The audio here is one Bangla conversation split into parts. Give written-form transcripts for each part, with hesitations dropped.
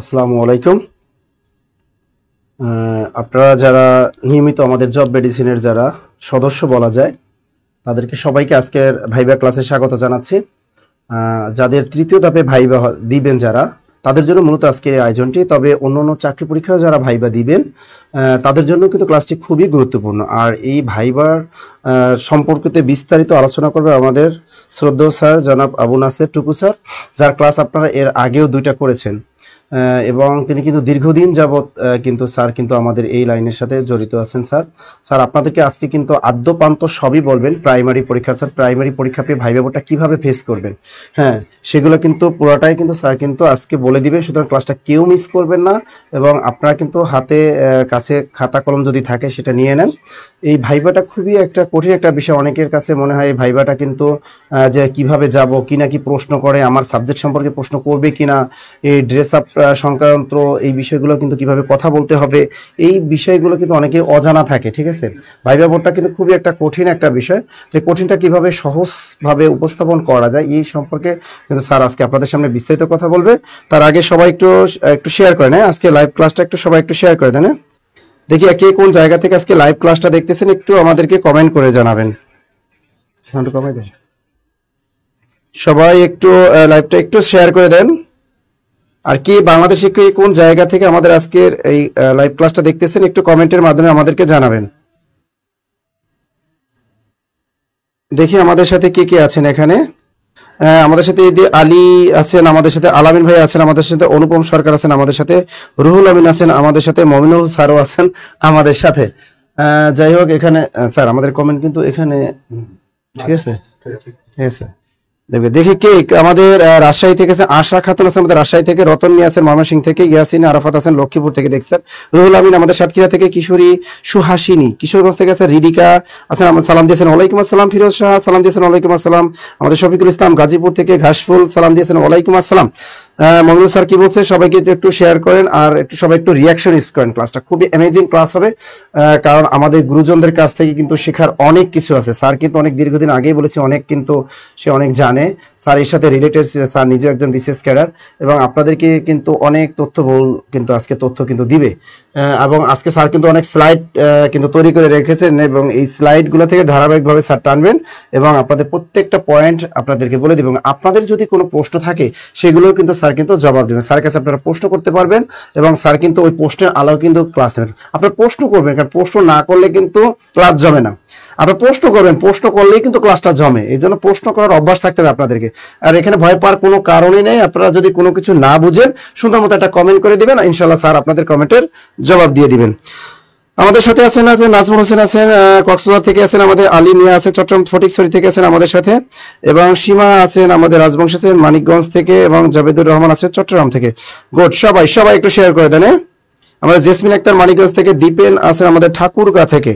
আসসালামু আলাইকুম। আপনারা যারা নিয়মিত আমাদের জব মেডিসিনের যারা সদস্য বলা যায় তাদেরকে সবাইকে আজকের ভাইবা ক্লাসে স্বাগত জানাচ্ছি। যাদের তৃতীয় ধাপে ভাইবা দিবেন যারা তাদের জন্য মূলত আজকের এই আয়োজনটি। তবে অন্যান্য চাকরি পরীক্ষা যারা ভাইবা দিবেন তাদের জন্য কিন্তু ক্লাসটি খুবই গুরুত্বপূর্ণ। আর এই ভাইবার সম্পর্কিত বিস্তারিত আলোচনা করবে আমাদের শ্রদ্ধেয় স্যার জনাব আবু নাসের টুকু স্যার, যার ক্লাস আপনারা এর আগেও 2টা করেছেন এবং তিনি কিন্তু দীর্ঘদিন যাবৎ কিন্তু স্যার কিন্তু আমাদের এই লাইনের সাথে জড়িত আছেন। স্যার আপনাদেরকে আজকে কিন্তু আদ্যপান্ত সবই বলবেন প্রাইমারি পরীক্ষা। স্যার প্রাইমারি পরীক্ষা পেয়ে ভাইবা বোর্ডটা কিভাবে ফেস করবেন, হ্যাঁ সেগুলো কিন্তু পুরোটাই কিন্তু স্যার কিন্তু আজকে বলে দিবে। সুতরাং ক্লাসটা কেউ মিস করবেন না এবং আপনারা কিন্তু হাতে কাছে খাতা কলম যদি থাকে সেটা নিয়ে নেন। এই ভাইবাটা খুবই একটা কঠিন একটা বিষয়। অনেকের কাছে মনে হয় এই ভাইবাটা কিন্তু যে কিভাবে যাব, কি না কি প্রশ্ন করে, আমার সাবজেক্ট সম্পর্কে প্রশ্ন করবে কিনা, এই ড্রেস আপ সংক্রান্ত এই বিষয়গুলো কিন্তু কিভাবে কথা বলতে হবে, এই বিষয়গুলো কিন্তু অনেকের অজানা থাকে। ঠিক আছে, ভাইবা বোর্ডটা কিন্তু খুবই একটা কঠিন একটা বিষয়। এই কঠিনটা কিভাবে সহজভাবে উপস্থাপন করা যায় এই সম্পর্কে কিন্তু স্যার আজকে আপনাদের সামনে বিস্তারিত কথা বলবে। তার আগে সবাই একটু শেয়ার করেন, হ্যাঁ আজকে লাইভ ক্লাসটা একটু সবাই একটু শেয়ার করে দেন। দেখি কে কোন জায়গা থেকে আজকে লাইভ ক্লাসটা দেখতেছেন একটু আমাদেরকে কমেন্ট করে জানাবেন। সবাই একটু লাইভটা একটু শেয়ার করে দেন। আর কি বাংলাদেশে কোন জায়গা থেকে আমাদের আজকের এই লাইভ ক্লাসটা দেখতেছেন একটু কমেন্টের মাধ্যমে আমাদেরকে জানাবেন। দেখি আমাদের সাথে কে আছেন এখানে। আমাদের সাথে আলী আছেন, আমাদের সাথে আলামিন ভাই আছেন, আমাদের সাথে অনুপম সরকার আছেন, আমাদের সাথে রুহুল আমিন আছেন, আমাদের সাথে মমিনুল স্যারও আছেন আমাদের সাথে। যাই হোক এখানে স্যার আমাদের কমেন্ট কিন্তু এখানে ঠিক আছে, ঠিক আছে। দেখি কে আমাদের রাজশাহী থেকে আছে, আশা খাতুন আছে আমাদের রাজশাহী থেকে, রতন মিয়া আছেন ময়মনসিংহ থেকে, ইয়াসিন আরাফাত আছেন লক্ষ্মীপুর থেকে দেখছেন, রুহুল আমিন আমাদের সাতক্ষীরা থেকে, কিশোরী সুহাসিনী কিশোরগঞ্জ থেকে আছে, রিদিকা আছেন আমাদের সালাম দিয়েছেন ওয়ালাইকুম আসসালাম, ফিরোজ শাহ সালাম দিয়েছেন ওয়ালাইকুম আসসালাম, আমাদের শফিকুল ইসলাম গাজীপুর থেকে, ঘাসফুল সালাম দিয়েছেন ওয়ালাইকুম আসসালাম। মঙ্গল স্যার কি বলছে সবাইকে একটু শেয়ার করেন আর একটু সবাই একটু রিয়াকশন করেন। ক্লাসটা খুবই অ্যামেজিং ক্লাস হবে, কারণ আমাদের গুরুজনদের কাছ থেকে কিন্তু শেখার অনেক কিছু আছে। স্যার কিন্তু অনেক দীর্ঘদিন আগেই বলেছে অনেক কিন্তু সে অনেক জানে। স্যার এর সাথে রিলেটেড, স্যার নিজেও একজন বিশেষ ক্যাডার এবং আপনাদেরকে কিন্তু অনেক তথ্য কিন্তু আজকে তথ্য কিন্তু দিবে। এবং আজকে স্যার কিন্তু অনেক স্লাইড কিন্তু তৈরি করে রেখেছেন এবং এই স্লাইডগুলো থেকে ধারাবাহিকভাবে স্যার টানবেন এবং আপনাদের প্রত্যেকটা পয়েন্ট আপনাদেরকে বলে দেবেন। আপনাদের যদি কোনো প্রশ্ন থাকে সেগুলো কিন্তু স্যার কিন্তু জবাব দেবেন। স্যারের কাছে আপনারা প্রশ্ন করতে পারবেন এবং স্যার কিন্তু ওই প্রশ্নের আলোও কিন্তু ক্লাস নেবেন। আপনারা প্রশ্ন করবেন, কারণ প্রশ্ন না করলে কিন্তু ক্লাস জমে না। আপনারা প্রশ্ন করবেন, প্রশ্ন করলেই কিন্তু ক্লাসটা জমে। এই জন্য প্রশ্ন করার অভ্যাস থাকতে হবে আপনাদেরকে। আর এখানে ভয় পাওয়ার কোনো কারণই নেই। আপনারা যদি কোনো কিছু না বুঝেন সুন্দর মতো একটা কমেন্ট করে দিবেন, ইনশাল্লাহ স্যার আপনাদের কমেন্টের জবাব দিয়ে দিবেন। আমাদের সাথে আছেন নাজমুল হোসেন আছেন কক্সবাজার থেকে আছেন, আমাদের আলী মিয়া আছে চট্টগ্রাম ফটিকছড়ি থেকে আছেন আমাদের সাথে, এবং সীমা আছেন আমাদের রাজবংশ আছেন মানিকগঞ্জ থেকে, এবং জাবেদুর রহমান আছে চট্টগ্রাম থেকে। গুড, সবাই একটু শেয়ার করে দেন। আমাদের জেসমিন আক্তার মানিকগঞ্জ থেকে, দীপেন আছেন আমাদের ঠাকুরগাঁ থেকে।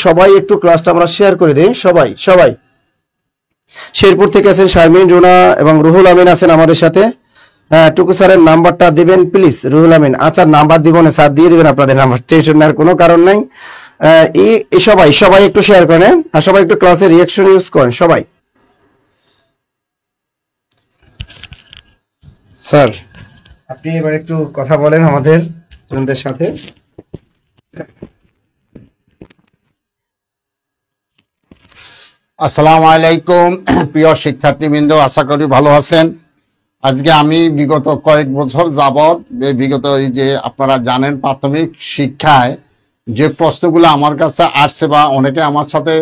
সবাই একটু ক্লাসটা আমরা শেয়ার করে দিই। সবাই শেরপুর থেকে আছেন শারমিন, রুনা এবং রুহুল আমিন আছেন আমাদের সাথে। হ্যাঁ টুকু স্যারের নাম্বারটা দিবেন প্লিজ। রুহুল আমিন আচ্ছা নাম্বার দিব না স্যার, দিয়ে দিবেন আপনাদের নাম্বার, টেনশন নেওয়ার কোনো কারণ নাই। সবাই একটু শেয়ার করেন আর সবাই একটু ক্লাসে রিঅ্যাকশন ইউজ করেন সবাই। স্যার আপনি এবার একটু কথা বলেন আমাদের স্টুডেন্টদের সাথে। আসসালামু আলাইকুম প্রিয় শিক্ষার্থীবৃন্দ, আশা করি ভালো আছেন। আজকে আমি বিগত কয়েক বছর যাবৎ বিগত এই যে আপনারা জানেন প্রাথমিক শিক্ষায় যে প্রশ্নগুলো আমার কাছে আসছে বা অনেকে আমার সাথে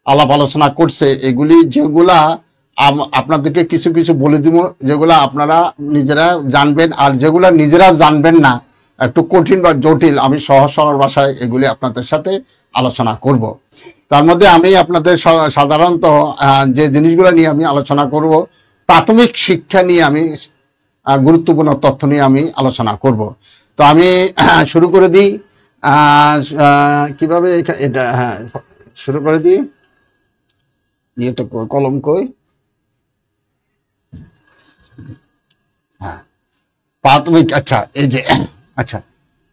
আলাপ আলোচনা করছে, এগুলি যেগুলা আপনাদেরকে কিছু বলে দিব, যেগুলা আপনারা নিজেরা জানবেন, আর যেগুলা নিজেরা জানবেন না একটু কঠিন বা জটিল, আমি সহজ সরল ভাষায় এগুলি আপনাদের সাথে আলোচনা করব। তার মধ্যে আমি আপনাদের সাধারণত যে জিনিসগুলো নিয়ে আমি আলোচনা করব, প্রাথমিক শিক্ষা নিয়ে আমি গুরুত্বপূর্ণ তথ্য নিয়ে আমি আলোচনা করব। তো আমি শুরু করে দিই কিভাবে এটা, হ্যাঁ শুরু করে দিই। এটা কলম কই, হ্যাঁ প্রাথমিক,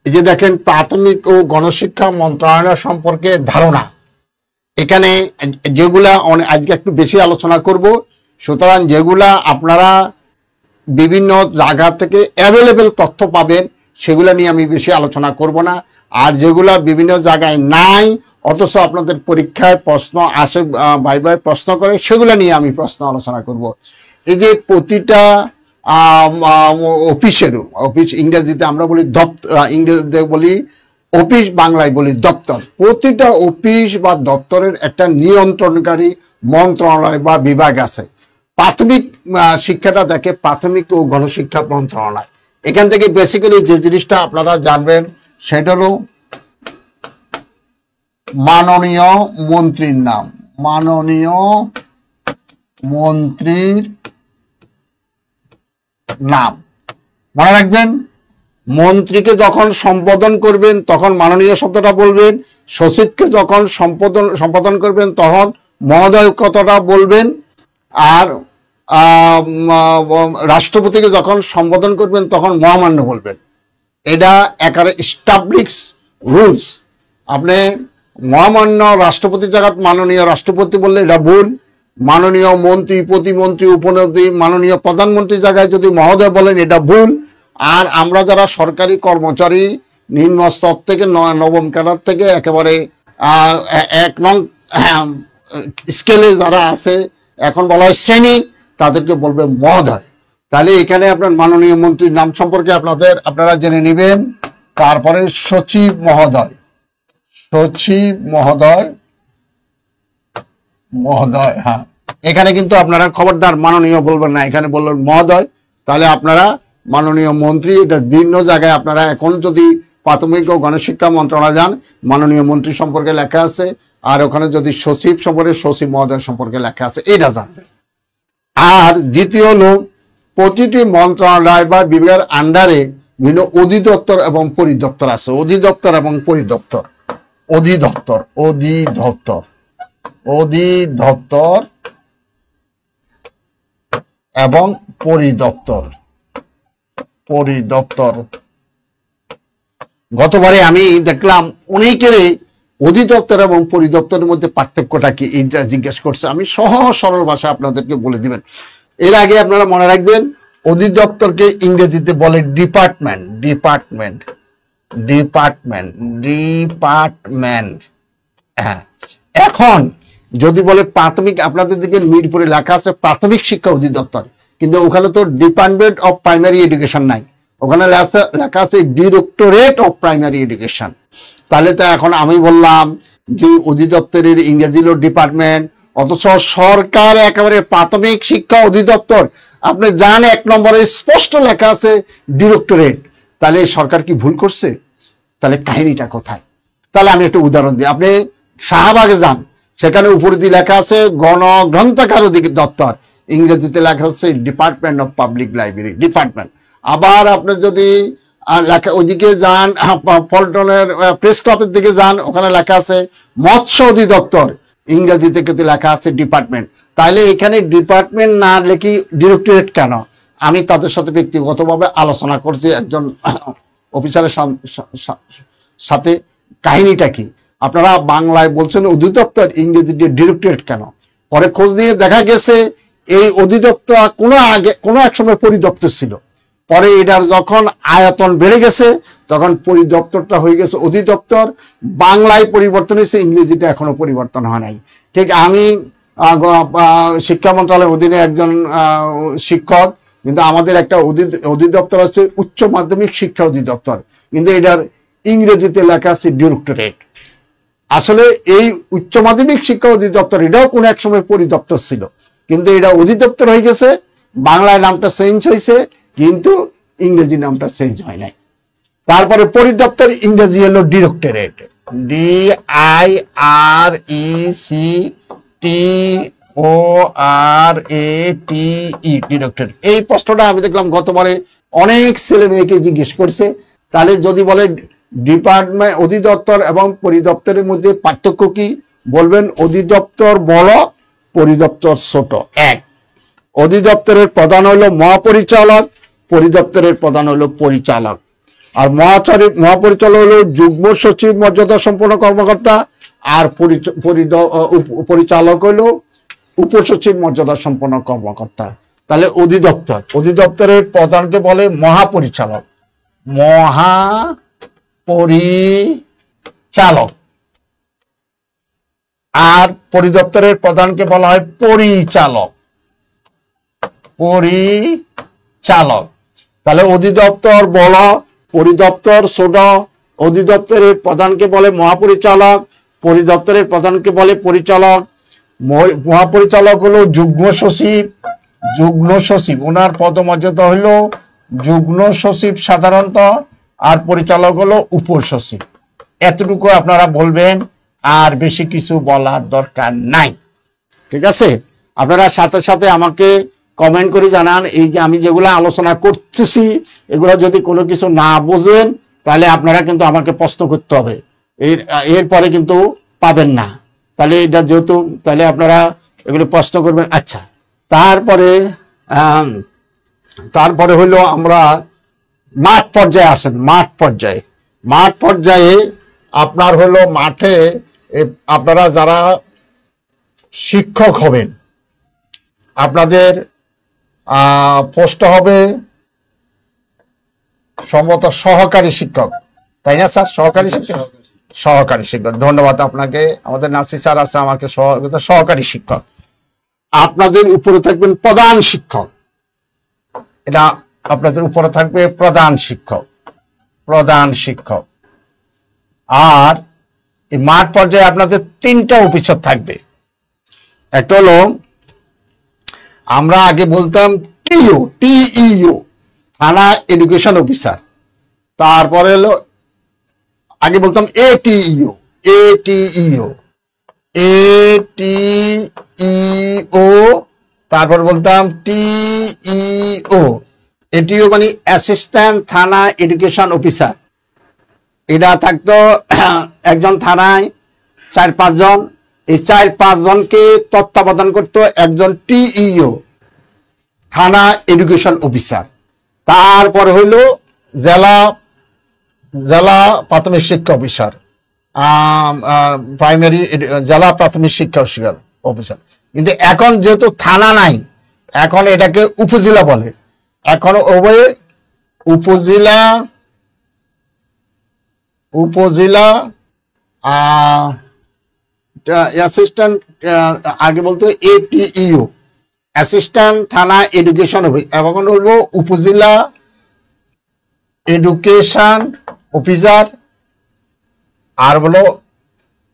এই যে দেখেন প্রাথমিক ও গণশিক্ষা মন্ত্রণালয় সম্পর্কে ধারণা, এখানে যেগুলা আজকে একটু বেশি আলোচনা করব। সুতরাং যেগুলা আপনারা বিভিন্ন জায়গা থেকে অ্যাভেলেবেল তথ্য পাবেন, সেগুলো নিয়ে আমি বেশি আলোচনা করব না। আর যেগুলো বিভিন্ন জায়গায় নাই অথচ আপনাদের পরীক্ষায় প্রশ্ন আসে, ভাই প্রশ্ন করে, সেগুলো নিয়ে আমি প্রশ্ন আলোচনা করব। এই যে প্রতিটা অফিস ইংরেজিতে আমরা বলি দপ্তর, ইংরেজিতে বলি অফিস, বাংলায় বলি দপ্তর। প্রতিটা অফিস বা দপ্তরের একটা নিয়ন্ত্রণকারী মন্ত্রণালয় বা বিভাগ আছে। প্রাথমিক শিক্ষাটা দেখে প্রাথমিক ও গণশিক্ষা মন্ত্রণালয়। এখান থেকে বেসিক্যালি যে জিনিসটা আপনারা জানবেন সেটা হলো মাননীয় মন্ত্রীর নাম, মাননীয় মন্ত্রীর নাম মনে রাখবেন। মন্ত্রীকে যখন সম্বোধন করবেন তখন মাননীয় শব্দটা বলবেন, সচিবকে যখন সম্বোধন করবেন তখন মহোদয় কথাটা বলবেন, আর রাষ্ট্রপতিকে যখন সম্বোধন করবেন তখন মহামান্য বলবেন। এটা একারে এস্টাবলিশ রুলস। আপনি মহামান্য রাষ্ট্রপতি জায়গা মাননীয় রাষ্ট্রপতি বললে এটা ভুল। মাননীয় মন্ত্রী, প্রতিমন্ত্রী, উপমন্ত্রী, মাননীয় প্রধানমন্ত্রী জায়গায় যদি মহোদয় বলেন এটা ভুল। আর আমরা যারা সরকারি কর্মচারী নিম্ন স্তর থেকে নবম ক্যাডার থেকে একেবারে 1 নং স্কেলে যারা আছে, এখন বলা হয় শ্রেণী, তাদেরকে বলবে মহোদয়। তাহলে এখানে আপনার মাননীয় মন্ত্রীর নাম সম্পর্কে আপনারা জেনে নেবেন। তারপরে সচিব মহোদয়, সচিব মহোদয়, হ্যাঁ, এখানে কিন্তু আপনারা খবরদার মাননীয় বলবেন না, এখানে বললেন মহোদয়। তাহলে আপনারা মাননীয় মন্ত্রী, এটা বিভিন্ন জায়গায় আপনারা এখন যদি প্রাথমিক ও গণশিক্ষা মন্ত্রণালয় যান, মাননীয় মন্ত্রী সম্পর্কে লেখা আছে, আর ওখানে যদি সচিব সম্পর্কে সচিব মহোদয় সম্পর্কে লেখা আছে, এটা জানবেন। আর দ্বিতীয় হলো প্রতিটি মন্ত্রণালয় বা বিভাগের আন্ডারে বিভিন্ন অধিদপ্তর এবং পরিদপ্তর আছে। অধিদপ্তর এবং পরিদপ্তর, অধিদপ্তর এবং পরিদপ্তর। গতবারে আমি দেখলাম অনেকেরই অধিদপ্তর এবং পরিদপ্তরের মধ্যে পার্থক্যটা কি এইটা জিজ্ঞেস করছে। আমি সহজ সরল ভাষা আপনাদেরকে বলে দিবেন। এর আগে আপনারা মনে রাখবেন, অধিদপ্তরকে ইংরেজিতে বলে ডিপার্টমেন্ট। হ্যাঁ, এখন যদি বলে প্রাথমিক, আপনাদের দিকে মিরপুরে লেখা আছে প্রাথমিক শিক্ষা অধিদপ্তর, কিন্তু ওখানে তো ডিপার্টমেন্ট অফ প্রাইমারি এডুকেশন নাই, ওখানে লেখা আছে ডিরেক্টরেট অফ প্রাইমারি এডুকেশন। তাহলে তো এখন আমি বললাম যে অধিদপ্তরের ইংরেজি হলো ডিপার্টমেন্ট, অথচ সরকার একেবারে প্রাথমিক শিক্ষা অধিদপ্তর, আপনি জান 1 নম্বরে স্পষ্ট লেখা আছে ডিরেক্টরেট। তাহলে সরকার কি ভুল করছে? তাহলে কাহিনীটা কোথায়? তাহলে আমি একটা উদাহরণ দিই। আপনি শাহবাগে যান, সেখানে উপরে দিয়ে লেখা আছে গণগ্রন্থাগার দপ্তর, ইংরেজিতে লেখা আছে department of public library, department. আবার আপনি যদি ওইদিকে যান, পল্টনের প্রেস ক্লাবের দিকে যান, ওখানে লেখা আছে মৎস্য অধিদপ্তর, ইংরেজিতে লেখা আছে ডিপার্টমেন্ট। তাহলে এখানে ডিপার্টমেন্ট না লিখি ডিরেক্টরেট কেন? আমি তাদের সাথে ব্যক্তিগতভাবে আলোচনা করছি একজন অফিসারের সাথে, কাহিনীটা কি। আপনারা বাংলায় বলছেন অধিদপ্তর, ইংরেজি ডিরেক্টরেট কেন? পরে খোঁজ নিয়ে দেখা গেছে এই অধিদপ্তর কোনো এক সময় পরিদপ্তর ছিল, পরে এটার যখন আয়তন বেড়ে গেছে তখন পরিদপ্তরটা হয়ে গেছে অধিদপ্তর। বাংলায় পরিবর্তন হয়েছে, ইংরেজিটা এখনো পরিবর্তন হয় নাই। ঠিক আমি শিক্ষা মন্ত্রণালয়ের অধীনে একজন শিক্ষক, কিন্তু আমাদের একটা অধিদপ্তর আছে উচ্চ মাধ্যমিক শিক্ষা অধিদপ্তর, কিন্তু এটার ইংরেজিতে লেখা আছে ডিরেক্টরেট। আসলে এই উচ্চ মাধ্যমিক শিক্ষা অধিদপ্তর এটাও কোনো এক সময় পরিদপ্তর ছিল, কিন্তু এটা অধিদপ্তর হয়ে গেছে। বাংলায় নামটা চেঞ্জ হয়েছে, কিন্তু ইংরেজি নামটা চেঞ্জ হয় নাই। তারপরে পরিদপ্তর ইংরেজি হলো ডিরেক্টরেট, DIRECTORATE, ডিরেক্টরেট। এই প্রশ্নটা আমি দেখলাম গতবারে অনেক ছেলে মেয়েকে জিজ্ঞেস করছে। তাহলে যদি বলে ডিপার্টমেন্ট, অধিদপ্তর এবং পরিদপ্তরের মধ্যে পার্থক্য কি? বলবেন অধিদপ্তর বড়, পরিদপ্তর ছোট। এক, অধিদপ্তরের প্রধান হলো মহাপরিচালক, পরিদপ্তরের প্রধান হলো পরিচালক। আর মহাপরিচালক হলো যুগ্ম সচিব মর্যাদা সম্পন্ন কর্মকর্তা, আর পরিচালক হলো উপসচিব মর্যাদা সম্পন্ন কর্মকর্তা। তাহলে অধিদপ্তর, অধিদপ্তরের প্রধানকে বলে মহাপরিচালক, মহাপরিচালক। আর পরিদপ্তরের প্রধানকে বলা হয় পরিচালক, পরিচালক। তাহলে অধিদপ্তর বড়, পরিদপ্তর ছোট। অধিদপ্তরের প্রধানকে বলে মহাপরিচালক, পরিদপ্তরের প্রধানকে বলে পরিচালক। মহাপরিচালক হলো যুগ্ম সচিব, যুগ্ম সচিব ওনার পদমর্যাদা হলো যুগ্ম সচিব সাধারণত, আর পরিচালক হলো উপসচিব। এতটুকু আপনারা বলবেন, আর বেশি কিছু বলার দরকার নাই। ঠিক আছে, আপনারা সাথে সাথে আমাকে কমেন্ট করে জানান, এই যে আমি যেগুলো আলোচনা করতেছি এগুলো যদি কোনো কিছু না বোঝেন তাহলে আপনারা কিন্তু আমাকে প্রশ্ন করতে হবে, এরপরে কিন্তু পাবেন না। তাহলে এটা যেহেতু, তাহলে আপনারা এগুলো প্রশ্ন করবেন। আচ্ছা, তারপরে হলো আমরা মাঠ পর্যায়ে আসেন। মাঠ পর্যায়ে, মাঠ পর্যায়ে আপনার হলো মাঠে আপনারা যারা শিক্ষক হবেন, আপনাদের পোস্ট হবে সম্ভবত সহকারী শিক্ষক, তাই না স্যার? সহকারী শিক্ষক, সহকারী শিক্ষক। ধন্যবাদ আপনাকে, আমাদের নাসি স্যার আছে আমাকে সহকারী শিক্ষক। আপনাদের উপরে থাকবেন প্রধান শিক্ষক, এটা আপনাদের উপরে থাকবে প্রধান শিক্ষক, প্রধান শিক্ষক। আর এই মাঠ পর্যায়ে আপনাদের 3টা অফিসার থাকবে। একটা হলো আমরা আগে বলতাম টিইও, টিইও থানা এডুকেশন অফিসার। তারপরে হলো আগে বলতাম এটিইও, এটিইও, এটিইও। তারপর বলতাম টিইও। এটিও মানে অ্যাসিস্ট্যান্ট থানা এডুকেশন অফিসার। এটা থাকতো একজন থানায় 4-5 জন, এই 4-5 জনকে তত্ত্বাবধান করতো একজন টিইও, থানা এডুকেশন অফিসার। তারপর হইলো জেলা প্রাথমিক শিক্ষা অফিসার, প্রাইমারি জেলা প্রাথমিক শিক্ষা অফিসার। কিন্তু এখন যেহেতু থানা নাই, এখন এটাকে উপজেলা বলে। এখন উপজেলা, উপজেলা অ্যাসিস্ট্যান্ট, আগে বলতো এটিইও, অ্যাসিস্ট্যান্ট থানা এডুকেশন অফিসার। এখন হলো উপজেলা এডুকেশন অফিসার, আর বলো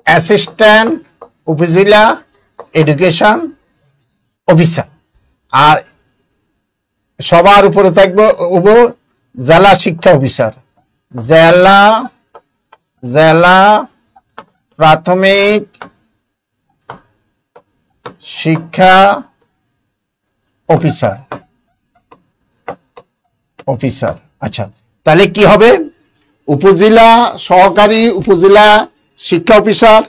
অ্যাসিস্ট্যান্ট উপজেলা এডুকেশন অফিসার। আর সবার উপরে থাকবে জেলা শিক্ষা অফিসার, জেলা প্রাথমিক শিক্ষা অফিসার, অফিসার। আচ্ছা, তাহলে কি হবে? উপজেলা সহকারী উপজেলা শিক্ষা অফিসার,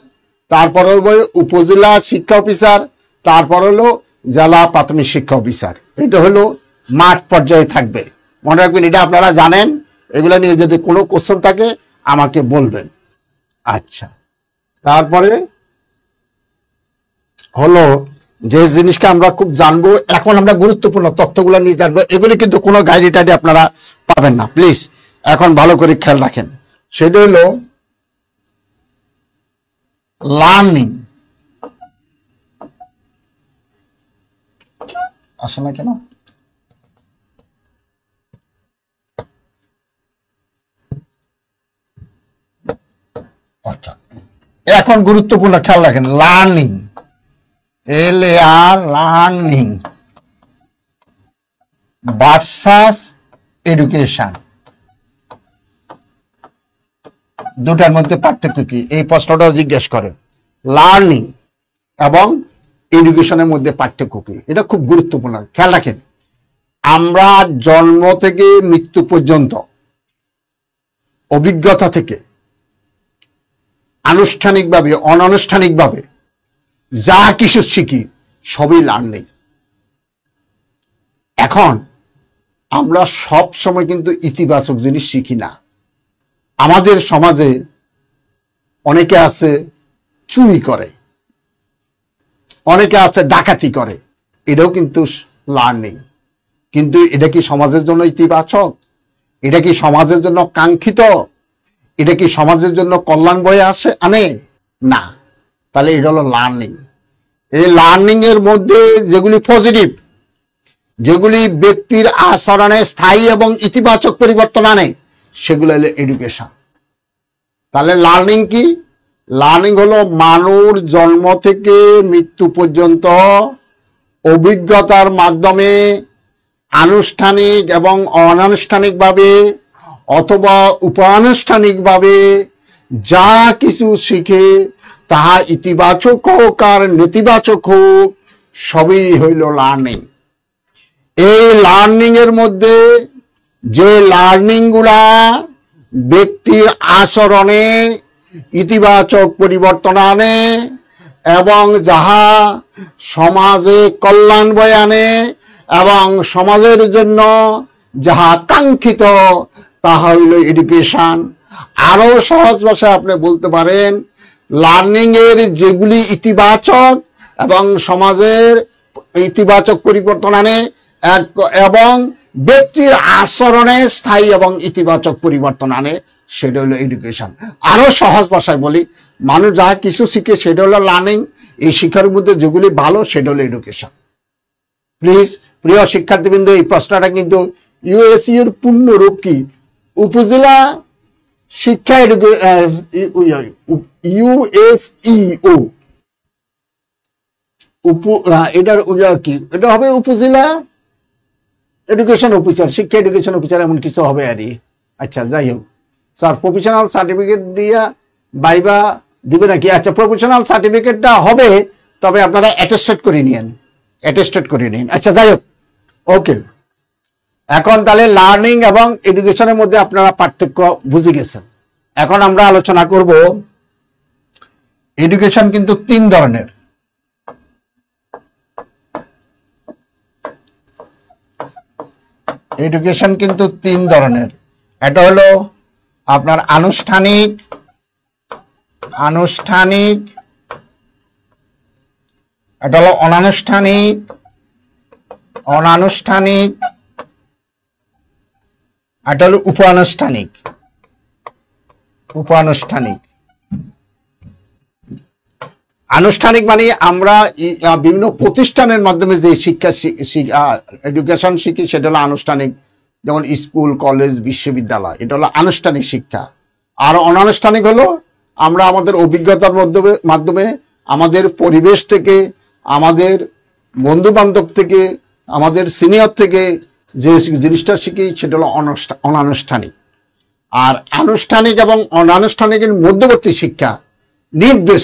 তারপর হবে উপজেলা শিক্ষা অফিসার, তারপর হলো জেলা প্রাথমিক শিক্ষা অফিসার। এটা হলো মাঠ পর্যায়ে থাকবে। মনে রাখবেন, এটা আপনারা জানেন। এগুলো নিয়ে যদি কোনো কোশ্চেন থাকে আমাকে বলবেন। আচ্ছা, তারপরে হলো যে জিনিসটা আমরা খুব জানবো, এখন আমরা গুরুত্বপূর্ণ তথ্যগুলো নিয়ে জানবো। এগুলি কিন্তু কোনো গাইড টাইডে আপনারা পাবেন না, প্লিজ এখন ভালো করে খেয়াল রাখেন। সেটা হলো লার্নিং। আসে না কেন? আচ্ছা, এখন গুরুত্বপূর্ণ খেয়াল রাখেন। Learning, LAR, learning versus education, দুটার মধ্যে পার্থক্য কি? এই প্রশ্নটা জিজ্ঞেস করে। লার্নিং এবং এডুকেশনের মধ্যে পার্থক্য কি? এটা খুব গুরুত্বপূর্ণ, খেয়াল রাখেন। আমরা জন্ম থেকে মৃত্যু পর্যন্ত অভিজ্ঞতা থেকে আনুষ্ঠানিকভাবে অনানুষ্ঠানিকভাবে যা কিছু শিখি সবই লার্নিং। এখন আমরা সব সময় কিন্তু ইতিবাচক জিনিস শিখি না। আমাদের সমাজে অনেকে আছে চুরি করে, অনেকে আছে ডাকাতি করে, এটাও কিন্তু লার্নিং। কিন্তু এটা কি সমাজের জন্য ইতিবাচক? এটা কি সমাজের জন্য কাঙ্ক্ষিত? এটা কি সমাজের জন্য কল্যাণ বয়ে আনে না? তাহলে এটা হলো লার্নিং। এই লার্নিং এর মধ্যে যেগুলি পজিটিভ, যেগুলি ব্যক্তির আচরণে স্থায়ী এবং ইতিবাচক পরিবর্তন আনে, সেগুলো হলো এডুকেশন। তাহলে লার্নিং কি? লার্নিং হলো মানুষ জন্ম থেকে মৃত্যু পর্যন্ত অভিজ্ঞতার মাধ্যমে আনুষ্ঠানিক এবং অনানুষ্ঠানিকভাবে অথবা উপানুষ্ঠানিকভাবে যা কিছু শিখে, তাহা ইতিবাচক হোক আর নেতিবাচক হোক, সবই হইল লার্নিং। এই লার্নিং এর মধ্যে যে লার্নিং গুলা ব্যক্তির আচরণে ইতিবাচক পরিবর্তন আনে এবং যাহা সমাজে কল্যাণ বয়ে আনে এবং সমাজের জন্য যাহা কাঙ্ক্ষিত, তাহা হইল এডুকেশন। আরো সহজ ভাষায় আপনি বলতে পারেন, লার্নিং এর যেগুলি ইতিবাচক এবং সমাজের ইতিবাচক পরিবর্তন আনে এবং ব্যক্তির আচরণে স্থায়ী এবং ইতিবাচক পরিবর্তন আনে, সেটা হলো এডুকেশন। আরো সহজ ভাষায় বলি, মানুষ যাহা কিছু শিখে সেটা হলো লার্নিং। এই শিক্ষার মধ্যে যেগুলি ভালো সেটা হলো এডুকেশন। প্লিজ প্রিয় শিক্ষার্থীবৃন্দ, এই প্রশ্নটা কিন্তু ইউএসইউর পূর্ণ রূপ কি? উপজেলা শিক্ষা ইউএসইউ, এটার কি? এটা হবে উপজেলা এডুকেশন অফিসার, শিক্ষা এডুকেশন অফিসার, এমন কিছু হবে আর। আচ্ছা, যাই হোক স্যার, প্রফেশনাল সার্টিফিকেট দিয়া ভাইবা দিবে নাকি? আচ্ছা, প্রফেশনাল সার্টিফিকেটটা হবে, তবে আপনারা অ্যাটেস্টেড করে নিন, অ্যাটেস্টেড করে নিন। আচ্ছা, যাই হোক, ওকে। এখন তাহলে লার্নিং এবং এডুকেশনের মধ্যে আপনারা পার্থক্য বুঝে গেছেন। এখন আমরা আলোচনা করব, এডুকেশন কিন্তু 3 ধরনের। এডুকেশন কিন্তু 3 ধরনের। এটা হলো আপনার আনুষ্ঠানিক, এটা হলো অনানুষ্ঠানিক, এটা হলো উপানুষ্ঠানিক। আনুষ্ঠানিক মানে আমরা বিভিন্ন প্রতিষ্ঠানের মাধ্যমে যে শিক্ষা এডুকেশন শিখি, সেটা হলো আনুষ্ঠানিক। যেমন স্কুল, কলেজ, বিশ্ববিদ্যালয়, এটা হলো আনুষ্ঠানিক শিক্ষা। আর অনানুষ্ঠানিক হলো আমরা আমাদের অভিজ্ঞতার মাধ্যমে, আমাদের পরিবেশ থেকে, আমাদের বন্ধু বান্ধব থেকে, আমাদের সিনিয়র থেকে যে জিনিসটা শিখি, সেটা হলো অনানুষ্ঠানিক। আর আনুষ্ঠানিক এবং অনানুষ্ঠানিকের মধ্যবর্তী শিক্ষা, নিড বেস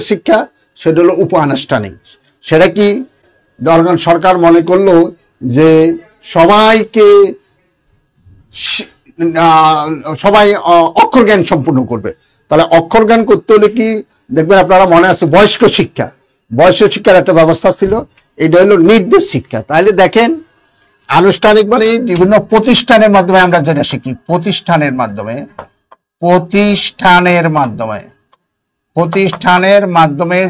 শিক্ষা, সেটা হলো উপানুষ্ঠানিক। সেটা কি? ধরেন সরকার মনে করলো যে সবাই অক্ষর জ্ঞান সম্পূর্ণ করবে, তাহলে অক্ষর জ্ঞান করতে হলে কি, দেখবেন আপনারা মনে আছে বয়স্ক শিক্ষার একটা ব্যবস্থা ছিল, এটা হলো নিড বেস শিক্ষা। তাহলে দেখেন, আনুষ্ঠানিক মানে বিভিন্ন প্রতিষ্ঠানের মাধ্যমে আমরা যেটা শিখি, প্রতিষ্ঠানের মাধ্যমে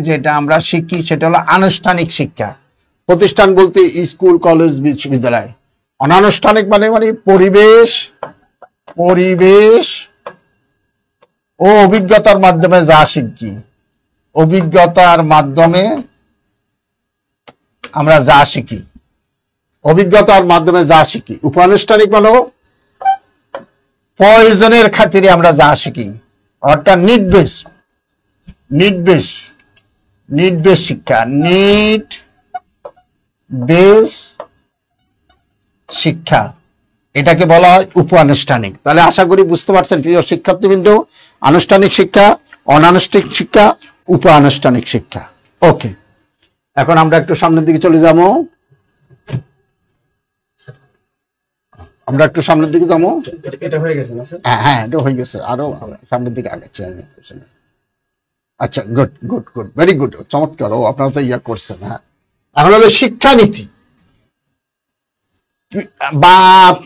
যেটা আমরা শিখি, সেটা হলো আনুষ্ঠানিক শিক্ষা। প্রতিষ্ঠান বলতে স্কুল, কলেজ, বিশ্ববিদ্যালয়। অনানুষ্ঠানিক মানে পরিবেশ ও অভিজ্ঞতার মাধ্যমে যা শিখি, আমরা যা শিখি, অভিজ্ঞতার মাধ্যমে যা শিখি। উপানুষ্ঠানিক মানে প্রয়োজনের খাতিরে আমরা যা শিখি, অর্থাৎ নিড বেস শিক্ষা, এটাকে বলা হয় উপানুষ্ঠানিক। তাহলে আশা করি বুঝতে পারছেন প্রিয় শিক্ষার্থীবৃন্দ, আনুষ্ঠানিক শিক্ষা, অনানুষ্ঠানিক শিক্ষা, উপানুষ্ঠানিক শিক্ষা। ওকে, এখন আমরা একটু সামনের দিকে চলে যাবো। এটা হয়ে গেছে না স্যার? হ্যাঁ, এটা হয়ে গেছে, আরো সামনের দিকে আগাচ্ছি আমি। আচ্ছা, গুড, ভেরি গুড, চমৎকার। আপনারা তো করছেন। হ্যাঁ, এখন হলো শিক্ষানীতি। বা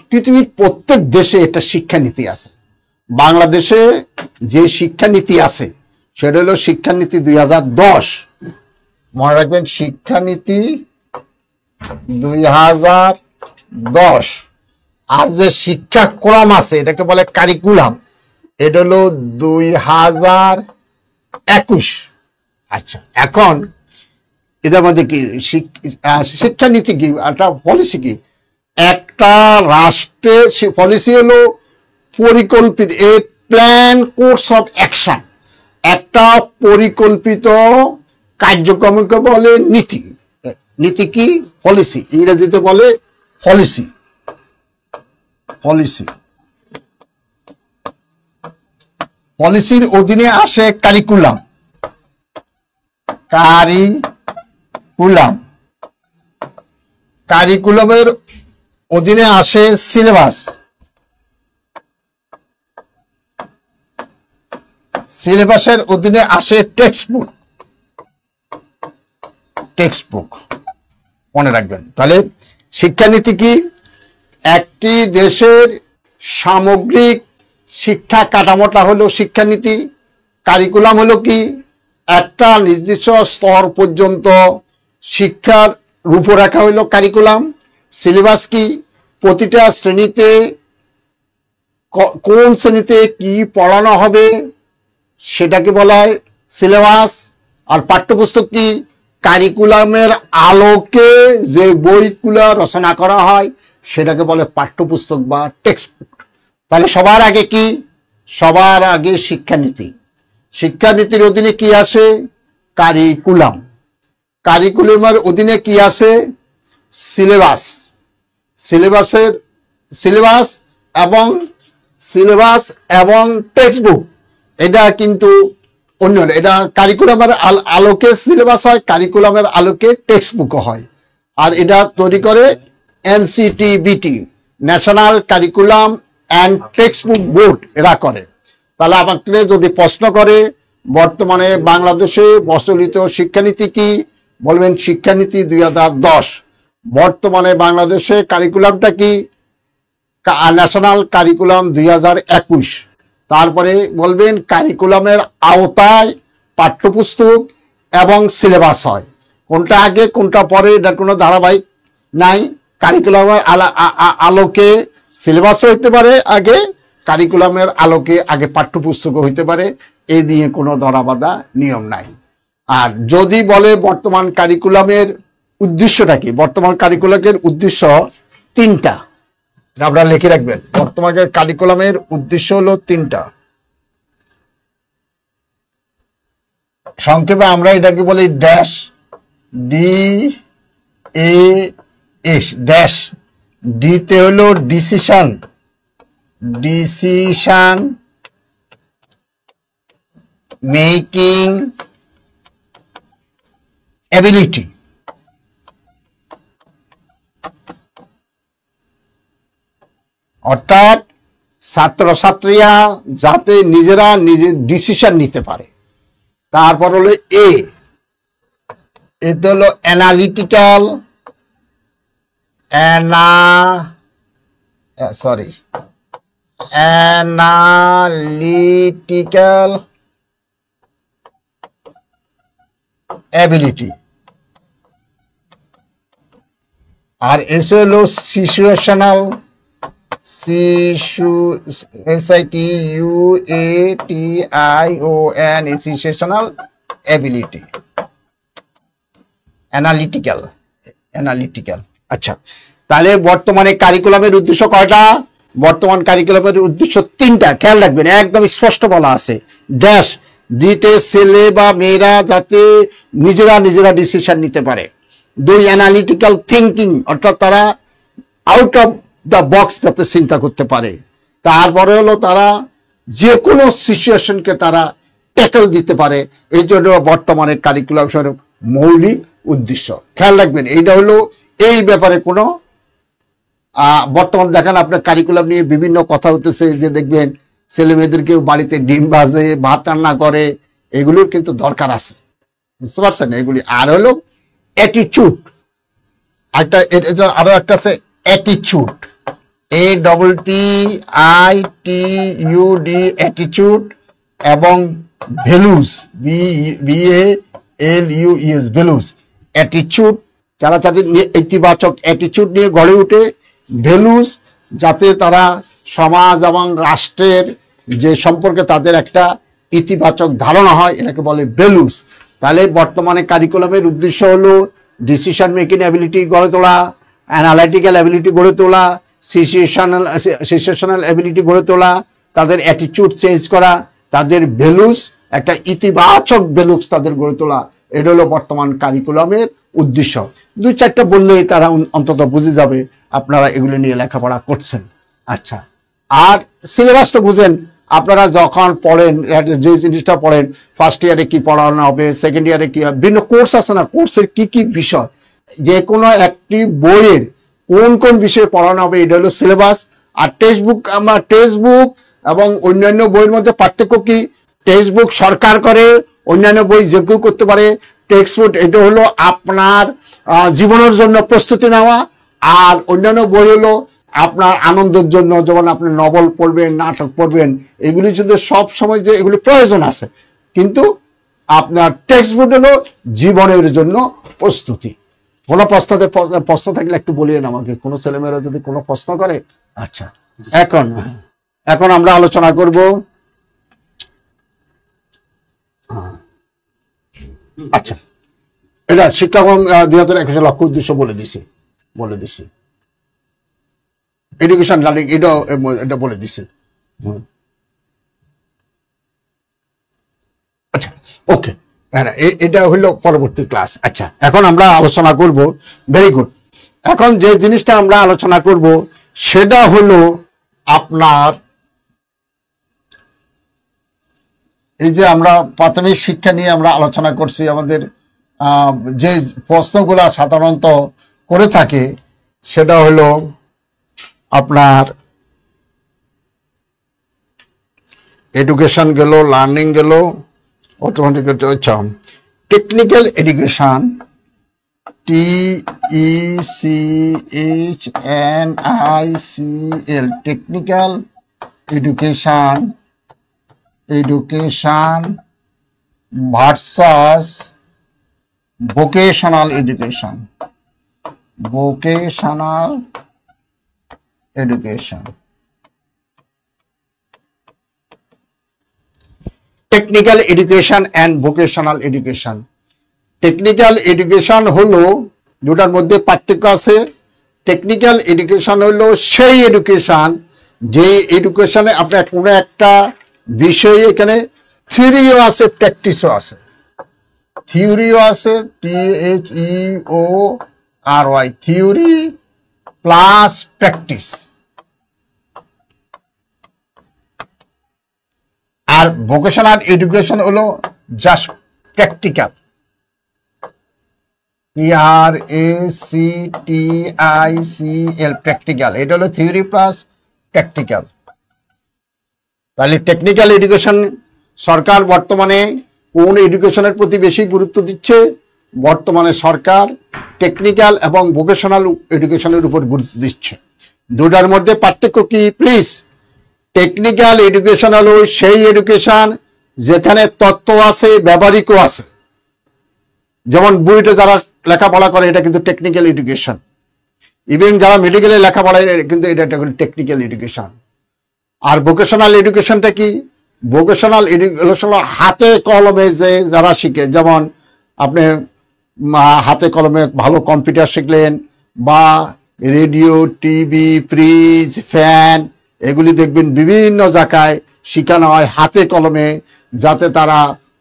পৃথিবীর প্রত্যেক দেশে একটা শিক্ষানীতি আছে। বাংলাদেশে যে শিক্ষানীতি আছে, সেটা হলো শিক্ষানীতি 2010। মনে রাখবেন, শিক্ষানীতি 2010। আর যে শিক্ষাক্রম আছে এটাকে বলে কারিকুলাম, এটা হলো 2021। আচ্ছা, এখন এদের মধ্যে কি শিক্ষানীতি কি, একটা পলিসি কি? একটা রাষ্ট্রের পলিসি হলো পরিকল্পিত, এ প্ল্যান কোর্স অফ অ্যাকশন, একটা পরিকল্পিত কার্যক্রমকে বলে নীতি। নীতি কি? পলিসি, ইংরেজিতে বলে পলিসি। পলিসি, পলিসির অধীনে আসে কারিকুলাম। কারিকুলাম, কারিকুলামের অধীনে আসে সিলেবাস। সিলেবাসের অধীনে আসে টেক্সট বুক। টেক্সট বুক মনে রাখবেন। তাহলে শিক্ষানীতি কি? একটি দেশের সামগ্রিক শিক্ষা কাঠামোটা হলো শিক্ষানীতি। কারিকুলাম হলো কি? একটা নির্দিষ্ট স্তর পর্যন্ত শিক্ষার রূপরেখা হলো কারিকুলাম। সিলেবাস কি? প্রতিটা শ্রেণীতে কোন শ্রেণীতে কি পড়ানো হবে সেটাকে বলা হয় সিলেবাস। আর পাঠ্যপুস্তক কি? কারিকুলামের আলোকে যে বইগুলো রচনা করা হয় সেটাকে বলে পাঠ্যপুস্তক বা টেক্সট বুক। তাহলে সবার আগে কি? সবার আগে শিক্ষানীতি। শিক্ষানীতির অধীনে কি আসে? কারিকুলাম। কারিকুলামের অধীনে কি আসে? সিলেবাস। সিলেবাসের সিলেবাস এবং টেক্সট বুক, এটা কিন্তু অন্য, এটা কারিকুলামের আলোকে সিলেবাস হয়, কারিকুলামের আলোকে টেক্সট বুক হয়। আর এটা তৈরি করে NCTBT, national curriculum and text book board, এরা করে। তাহলে আপনাকে যদি প্রশ্ন করে বর্তমানে বাংলাদেশে প্রচলিত শিক্ষানীতি কি, বলবেন শিক্ষানীতি 2010। বর্তমানে বাংলাদেশে কারিকুলামটা কি? National curriculum 2021। তারপরে বলবেন কারিকুলামের আওতায় পাঠ্যপুস্তক এবং সিলেবাস হয়। কোনটা আগে কোনটা পরে এটার কোনো ধারাবাহিক নাই। কারিকুলামের আলোকে সিলেবাসও হইতে পারে আগে, কারিকুলামের আলোকে আগে পাঠ্যপুস্তকও হইতে পারে, এই দিয়ে কোনো ধরাবাঁধা নিয়ম নাই। আর যদি বলে বর্তমান কারিকুলামের উদ্দেশ্যটা কি, বর্তমান কারিকুলামের উদ্দেশ্য 3টা, আপনারা লিখে রাখবেন। বর্তমানের কারিকুলামের উদ্দেশ্য হলো 3টা। সংক্ষেপে আমরা এটাকে বলি ড্যাশ, DAS ড্যাশ। ডিতে হলো ডিসিশন মেকিং এবিলিটি। অর্থাৎ ছাত্রছাত্রীরা যাতে নিজেরা নিজের ডিসিশন নিতে পারে। তারপর হলো এতে হলো অ্যানালিটিক্যাল অ্যাবিলিটি। আর এসে হলো সিচুয়েশনাল, সিচুয়েশনাল অ্যাবিলিটি, অ্যানালিটিক্যাল। আচ্ছা, তাহলে বর্তমানে কারিকুলামের উদ্দেশ্য কয়টা? বর্তমান কারিকুলামের উদ্দেশ্য 3টা, খেয়াল রাখবেন, একদম স্পষ্ট বলা আছে। ড্যাশ, দিতে ছেলে বা মেয়েরা যাতে নিজেরা ডিসিশন নিতে পারে। 2, অ্যানালিটিক্যাল থিঙ্কিং, অর্থাৎ তারা আউট অফ দ্য বক্স যাতে চিন্তা করতে পারে। তারপরে হলো তারা যে কোনো সিচুয়েশনকে তারা ট্যাকল দিতে পারে। এই জন্য বর্তমানে কারিকুলাম স্বরূপ মৌলিক উদ্দেশ্য। খেয়াল রাখবেন, এইটা হলো এই ব্যাপারে কোনো বর্তমান দেখেন আপনার কারিকুলাম নিয়ে বিভিন্ন কথা হতেছে, যে দেখবেন ছেলে মেয়েদেরকে বাড়িতে ডিম ভাজে, ভাত রান্না করে, এগুলোর কিন্তু দরকার আছে, বুঝতে পারছেন এগুলি। আর হলো অ্যাটিটিউড, আরো একটা আছে অ্যাটিটিউড, ATTITUD, অ্যাটিটিউড, এবং ভ্যালুস, VALUES, ভ্যালুস। অ্যাটিটিউড যারা তাদের ইতিবাচক অ্যাটিটিউড নিয়ে গড়ে উঠে, ভ্যালুস, যাতে তারা সমাজ এবং রাষ্ট্রের যে সম্পর্কে তাদের একটা ইতিবাচক ধারণা হয়, এটাকে বলে ভ্যালুস। তাহলে বর্তমানে কারিকুলামের উদ্দেশ্য হলো ডিসিশন মেকিং অ্যাবিলিটি গড়ে তোলা, অ্যানালাইটিক্যাল অ্যাবিলিটি গড়ে তোলা, সিচুয়েশনাল অ্যাবিলিটি গড়ে তোলা, তাদের অ্যাটিটিউড চেঞ্জ করা, তাদের ভ্যালুস একটা ইতিবাচক ভ্যালুস তাদের গড়ে তোলা। এটা হলো বর্তমান কারিকুলামের উদ্দেশ্য। 2-4টা বললেই তারা অন্তত বুঝে যাবে আপনারা এগুলো নিয়ে লেখাপড়া করছেন। আচ্ছা, আর সিলেবাস তো বুঝেন, আপনারা যখন পড়েন, যে জিনিসটা পড়েন, ফার্স্ট ইয়ারে কি পড়ানো হবে, সেকেন্ড ইয়ারে কি হবে, বিভিন্ন কোর্স আছে না, কোর্সের কি কি বিষয়, যে কোনো একটি বইয়ের কোন কোন বিষয়ে পড়ানো হবে, এটা হলো সিলেবাস। আর টেক্সট বুক এবং অন্যান্য বইয়ের মধ্যে পার্থক্য কি? টেক্সট বুক সরকার করে, অন্যান্য বই যে কেউ করতে পারে। টেক্সট বুক এটা হলো আপনার জীবনের জন্য প্রস্তুতি নেওয়া, আর অন্যান্য বই হলো আপনার আনন্দের জন্য, যেমন আপনি নভেল পড়বেন, নাটক পড়বেন, এগুলি যদি সব সময় যে এগুলি প্রয়োজন আছে, কিন্তু আপনার টেক্সট বুক হলো জীবনের জন্য প্রস্তুতি। কোনো প্রশ্ন থাকলে একটু বলিয়েন আমাকে, কোনো ছেলেমেয়েরা যদি কোনো প্রশ্ন করে। আচ্ছা, এখন আমরা আলোচনা করব। আচ্ছা, এটা শিক্ষাক্রম 2021 লক্ষ্য উদ্দেশ্য বলে দিছি এডুকেশন লার্নিং, এটা বলে দিছি। আচ্ছা, ওকে, এটা হলো পরবর্তী ক্লাস। আচ্ছা, এখন আমরা আলোচনা করব, ভেরি গুড। এখন যে জিনিসটা আমরা আলোচনা করব সেটা হলো আপনার এই যে আমরা প্রাথমিক শিক্ষা নিয়ে আমরা আলোচনা করছি। আমাদের যে প্রশ্নগুলা সাধারণত করে থাকে সেটা হলো আপনার এডুকেশন গেল, লার্নিং গেল, automatic technical education, TECHNICL, technical education versus vocational education. Technical education and vocational education. Technical education হলো, দুটার মধ্যে পার্থক্য আছে। টেকনিক্যাল এডুকেশন হলো সেই এডুকেশন যে এডুকেশনে আপনার কোনো একটা বিষয়ে, এখানে থিওরিও আছে, প্র্যাকটিসও আছে। থিওরিও আছে, THEORY, থিওরি প্লাস প্র্যাকটিস। আর ভোকেশনাল এডুকেশন হলো জাস্ট প্র্যাকটিক্যাল, PRACTICL, প্র্যাকটিক্যাল। এটা হলো থিওরি প্লাস প্র্যাকটিক্যাল। তাহলে টেকনিক্যাল এডুকেশন, সরকার বর্তমানে কোন এডুকেশনের প্রতি বেশি গুরুত্ব দিচ্ছে? বর্তমানে সরকার টেকনিক্যাল এবং ভোকেশনাল এডুকেশনের উপর গুরুত্ব দিচ্ছে। দুটার মধ্যে পার্থক্য কি প্লিজ? টেকনিক্যাল এডুকেশন হলো সেই এডুকেশন যেখানে তত্ত্ব আছে, ব্যবহারিকও আছে। যেমন বুয়েটে যারা লেখাপড়া করে, এটা কিন্তু টেকনিক্যাল এডুকেশন। ইভেন যারা মেডিকেলে লেখাপড়া, কিন্তু এটা টেকনিক্যাল এডুকেশন। আর ভোকেশনাল এডুকেশনটা কি? ভোকেশনাল এডুকেশন হাতে কলমে যে যারা শিখে, যেমন আপনি হাতে কলমে ভালো কম্পিউটার শিখলেন, বা রেডিও, টিভি, ফ্রিজ, ফ্যান, এগুলি দেখবেন বিভিন্ন জায়গায় শেখানো হয় হাতে কলমে, যাতে তারা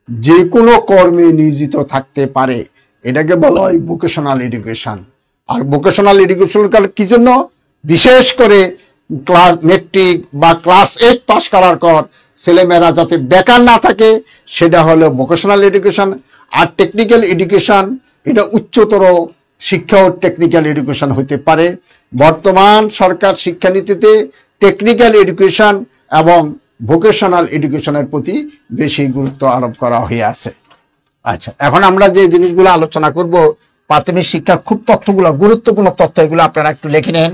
যে কোনো কর্মে নিয়োজিত থাকতে পারে। এটাকে বলা হয় ভোকেশনাল এডুকেশন। আর ভোকেশনাল এডুকেশন কি জন্য? বিশেষ করে মেট্রিক বা ক্লাস 8 পাস করার পর ছেলেমেয়েরা যাতে বেকার না থাকে, সেটা হলো ভোকেশনাল এডুকেশন। আর টেকনিক্যাল এডুকেশন, এটা উচ্চতর শিক্ষাও টেকনিক্যাল এডুকেশন হতে পারে। বর্তমান সরকার শিক্ষানীতিতে টেকনিক্যাল এডুকেশন এবং ভোকেশনাল এডুকেশনের প্রতি বেশি গুরুত্ব আরোপ করা হয়ে আছে। আচ্ছা, এখন আমরা যে জিনিসগুলো আলোচনা করব, প্রাথমিক শিক্ষার খুব তথ্যগুলো, গুরুত্বপূর্ণ তথ্য, এগুলো আপনারা একটু লিখে নেন।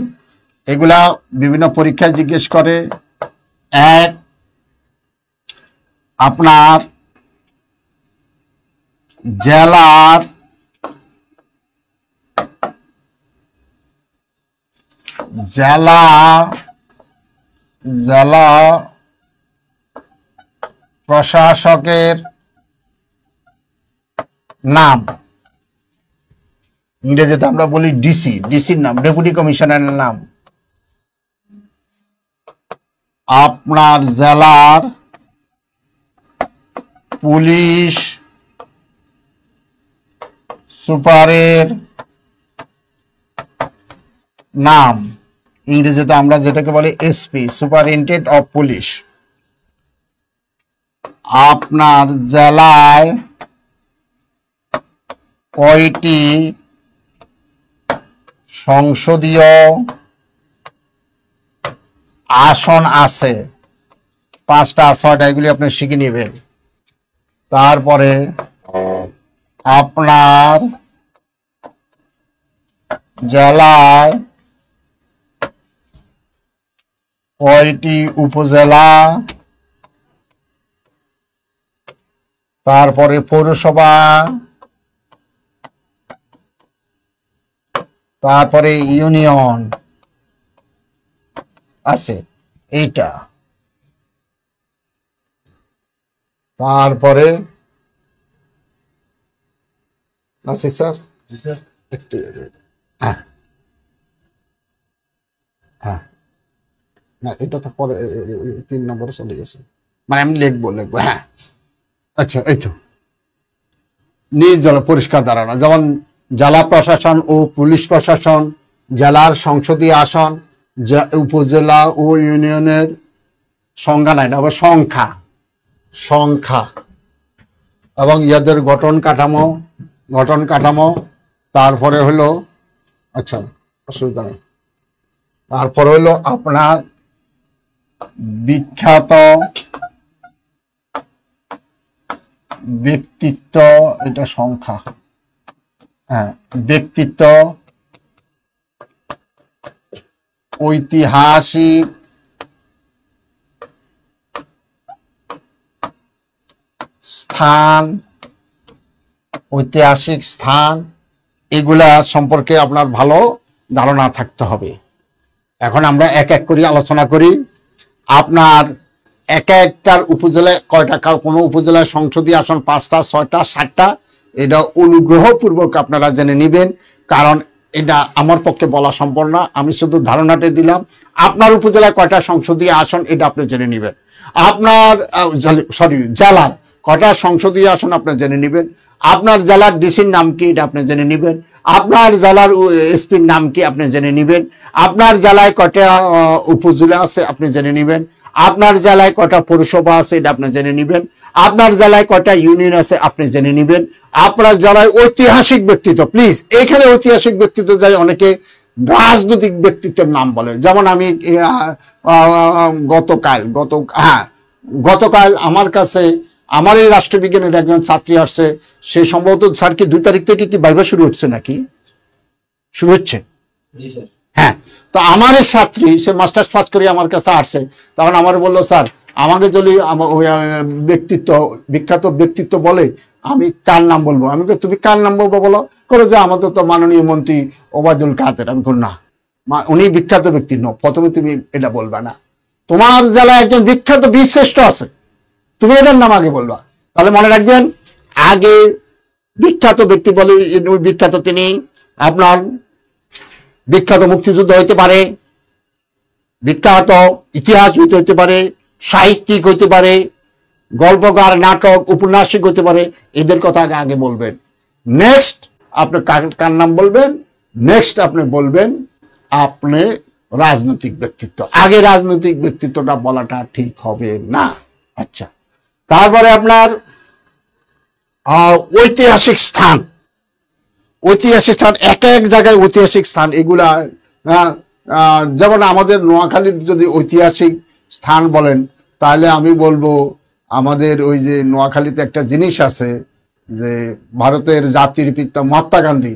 এগুলা বিভিন্ন পরীক্ষায় জিজ্ঞেস করে। এক, আপনার জেলার জেলা জেলা প্রশাসকের নাম, ইংরেজিতে আমরা বলি ডিসি, ডিসির নাম, ডেপুটি কমিশনারের নাম। আপনার জেলার পুলিশ সুপারের নাম, ইংরেজিতে আমরা যেটাকে বলি এসপি, সুপারিনটেন্ডেন্ট অফ পুলিশ। আপনার জেলায় কয়টি সংসদীয় আসন আছে? 5টা 6টা, এগুলি আপনি শিখে নেবেন। তারপরে আপনার জেলায় কয়টি উপজেলা, তারপরে পৌরসভা, তারপরে ইউনিয়ন আছে, এইটা। তারপরে আছে স্যার, একটু হ্যাঁ হ্যাঁ, না এটা তো পরে 3 নম্বরে চলে গেছে, মানে আমি লিখবো হ্যাঁ। আচ্ছা, এই তো নিজ জেলা পরিষ্কার দাঁড়ানো, যেমন জেলা প্রশাসন ও পুলিশ প্রশাসন, জেলার সংসদীয় আসন, উপজেলা ও ইউনিয়নের সংখ্যা নাই, আবার সংখ্যা সংখ্যা, এবং ইয়াদের গঠন কাঠামো, তারপরে হলো, আচ্ছা অসুবিধা নেই, তারপরে হলো আপনার বিখ্যাত ব্যক্তিত্ব, এটা সংখ্যা, হ্যাঁ, ব্যক্তিত্ব, ঐতিহাসিক স্থান, এগুলা সম্পর্কে আপনার ভালো ধারণা থাকতে হবে। এখন আমরা এক এক করে আলোচনা করি। আপনার একটার উপজেলায় কয়টা, কোনো উপজেলায় সংসদীয় আসন 5টা 6টা 7টা, এটা অনুগ্রহপূর্বক আপনারা জেনে নেবেন, কারণ এটা আমার পক্ষে বলা সম্ভব না, আমি শুধু ধারণাটা দিলাম। আপনার উপজেলায় কয়টা সংসদীয় আসন এটা আপনি জেনে নেবেন। আপনার জেলার কয়টা সংসদীয় আসন আপনি জেনে নেবেন। আপনার জেলার ডিসির নাম কি এটা আপনি জেনে নেবেন। আপনার জেলার এসপির নাম কি আপনি জেনে নেবেন। আপনার জেলায় কয়টা উপজেলা আছে আপনি জেনে নেবেন। আপনার জেলায় কয়টা পৌরসভা আছে এটা আপনি জেনে নেবেন। আপনার জেলায় কয়টা ইউনিয়ন আছে আপনি জেনে নেবেন। আপনার জেলায় ঐতিহাসিক ব্যক্তিত্ব, প্লিজ এখানে ঐতিহাসিক ব্যক্তিত্ব যায় অনেকে রাজনৈতিক ব্যক্তিত্বের নাম বলে, যেমন আমি গতকাল আমার কাছে আমার এই রাষ্ট্রবিজ্ঞানের একজন ছাত্রী আসছে, সে সম্ভবত স্যার কি 2 তারিখ থেকে কি ভাইভা শুরু হচ্ছে নাকি শুরু হচ্ছে? হ্যাঁ, তো আমার এই ছাত্রী সে মাস্টার্স পাস করে আমার কাছে আসছে, তখন আমার বললো স্যার আমাকে যদি বিখ্যাত ব্যক্তিত্ব বলে আমি কার নাম বলবো। আমি তুমি কার নাম বলবো বলো, করে যে আমাদের তো মাননীয় মন্ত্রী ওবায়দুল কাদের। আমি বললাম না, উনি বিখ্যাত ব্যক্তি ন, প্রথমে তুমি এটা বলবা না, তোমার জেলায় একজন বিখ্যাত বীরশ্রেষ্ঠ আছে, তুমি এটার নাম আগে বলবা। তাহলে মনে রাখবেন, আগে বিখ্যাত ব্যক্তি বলে বিখ্যাত তিনি আপনার বিখ্যাত মুক্তিযুদ্ধ হইতে পারে, বিখ্যাত ইতিহাসবিদ হইতে পারে, সাহিত্যিক হইতে পারে, গল্পকার, নাটক, উপন্যাসিক হইতে পারে, এদের কথা আগে বলবেন। নেক্সট আপনি কার নাম বলবেন, নেক্সট আপনি বলবেন আপনি রাজনৈতিক ব্যক্তিত্ব। আগে রাজনৈতিক ব্যক্তিত্বটা বলাটা ঠিক হবে না। আচ্ছা, তারপরে আপনার ঐতিহাসিক স্থান, এক এক জায়গায় ঐতিহাসিক স্থান, এগুলা যেমন আমাদের নোয়াখালীর যদি ঐতিহাসিক স্থান বলেন, তাহলে আমি বলবো আমাদের ওই যে নোয়াখালীতে একটা জিনিস আছে যে ভারতের জাতির পিতা মহাত্মা গান্ধী,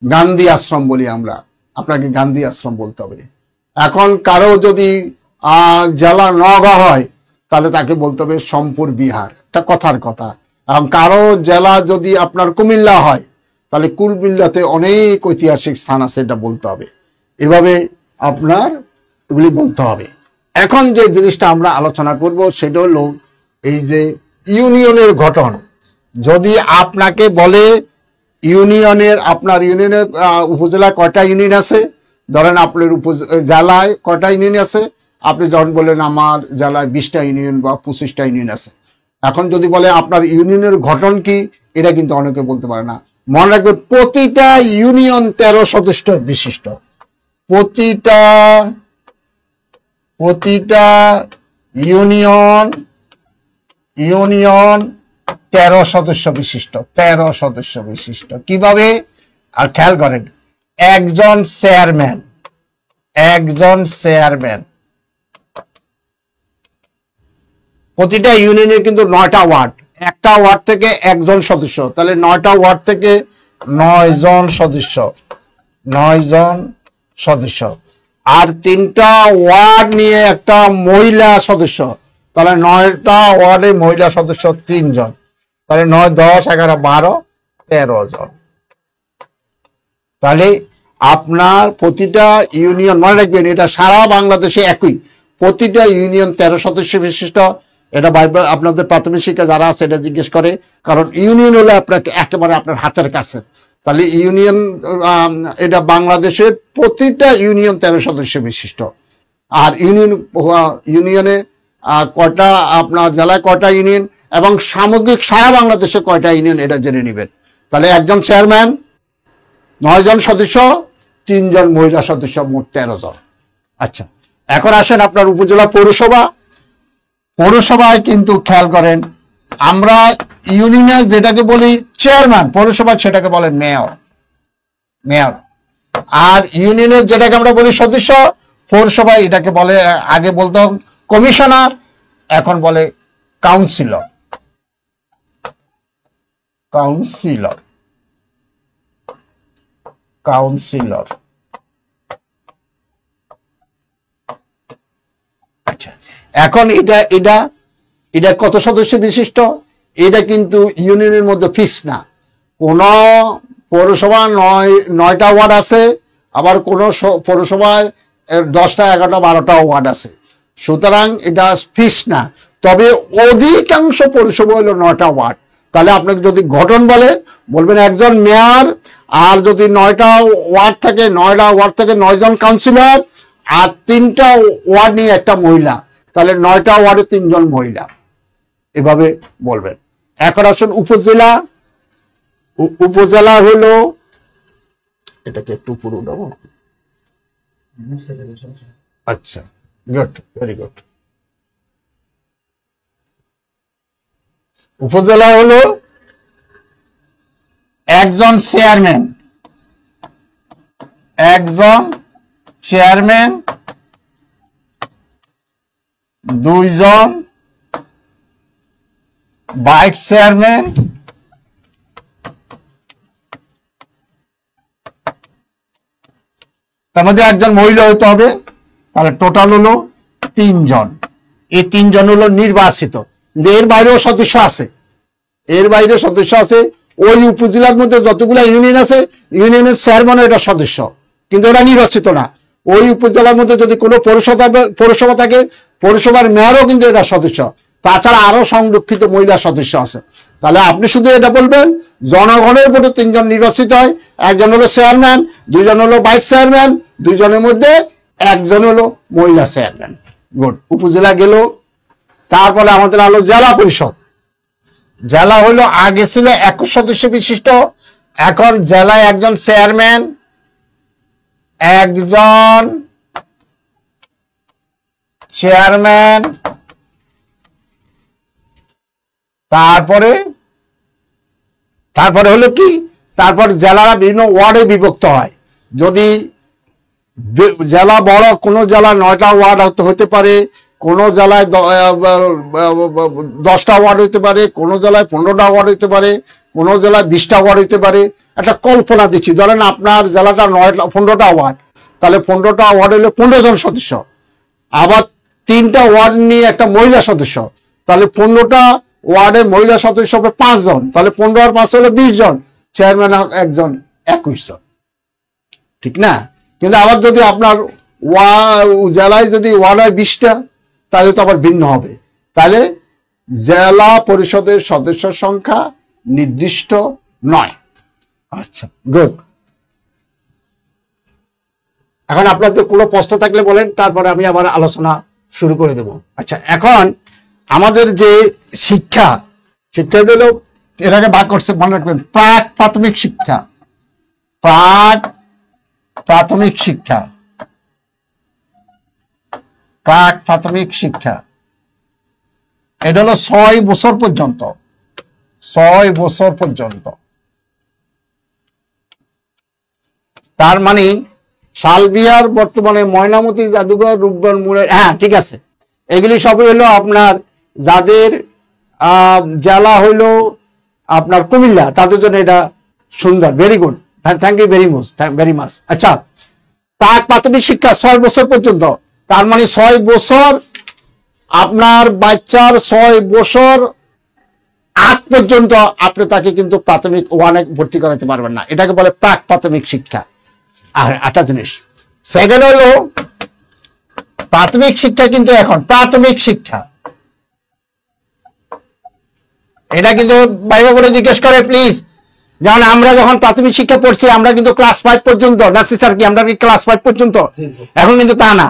গান্ধী আশ্রম বলি আমরা, আপনাকে গান্ধী আশ্রম বলতে হবে। এখন কারো যদি জেলা নওগাঁ হয় তাহলে তাকে বলতে হবে সোমপুর বিহার, এটা কথার কথা। কারো জেলা যদি আপনার কুমিল্লা হয় তাহলে কুমিল্লাতে অনেক ঐতিহাসিক স্থান আছে, এটা বলতে হবে। এভাবে আপনার এগুলি বলতে হবে। এখন যে জিনিসটা আমরা আলোচনা করব সেটা হলো এই যে ইউনিয়নের গঠন। যদি আপনাকে বলে ইউনিয়নের, আপনার ইউনিয়নের উপজেলায় কয়টা ইউনিয়ন আছে, ধরেন আপনার জেলায় কয়টা ইউনিয়ন আছে, আপনি যখন বলেন আমার জেলায় 20টা ইউনিয়ন বা 25টা ইউনিয়ন আছে। এখন যদি বলে আপনার ইউনিয়নের গঠন কি, এটা কিন্তু অনেকে বলতে পারে না। মনে রাখবেন প্রতিটা ইউনিয়ন 13 সদস্য বিশিষ্ট। প্রতিটা ইউনিয়ন 13 সদস্য বিশিষ্ট। 13 সদস্য বিশিষ্ট কিভাবে? আর খেয়াল করেন, একজন চেয়ারম্যান। প্রতিটা ইউনিয়নে কিন্তু 9টা ওয়ার্ড, একটা ওয়ার্ড থেকে একজন সদস্য, তাহলে 9টা ওয়ার্ড থেকে 9 জন সদস্য। আর 3টা ওয়ার্ড নিয়ে একটা মহিলা সদস্য, তাহলে 9টা ওয়ার্ডে মহিলা সদস্য 3 জন, তাহলে 9, 10, 11, 12, 13 জন। তাহলে আপনার প্রতিটা ইউনিয়ন, মনে রাখবেন এটা সারা বাংলাদেশে একই, প্রতিটা ইউনিয়ন 13 সদস্য বিশিষ্ট। এটা আপনাদের প্রাথমিক শিক্ষা যারা আছে এটা জিজ্ঞেস করে, কারণ ইউনিয়ন হলো আপনাকে একেবারে আপনার হাতের কাছে। তাহলে ইউনিয়ন, এটা বাংলাদেশের প্রতিটা ইউনিয়ন 13 সদস্য বিশিষ্ট। আর ইউনিয়নে কয়টা, আপনার জেলায় কয়টা ইউনিয়ন এবং সামগ্রিক সারা বাংলাদেশে কয়টা ইউনিয়ন, এটা জেনে নেবেন। তাহলে একজন চেয়ারম্যান, 9 জন সদস্য, 3 জন মহিলা সদস্য, মোট 13 জন। আচ্ছা, এখন আসেন আপনার উপজেলা পৌরসভায় কিন্তু খেয়াল করেন, আমরা ইউনিয়নে যেটাকে বলি চেয়ারম্যান, পৌরসভা সেটাকে বলেন মেয়র। আর ইউনিয়নের যেটাকে আমরা বলি সদস্য, পৌরসভায় এটাকে বলে, আগে বলতাম কমিশনার, এখন বলে কাউন্সিলর। আচ্ছা, এখন এটা কত সদস্য বিশিষ্ট, এটা কিন্তু ইউনিয়নের মধ্যে ফিক্স না। কোন পৌরসভা 9টা ওয়ার্ড আছে, আবার কোন পৌরসভায় 10টা, 11টা, 12টা ওয়ার্ড আছে। সুতরাং এটা ফিক্স না, তবে অধিকাংশ পৌরসভা হলো 9টা ওয়ার্ড। তাহলে আপনাকে যদি গঠন বলবেন একজন মেয়র, আর যদি 9টা ওয়ার্ড থাকে 9 জন কাউন্সিলর, আর 3টা ওয়ার্ড নিয়ে একটা মহিলা, তাহলে 9টা ওয়ার্ডে 3 জন মহিলা, এভাবে বলবেন। এখন আসুন উপজেলা হলো, এটাকে একটু পুরো দেবো। আচ্ছা, গুড, ভেরি গুড। উপজেলা হলো একজন চেয়ারম্যান, 2 জন ভাইস চেয়ারম্যান, তার মধ্যে একজন মহিলা হতে হবে, তাহলে টোটাল হলো 3 জন। এই 3 জন হলো নির্বাচিত। এর বাইরেও সদস্য আছে, ওই উপজেলার মধ্যে যতগুলো ইউনিয়ন আছে, ইউনিয়নের চেয়ারম্যান এটা সদস্য, কিন্তু ওরা নির্বাচিত না। ওই উপজেলার মধ্যে যদি কোনো পৌরসভা থাকে, পৌরসভার মেয়রও কিন্তু এটা সদস্য। তাছাড়া আরো সংরক্ষিত মহিলা সদস্য আছে। তাহলে আপনি শুধু এটা বলবেন জনগণের ভোটে 3 জন নির্বাচিত হয়, একজন হলো চেয়ারম্যান, 2 জন হলো ভাইস চেয়ারম্যান, 2 জনের মধ্যে একজন হলো মহিলা চেয়ারম্যান। গুড। উপজেলা গেল। তারপরে আমাদের হলো জেলা পরিষদ। জেলা হলো আগে ছিল 21 সদস্য বিশিষ্ট, এখন জেলায় একজন চেয়ারম্যান, তারপরে হলো কি, তারপর জেলারা বিভিন্ন ওয়ার্ডে বিভক্ত হয়। যদি জেলা বড়, কোন জেলা 9টা ওয়ার্ড হতে পারে, কোন জেলায় 10টা ওয়ার্ড হইতে পারে, কোন জেলায় 15টা ওয়ার্ড হইতে পারে, কোন জেলায় 20টা ওয়ার্ড হইতে পারে। একটা কল্পনা দিচ্ছি, ধরেন আপনার জেলাটা 15টা ওয়ার্ড, তাহলে 15টা ওয়ার্ড হলে 15 জন সদস্য, আবার 3টা ওয়ার্ড নিয়ে একটা মহিলা সদস্য, তাহলে 15টা ওয়ার্ডে মহিলা সদস্য হবে 5 জন, তাহলে 15 আর 5 হলো 20 জন, চেয়ারম্যান একজন, 21 জন, ঠিক না? কিন্তু আবার যদি আপনার জেলায় যদি ওয়ার্ড হয় 20টা, তাহলে তো আবার ভিন্ন হবে। তাহলে জেলা পরিষদের সদস্য সংখ্যা নির্দিষ্ট নয়। আচ্ছা, গুড। এখন আপনাদের কোনো প্রশ্ন থাকলে বলেন, তারপরে আমি আবার আলোচনা শুরু করে দেব। আচ্ছা, এখন আমাদের যে শিক্ষা হলো, এটাকে ভাগ করছে, মনে রাখবেন, প্রাক প্রাথমিক শিক্ষা, প্রাক প্রাথমিক শিক্ষা, প্রাক প্রাথমিক শিক্ষা, এটা হলো 6 বছর পর্যন্ত, 6 বছর পর্যন্ত। তার মানে সালবিহার, বর্তমানে ময়নামতি জাদুঘর, রূপগঞ্জ মোড়ে, হ্যাঁ ঠিক আছে, এগুলি সবই হলো আপনার যাদের জেলা হইলো আপনার কুমিল্লা, তাদের জন্য এটা সুন্দর। Very good, thank you very much. আচ্ছা, প্রাক প্রাথমিক শিক্ষা 6 বছর পর্যন্ত, তার মানে 6 বছর আপনার বাচ্চার 6 বছর আগ পর্যন্ত আপনি তাকে কিন্তু প্রাথমিক 1-এ ভর্তি করাতে পারবেন না, এটাকে বলে প্রাক প্রাথমিক শিক্ষা। আর একটা জিনিস, সেকেন্ড হলো প্রাথমিক শিক্ষা, কিন্তু এখন প্রাথমিক শিক্ষা এটা কিন্তু বাইরে বলে জিজ্ঞেস করে প্লিজ, যেমন আমরা যখন প্রাথমিক শিক্ষা পড়ছি আমরা কিন্তু ক্লাস 5 পর্যন্ত, না স্যার কি আমরা কি ক্লাস 5 পর্যন্ত? এখন কিন্তু তা না,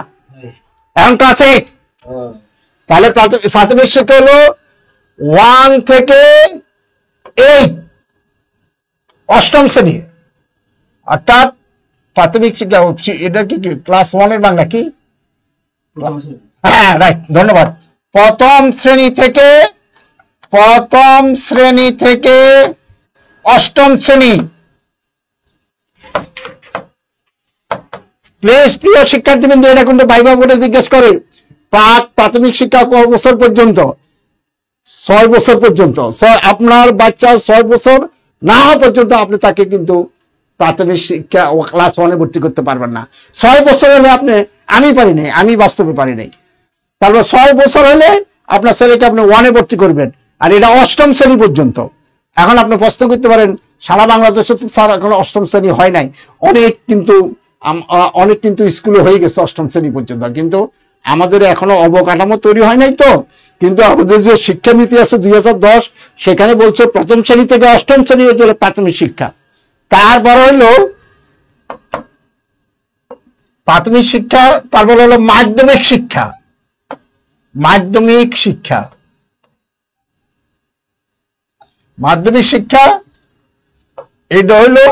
এখন ক্লাস 8। তাহলে প্রাথমিক শিক্ষা হলো 1 থেকে 8, 8ম শ্রেণী, অর্থাৎ প্রাথমিক শিক্ষা। এটা কি ক্লাস 1-এর বাংলা কি? হ্যাঁ, রাইট, ধন্যবাদ। প্রথম শ্রেণী থেকে 8ম শ্রেণী। প্লিজ প্রিয় শিক্ষার্থীবৃন্দ, এটা কিন্তু ভাইবা বোর্ডে জিজ্ঞেস করে, প্রাথমিক শিক্ষা কত বছর পর্যন্ত? 6 বছর পর্যন্ত। আপনার বাচ্চা 6 বছর না হওয়া পর্যন্ত আপনি তাকে কিন্তু প্রাথমিক শিক্ষা ক্লাস 1-এ ভর্তি করতে পারবেন না। 6 বছর হলে আমি পারি নাই, আমি বাস্তবে পারি নাই। তারপর 6 বছর হলে আপনার ছেলেকে আপনি 1-এ ভর্তি করবেন, আর এটা 8ম শ্রেণী পর্যন্ত। এখন আপনি প্রশ্ন করতে পারেন, সারা বাংলাদেশে তো স্যার এখন 8ম শ্রেণী হয় নাই, অনেক কিন্তু স্কুলে হয়ে গেছে 8ম শ্রেণী পর্যন্ত, কিন্তু আমাদের এখনো অবকাঠামো তৈরি হয় নাই। তো কিন্তু আমাদের যে শিক্ষানীতি আছে 2010, সেখানে বলছে প্রথম শ্রেণী থেকে 8ম শ্রেণী হলো প্রাথমিক শিক্ষা। তারপর হলো প্রাথমিক শিক্ষা, তারপর হলো মাধ্যমিক শিক্ষা। মাধ্যমিক শিক্ষা, মাধ্যমিক শিক্ষা এটা হলো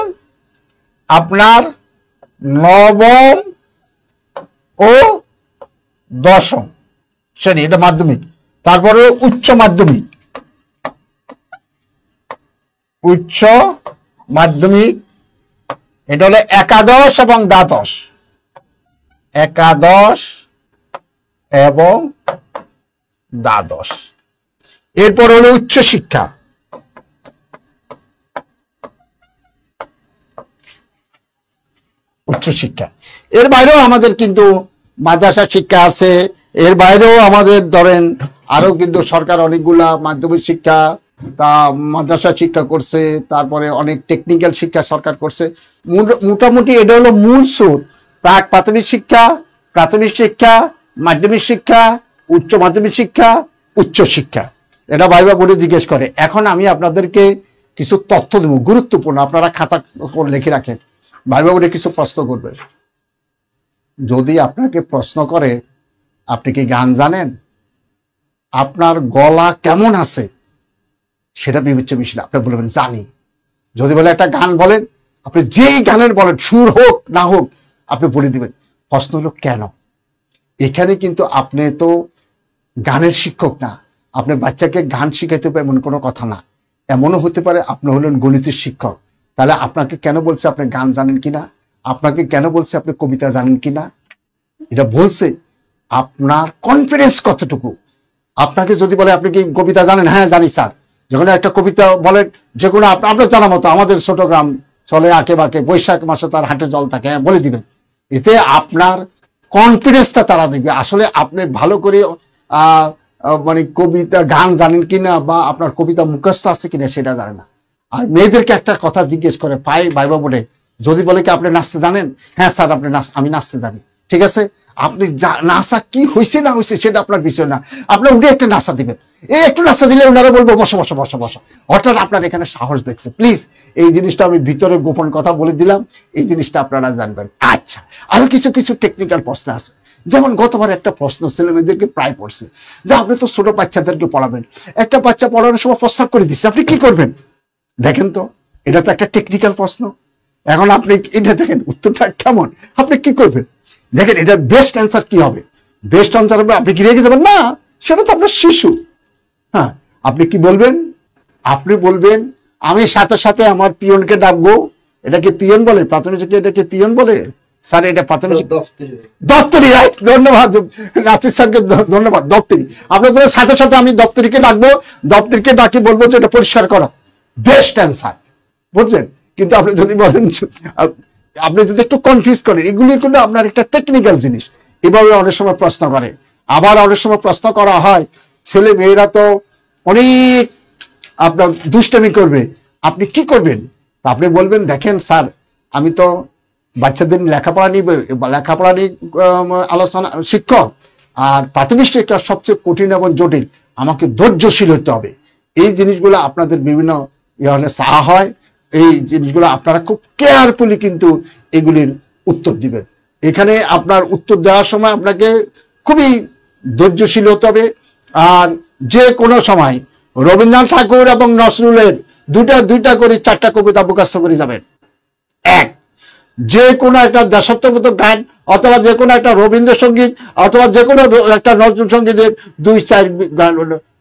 আপনার 9ম ও 10ম শ্রেণী, এটা মাধ্যমিক। তারপরে উচ্চ মাধ্যমিক, উচ্চ মাধ্যমিক এটা হলো একাদশ এবং দ্বাদশ, একাদশ এবং দ্বাদশ। এরপর হলো উচ্চ শিক্ষা, উচ্চ শিক্ষা। এর বাইরেও আমাদের কিন্তু মাদ্রাসা শিক্ষা আছে, এর বাইরেও আমাদের ধরেন আরো কিন্তু সরকার অনেকগুলা মাধ্যমিক শিক্ষা, তা মাদ্রাসা শিক্ষা করছে, তারপরে অনেক টেকনিক্যাল শিক্ষা সরকার করছে। মোটামুটি এটা হলো মূল স্রোত, প্রাক প্রাথমিক শিক্ষা, প্রাথমিক শিক্ষা, মাধ্যমিক শিক্ষা, উচ্চ মাধ্যমিক শিক্ষা, উচ্চ শিক্ষা। এটা ভাইবা বোর্ডে জিজ্ঞেস করে। এখন আমি আপনাদেরকে কিছু তথ্য দেব, গুরুত্বপূর্ণ, আপনারা খাতা লিখে রাখেন। ভাইবা বোর্ডে কিছু প্রশ্ন করবে। যদি আপনাকে প্রশ্ন করে আপনি কি গান জানেন, আপনার গলা কেমন আছে, সেটা বিবেচ্য বিষয় না, আপনি বলবেন জানি। যদি বলে একটা গান বলেন, আপনি যেই গানের বলেন, সুর হোক না হোক, আপনি বলে দিবেন। প্রশ্ন হলো কেন? এখানে কিন্তু আপনি তো গানের শিক্ষক না, আপনি বাচ্চাকে গান শিখাইতে হবে এমন কোনো কথা না। এমনও হতে পারে আপনি হলেন গণিতের শিক্ষক, তাহলে আপনাকে কেন বলছে আপনি গান জানেন কিনা, আপনাকে কেন বলছে আপনি কবিতা জানেন কিনা, এটা বলছে আপনার কনফিডেন্স কতটুকু। আপনাকে যদি বলে আপনি কি কবিতা জানেন, হ্যাঁ জানি স্যার, যখন একটা কবিতা বলেন, যে কোনো আপনার জানা মতো, আমাদের ছোট গ্রাম চলে আঁকে বাঁকে, বৈশাখ মাসে তার হাটে জল থাকে, হ্যাঁ বলে দিবেন। এতে আপনার কনফিডেন্সটা তারা দেখবে আসলে আপনি ভালো করে মানে কবিতা গান জানেন কিনা, বা আপনার কবিতা মুখস্থ আছে কিনা সেটা জানে না। আর মেয়েদেরকে একটা কথা জিজ্ঞেস করে ভাইবা বোর্ডে, যদি বলে কি আপনি নাচতে জানেন, হ্যাঁ স্যার আপনি আমি নাচতে জানি, ঠিক আছে, আপনি নাচা কি হয়েছে না হয়েছে সেটা আপনার বিষয় না, আপনি উঠে একটা নাচা দিবেন, এই একটু নাচা দিলে ওনারা বলবো বসো বসো বসো বসো, অর্থাৎ আপনার এখানে সাহস দেখছে। প্লিজ এই জিনিসটা আমি ভিতরে গোপন কথা বলে দিলাম, এই জিনিসটা আপনারা জানবেন। আচ্ছা, আরো কিছু কিছু টেকনিক্যাল প্রশ্ন আছে, যেমন গতবার একটা প্রশ্ন ছেলে মেয়েদেরকে প্রায় পড়ছে যে আপনি তো ছোট বাচ্চাদেরকে পড়াবেন, একটা বাচ্চা পড়ানোর সময় প্রস্তাব করে দিচ্ছে, আপনি কি করবেন? দেখেন তো, এটা তো একটা টেকনিক্যাল প্রশ্ন। এখন আপনি এটা দেখেন উত্তরটা কেমন, আপনি কি করবেন? দেখেন এটার বেস্ট অ্যান্সার কি হবে? বেস্ট অ্যান্সার হবে আপনি কি রেগে যাবেন না, সেটা তো আপনার শিশু। হ্যাঁ, আপনি কি বলবেন? আপনি বলবেন আমি সাথে সাথে আমার পিয়নকে ডাকবো। এটাকে পিয়ন বলে প্রাথমিক শিক্ষা, এটাকে পিয়ন বলে স্যার, এটা প্রাথমিক দপ্তরি, রাইট, ধন্যবাদ নাসির স্যারকে, ধন্যবাদ, দপ্তরি। আপনি বলেন সাথে সাথে আমি দপ্তরিকে ডাকবো, দপ্তরিকে ডাকি বলবো যে এটা পরিষ্কার করো, বেস্ট অ্যান্সার, বুঝছেন? কিন্তু আপনি যদি বলেন, আপনি যদি একটু কনফিউজ করেন, এগুলি কিন্তু আপনার একটা টেকনিক্যাল জিনিস, এভাবে অনেক সময় প্রশ্ন করে। আবার অনেক সময় প্রশ্ন করা হয়, ছেলে মেয়েরা তো অনেক আপনার দুষ্টামি করবে, আপনি কি করবেন? আপনি বলবেন দেখেন স্যার, আমি তো বাচ্চাদের লেখাপড়া নিয়ে আলোচনা শিক্ষক, আর প্রাথমিক শিক্ষা সবচেয়ে কঠিন এবং জটিল, আমাকে ধৈর্যশীল হতে হবে। এই জিনিসগুলো আপনাদের বিভিন্ন চাওয়া হয়, এই জিনিসগুলো আপনারা খুব কেয়ারফুলি কিন্তু এগুলির উত্তর দিবেন। এখানে আপনার উত্তর দেওয়ার সময় আপনাকে খুবই ধৈর্যশীল হতে হবে। আর যে কোনো সময় রবীন্দ্রনাথ ঠাকুর এবং নজরুলের দুইটা করে 4টা কবিতা মুখস্থ করে যাবেন। এক, যে কোনো একটা দেশাত্মবোধক গান অথবা যে কোনো একটা রবীন্দ্রসঙ্গীত অথবা যে কোনো একটা নজরুল সঙ্গীতের 2-4 গান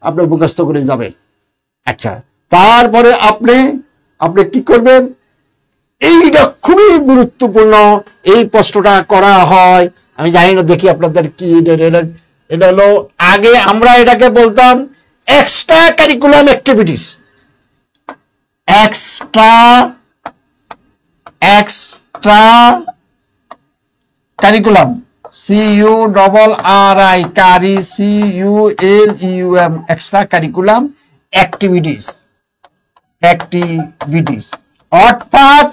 আপনি মুখস্থ করে যাবেন। আচ্ছা, তারপরে আপনি কি করবেন? এইটা খুবই গুরুত্বপূর্ণ, এই প্রশ্নটা করা হয়, আমি জানি না, দেখি আপনাদের কি এটা হলো, আগে আমরা এটাকে বলতাম extra curriculum activities, extra curriculum, CURRI, কারি, CULUM, এক্সট্রা কারিকুলাম অ্যাক্টিভিটিস। অর্থাৎ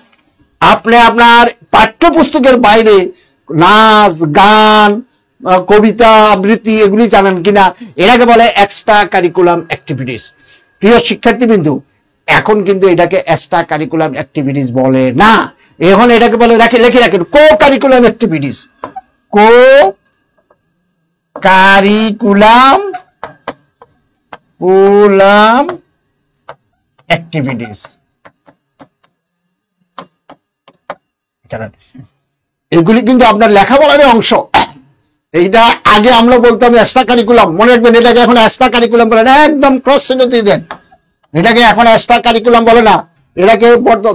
আপনি আপনার পাঠ্যপুস্তকের বাইরে নাচ, গান, কবিতা, আবৃত্তি এগুলি জানেন কিনা, এটাকে বলে এক্সট্রা কারিকুলাম অ্যাক্টিভিটিস। প্রিয় শিক্ষার্থীবৃন্দু, এখন কিন্তু এটাকে এক্সট্রা কারিকুলাম অ্যাক্টিভিটিস বলে না, এখন এটাকে বলে, লিখে রাখেন, co curriculum activities, co curriculum activities. এগুলি কিন্তু আপনার লেখাপড়ার অংশ। এইটা আগে আমরা বলতাম এক্সট্রা কারিকুলাম, মনে রাখবেন, এটাকে এখন এক্সট্রা কারিকুলাম বলে না, একদম ক্রস চিহ্ন দিয়ে দেন, এটাকে এখন এক্সট্রা কারিকুলাম বলে না, এটাকে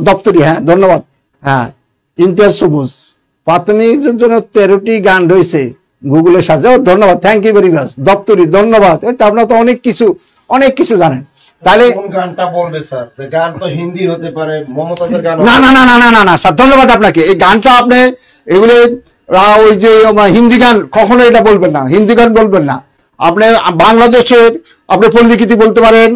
দপ্তরি। হ্যাঁ, ধন্যবাদ। হ্যাঁ, ইমতিয়াজ সবুজ, প্রাথমিকের জন্য 13টি গান রয়েছে গুগলের সাথে, ধন্যবাদ, থ্যাংক ইউ ভেরি মাচ, দপ্তরি, ধন্যবাদ। আপনারা তো অনেক কিছু জানেন। তাহলে গানটা বলবে স্যার, যে গান তো হিন্দি হতে পারে, মমতাজের গান। না না না না না না স্যার, ধন্যবাদ আপনাকে। এই গানটা আপনি এগুলো ওই যে হিন্দি গান কখনো এটা বলবেন না, হিন্দি গান বলবেন না। আপনি বাংলাদেশের আপনি পল্লীগীতি বলতে পারেন,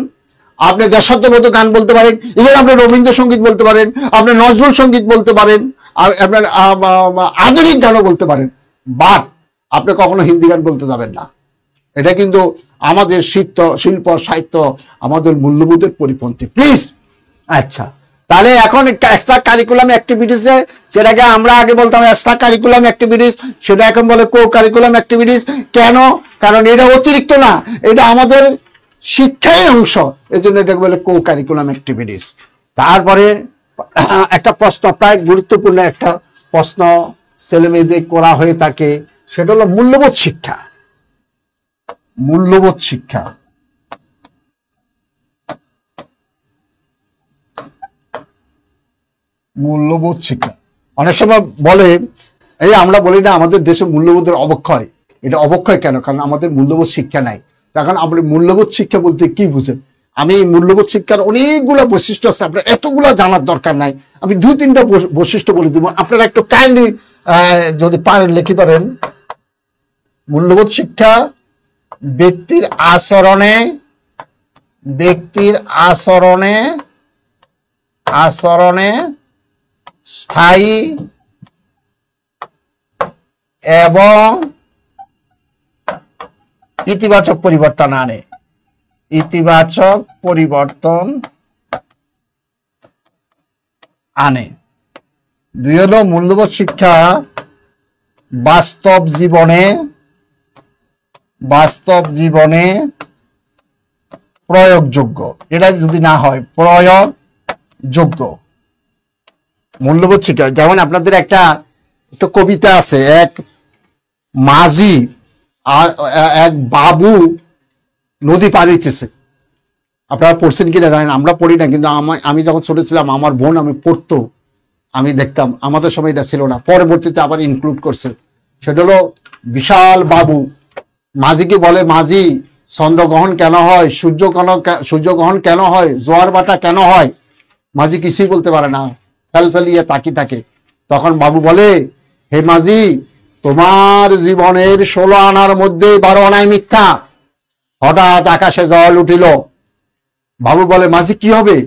আপনি দেশাত্মবোধক গান বলতে পারেন, ইভেন আপনি রবীন্দ্রসঙ্গীত বলতে পারেন, আপনি নজরুল সঙ্গীত বলতে পারেন, আপনার আধুনিক গানও বলতে পারেন, বাট আপনি কখনো হিন্দি গান বলতে যাবেন না। এটা কিন্তু আমাদের শিল্প সাহিত্য, আমাদের মূল্যবোধের পরিপন্থী, প্লিজ। আচ্ছা, তাহলে এখন এক্সট্রা কারিকুলাম অ্যাক্টিভিটিসে, যেটাকে আমরা আগে বলতাম এক্সট্রা কারিকুলাম অ্যাক্টিভিটিস, সেটা এখন বলে কো কারিকুলাম অ্যাক্টিভিটিস। কেন? কারণ এটা অতিরিক্ত না, এটা আমাদের শিক্ষার অংশ, এই জন্য এটাকে বলে কো কারিকুলাম অ্যাক্টিভিটিস। তারপরে একটা প্রশ্ন, প্রায় গুরুত্বপূর্ণ একটা প্রশ্ন ছেলে মেয়েদের করা হয়ে থাকে, সেটা হলো মূল্যবোধ শিক্ষা। মূল্যবোধ শিক্ষা, মূল্যবোধ শিক্ষা অনেক সময় বলে, এই আমরা বলি না আমাদের দেশে মূল্যবোধের অবক্ষয়, এটা অবক্ষয় কেন? কারণ আমাদের মূল্যবোধ শিক্ষা নাই। তখন আপনি মূল্যবোধ শিক্ষা বলতে কি বুঝেন? আমি মূল্যবোধ শিক্ষার অনেকগুলো বৈশিষ্ট্য আছে, আপনার এতগুলো জানার দরকার নাই, আমি 2-3টা বৈশিষ্ট্য বলে দিব, আপনারা একটু কাইন্ডলি যদি পারেন লিখে পারেন। মূল্যবোধ শিক্ষা ব্যক্তির আচরণে স্থায়ী এবং ইতিবাচক পরিবর্তন আনে। ইতিবাচক পরিবর্তন আনে। 2 হলো মূল্যবোধ শিক্ষা বাস্তব জীবনে প্রয়োগযোগ্য। এটা যদি না হয় প্রয়োগযোগ্য মূল্যবোধ শিক্ষা। যেমন আপনাদের একটা কবিতা আছে, এক মাঝি আর এক বাবু নদী পার হইতেছে। আপনারা পড়ছেন কিনা জানেন, আমরা পড়ি না, কিন্তু আমি যখন ছোট ছিলাম আমার বোন আমি পড়তো, আমি দেখতাম। আমাদের সময় এটা ছিল না, পরবর্তীতে আবার ইনক্লুড করছে। সেটা হলো বিশাল বাবু মাঝিকে বলে, মাঝি চন্দ্রগ্রহণ কেন হয়, সূর্যগ্রহণ কেন হয়, জোয়ার ভাটা কেন হয়? মাঝি কিছুই বলতে পারে না, ফেলিয়ে তাকি থাকে। তখন বাবু বলে, হে মাঝি, তোমার জীবনের 16 আনার মধ্যে 12 আনায় মিথ্যা। হঠাৎ আকাশে জল উঠিল। বাবু বলে, মাঝি কি হবে?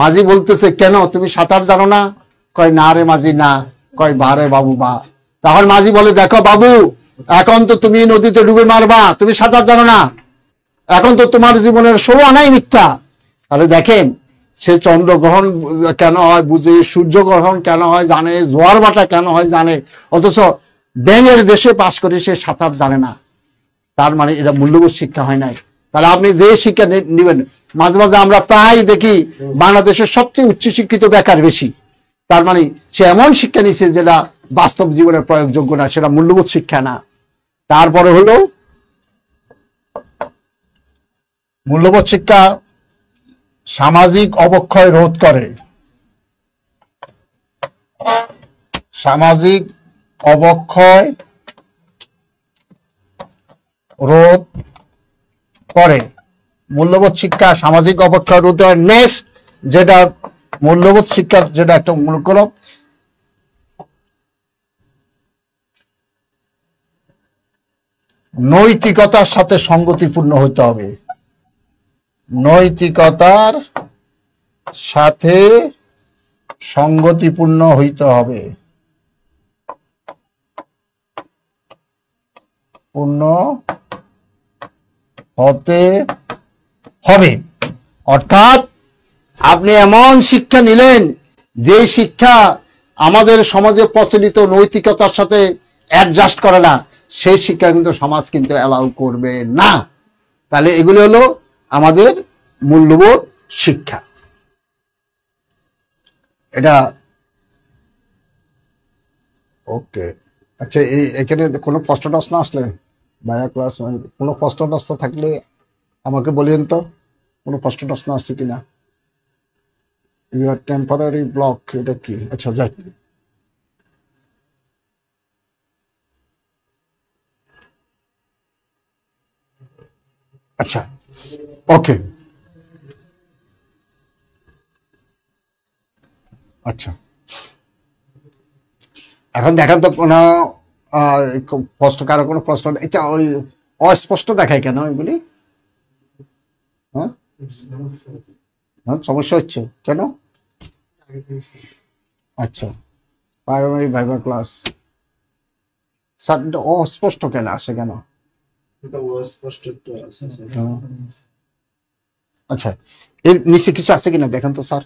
মাঝি বলতেছে, কেন তুমি সাঁতার জানো না? কয় না রে মাঝি না। কয় বা রে বাবু বা। তখন মাঝি বলে, দেখো বাবু, এখন তো তুমি নদীতে ডুবে মারবা, তুমি সাঁতার জানো না, এখন তো তোমার জীবনের 16 আনাই মিথ্যা। তাহলে দেখেন, সে চন্দ্রগ্রহণ কেন হয় বুঝে, সূর্যগ্রহণ কেন হয় জানে, জোয়ার ভাটা কেন হয় জানে, অথচ ব্যাঙের দেশে পাশ করে সে সাঁতার জানে না। তার মানে এটা মূল্যবোধ শিক্ষা হয় নাই। তাহলে আপনি যে শিক্ষা নেবেন, মাঝে মাঝে আমরা প্রায় দেখি বাংলাদেশের সবচেয়ে উচ্চশিক্ষিত বেকার বেশি। তার মানে সে এমন শিক্ষা নিচ্ছে যেটা বাস্তব জীবনের প্রয়োগযোগ্য না, সেটা মূল্যবোধ শিক্ষা না। তারপরে হলো মূল্যবোধ শিক্ষা সামাজিক অবক্ষয় রোধ করে। সামাজিক অবক্ষয় রোধ করে। মূল্যবোধ শিক্ষা সামাজিক অবক্ষয় রোধ করে। নেক্সট যেটা মূল্যবোধ শিক্ষার যেটা একটা মনে করো, নৈতিকতার সাথে সঙ্গতিপূর্ণ হইতে হবে। নৈতিকতার সাথে সঙ্গতিপূর্ণ হইতে হবে। পূর্ণ হতে হবে অর্থাৎ আপনি এমন শিক্ষা নিলেন যে শিক্ষা আমাদের সমাজে প্রচলিত নৈতিকতার সাথে অ্যাডজাস্ট করে না, সেই শিক্ষা কিন্তু সমাজ কিন্তু অ্যালাউ করবে না। তাহলে এগুলো হলো আমাদের মূল্যবোধ শিক্ষা। এটা ওকে। আচ্ছা, এখানে কোনো প্রশ্ন টশ্ন আসলে ভাইয়া ক্লাস কোনো প্রশ্ন টশ্ন থাকলে আমাকে বলেন তো, কোনো প্রশ্ন টশ্ন আসছে কিনা। ইউর টেম্পোরারি ব্লক, এটা কি? আচ্ছা যাক, আচ্ছা ওকে। আচ্ছা, এখন দেখেন তো কোনো প্রশ্ন, কারো কোনো প্রশ্ন? এটা ওই অস্পষ্ট দেখায় কেন এগুলি? হ্যাঁ হ্যাঁ, সমস্যা হচ্ছে কেন? আচ্ছা, প্রাইমারি ভাইবা ক্লাস স্যার অস্পষ্ট কেন আসে কেন? আচ্ছা, এর নিচে কিছু আছে কিনা দেখেন তো স্যার।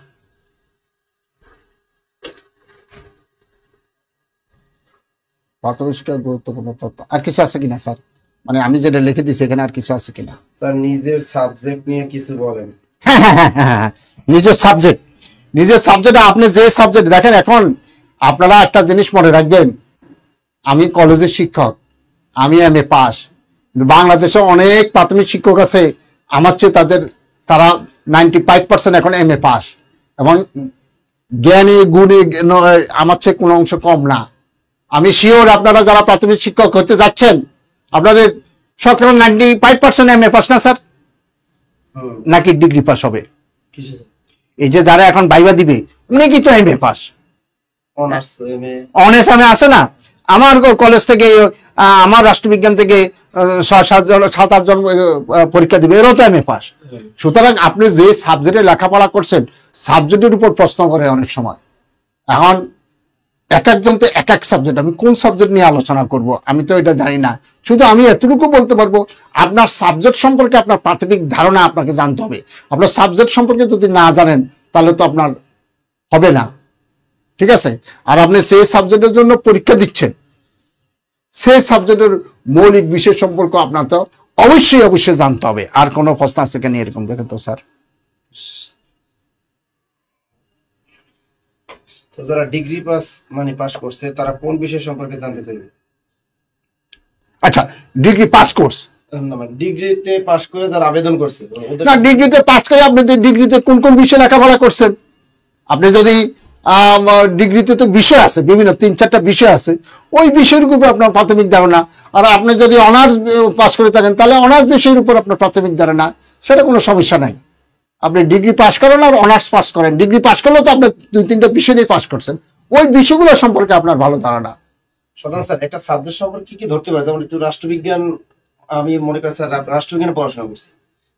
প্রাথমিক শিক্ষার গুরুত্বপূর্ণ তথ্য আর কিছু আছে কিনা স্যার? মানে আমি যেটা লিখে দিচ্ছি এখানে আর কিছু আছে কিনা? স্যার নিজের সাবজেক্ট নিয়ে কিছু বলেন। নিজের সাবজেক্ট, নিজের সাবজেক্ট আপনি যে সাবজেক্ট দেখেন। এখন আপনারা একটা জিনিস মনে রাখবেন, আমি কলেজের শিক্ষক, আমি MA পাস। বাংলাদেশে অনেক প্রাথমিক শিক্ষক আছে আমার চেয়ে, তারা 95% এখন MA পাস, এবং জ্ঞানে গুণে আমার চেয়ে কোনো অংশ কম না। আমি শিওর আপনারা যারা প্রাথমিক শিক্ষক হতে যাচ্ছেন, আপনাদের শতকরা 95% MA পাস না স্যার, নাকি ডিগ্রি পাস হবে? এই যে যারা এখন ভাইবা দিবে উনি কি তো MA পাস, অনার্স MA আছে না? আমার কলেজ থেকে, আমার রাষ্ট্রবিজ্ঞান থেকে 7-8 জন পরীক্ষা দিবে, এরাও তো MA পাস। সুতরাং আপনি যে সাবজেক্টে লেখাপড়া করছেন সাবজেক্টের উপর প্রশ্ন করে অনেক সময়। এখন এক একজন তো এক এক সাবজেক্ট, আমি কোন সাবজেক্ট নিয়ে আলোচনা করব আমি তো এটা জানি না। শুধু আমি এতটুকু বলতে পারবো, আপনার সাবজেক্ট সম্পর্কে আপনার প্রাথমিক ধারণা আপনাকে জানতে হবে। আপনার সাবজেক্ট সম্পর্কে যদি না জানেন তাহলে তো আপনার হবে না, ঠিক আছে? আর আপনি সেই সাবজেক্টের জন্য পরীক্ষা দিচ্ছেন, সেই সাবজেক্টের মৌলিক বিষয় সম্পর্কে আপনার তো অবশ্যই জানতে হবে। আর কোনো প্রশ্ন আছে কেন এরকম? দেখেন তো স্যার, যারা ডিগ্রি পাস করছে তারা কোন বিষয় সম্পর্কে জানতে চাইবে? আচ্ছা, ডিগ্রি পাস কোর্স ডিগ্রিতে পাস করে যারা আবেদন করছে না, ডিগ্রিতে পাস করে আপনি ডিগ্রিতে কোন কোন বিষয় লেখাপড়া করছেন? আপনি যদি ডিগ্রিতে তো বিষয় আছে, বিভিন্ন 3-4টা বিষয় আছে, ওই বিষয়ের উপর আপনার প্রাথমিক ধারণা। আর আপনি যদি অনার্স পাস করে থাকেন তাহলে অনার্স বিষয়ের উপর আপনার প্রাথমিক ধারণা, সেটা কোনো সমস্যা নাই। আপনি ডিগ্রি পাস করেন আর অনার্স পাস করেন, ডিগ্রি পাস করলেও তো আপনি 2-3টা বিষয় নিয়ে পাস করছেন, ওই বিষয়গুলো সম্পর্কে আপনার ভালো ধারণা। সাধারণ স্যার একটা সাবজেক্ট সম্পর্কে কি কি ধরতে পারে? যেমন একটু রাষ্ট্রবিজ্ঞান, আমি মনে করি স্যার রাষ্ট্রবিজ্ঞানে পড়াশোনা করছি,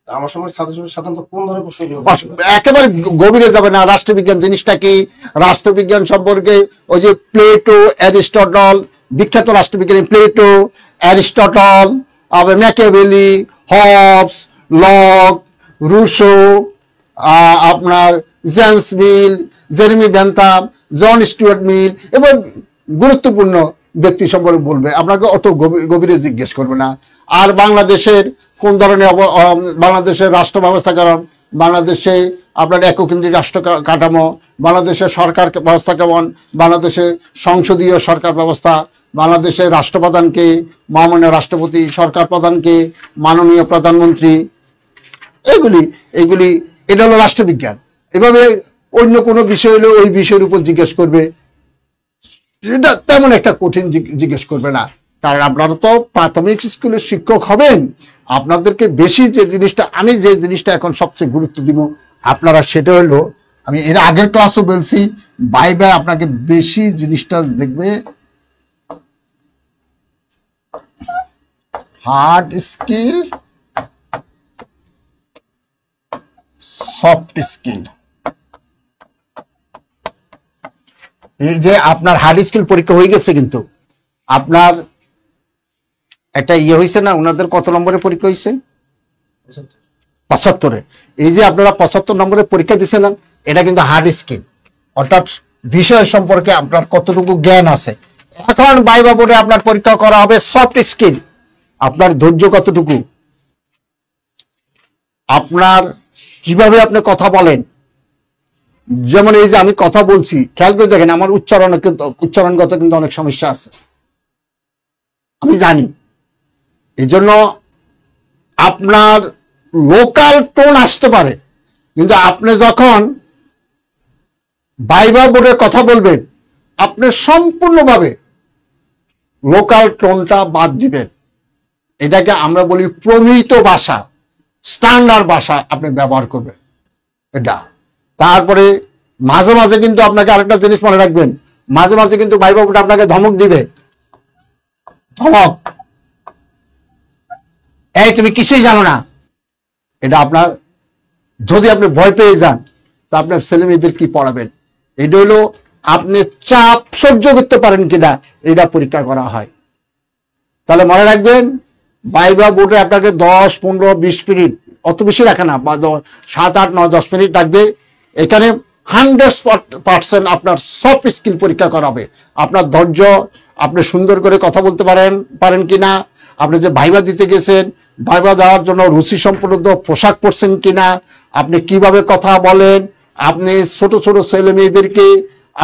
আমার সময় সাবজেক্ট সাধারণত কোন ধরনের প্রশ্নগুলো? একেবারে গভীরে যাবে না। রাষ্ট্রবিজ্ঞান জিনিসটা কি, রাষ্ট্রবিজ্ঞান সম্পর্কে ওই যে প্লেটো, অ্যারিস্টটল, বিখ্যাত রাষ্ট্রবিজ্ঞানী প্লেটো, অ্যারিস্টটল, আবার ম্যাকিয়াভেলি, হবস, লক, রুশো, আপনার জেমস মিল, জেরেমি বেন্থাম, জন স্টুয়ার্ট মিল, এবং গুরুত্বপূর্ণ ব্যক্তি সম্পর্কে বলবে, আপনাকে অত গভীরে জিজ্ঞেস করবে না। আর বাংলাদেশের কোন ধরনের বাংলাদেশের রাষ্ট্র ব্যবস্থাকরণ, বাংলাদেশে আপনার এককেন্দ্রিক রাষ্ট্র কাঠামো, বাংলাদেশের সরকার ব্যবস্থা কেমন, বাংলাদেশের সংসদীয় সরকার ব্যবস্থা, বাংলাদেশের রাষ্ট্রপ্রধানকে, মহামান্য রাষ্ট্রপতি, সরকার প্রধানকে, মাননীয় প্রধানমন্ত্রী, এগুলি এটা হলো রাষ্ট্রবিজ্ঞান। এভাবে অন্য কোনো বিষয় হলে ওই বিষয়ের উপর জিজ্ঞেস করবে, এটা তেমন একটা কঠিন জিজ্ঞেস করবে না। কারণ আপনারা তো প্রাথমিক স্কুলের শিক্ষক হবেন, আপনাদেরকে বেশি যে জিনিসটা, আমি যে জিনিসটা এখন সবচেয়ে গুরুত্ব দিব আপনারা, সেটা হলো, আমি এর আগের ক্লাসও বলছি, বাইবে আপনাকে বেশি জিনিসটা দেখবে হার্ড স্কিল, সফট স্কিল। এই যে আপনার হার্ড স্কিল পরীক্ষা হয়ে গেছে, কিন্তু আপনার একটা হয়েছে না, ওনাদের কত নম্বরের পরীক্ষা হয়েছে? 75। এই যে আপনারা 75 নম্বরের পরীক্ষা দিচ্ছেন, এটা কিন্তু হার্ড স্কিল, অর্থাৎ বিষয় সম্পর্কে আপনার কতটুকু জ্ঞান আছে। এখন ভাইবা বোর্ডে আপনার পরীক্ষা করা হবে সফট স্কিল, আপনার ধৈর্য কতটুকু, আপনার কিভাবে আপনি কথা বলেন। যেমন এই যে আমি কথা বলছি, খেয়াল করে দেখেন আমার উচ্চারণগত কিন্তু অনেক সমস্যা আছে, আমি জানি। এই জন্য আপনার লোকাল টোন আসতে পারে, কিন্তু আপনি যখন ভাইবা বোর্ডে কথা বলবেন, আপনি সম্পূর্ণভাবে লোকাল টোনটা বাদ দিবেন। এটাকে আমরা বলি প্রমিত ভাষা, স্ট্যান্ডার্ড ভাষা আপনি ব্যবহার করবেন এটা। তারপরে মাঝে মাঝে কিন্তু আপনাকে আরেকটা জিনিস মনে রাখবেন, মাঝে মাঝে কিন্তু ভাইবা বোর্ডে আপনাকে ধমক দিবে, ধমক, এই তুমি কিছুই জানো না। এটা আপনার, যদি আপনি ভয় পেয়ে যান তা আপনার ছেলে মেয়েদের কি পড়াবেন? এটা হলো আপনি চাপ সহ্য করতে পারেন কিনা, এটা পরীক্ষা করা হয়। তাহলে মনে রাখবেন, ভাইবা বোর্ডে আপনাকে 10, 15, 20 মিনিট, অত বেশি রাখে না, 7, 8, 9, 10 মিনিট রাখবে। এখানে 100% আপনার সফট স্কিল পরীক্ষা করা হবে। আপনার ধৈর্য, আপনি সুন্দর করে কথা বলতে পারেন কিনা, আপনি যে ভাইবা দিতে গেছেন, ভাইবা দেওয়ার জন্য রুচি সম্পন্ন পোশাক পরছেন কিনা, আপনি কিভাবে কথা বলেন, আপনি ছোট ছোট ছেলে মেয়েদেরকে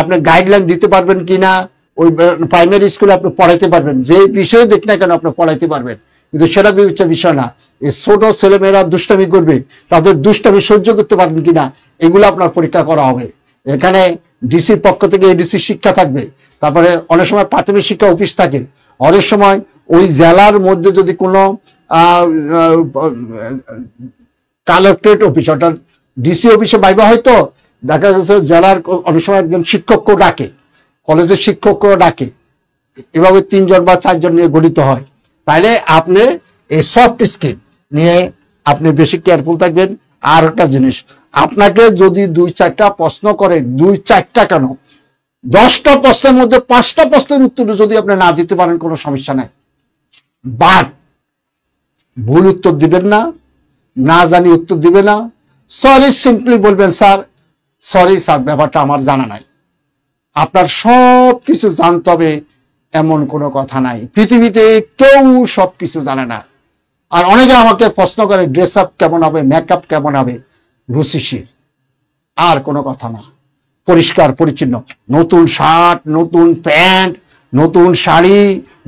আপনি গাইডলাইন দিতে পারবেন কিনা, ওই প্রাইমারি স্কুলে আপনি পড়াইতে পারবেন, যে বিষয়ে দেখ না কেন আপনি পড়াইতে পারবেন। কিন্তু সেটা বিষয় না, এই ছোট ছেলেমেয়েরা দুষ্টামি করবে, তাদের দুষ্টামি সহ্য করতে পারবেন কিনা, এগুলো আপনার পরীক্ষা করা হবে। এখানে ডিসির পক্ষ থেকে এডিসি শিক্ষা থাকবে, তারপরে অনেক সময় প্রাথমিক শিক্ষা অফিস থাকে, অনেক সময় ওই জেলার মধ্যে যদি কোনো কালেক্টরেট অফিস, অর্থাৎ ডিসি অফিসে ভাইবা হয়তো দেখা গেছে জেলার অনেক সময় একজন শিক্ষককেও ডাকে, কলেজের শিক্ষককেও ডাকে, এভাবে 3 জন বা 4 জন নিয়ে গঠিত হয়। তাইলে আপনি এই সফট স্কিল নিয়ে আপনি বেশি কেয়ারফুল থাকবেন। আর একটা জিনিস, আপনাকে যদি 2-4টা প্রশ্ন করে, 2-4টা কেন, 10টা প্রশ্নের মধ্যে 5টা প্রশ্নের উত্তর যদি আপনি না দিতে পারেন কোনো সমস্যা নাই, বাট ভুল উত্তর দিবেন না, না জানি উত্তর দিবে না, সরি সিম্পলি বলবেন স্যার সরি স্যার ব্যাপারটা আমার জানা নাই। আপনার সব কিছু জানতে হবে এমন কোনো কথা নাই, পৃথিবীতে কেউ সব কিছু জানে না। আর অনেকে আমাকে প্রশ্ন করে ড্রেস আপ কেমন হবে, মেকআপ কেমন হবে, রুচিশীল, আর কোনো কথা না। পরিষ্কার পরিচ্ছন্ন, নতুন শার্ট, নতুন প্যান্ট, নতুন শাড়ি,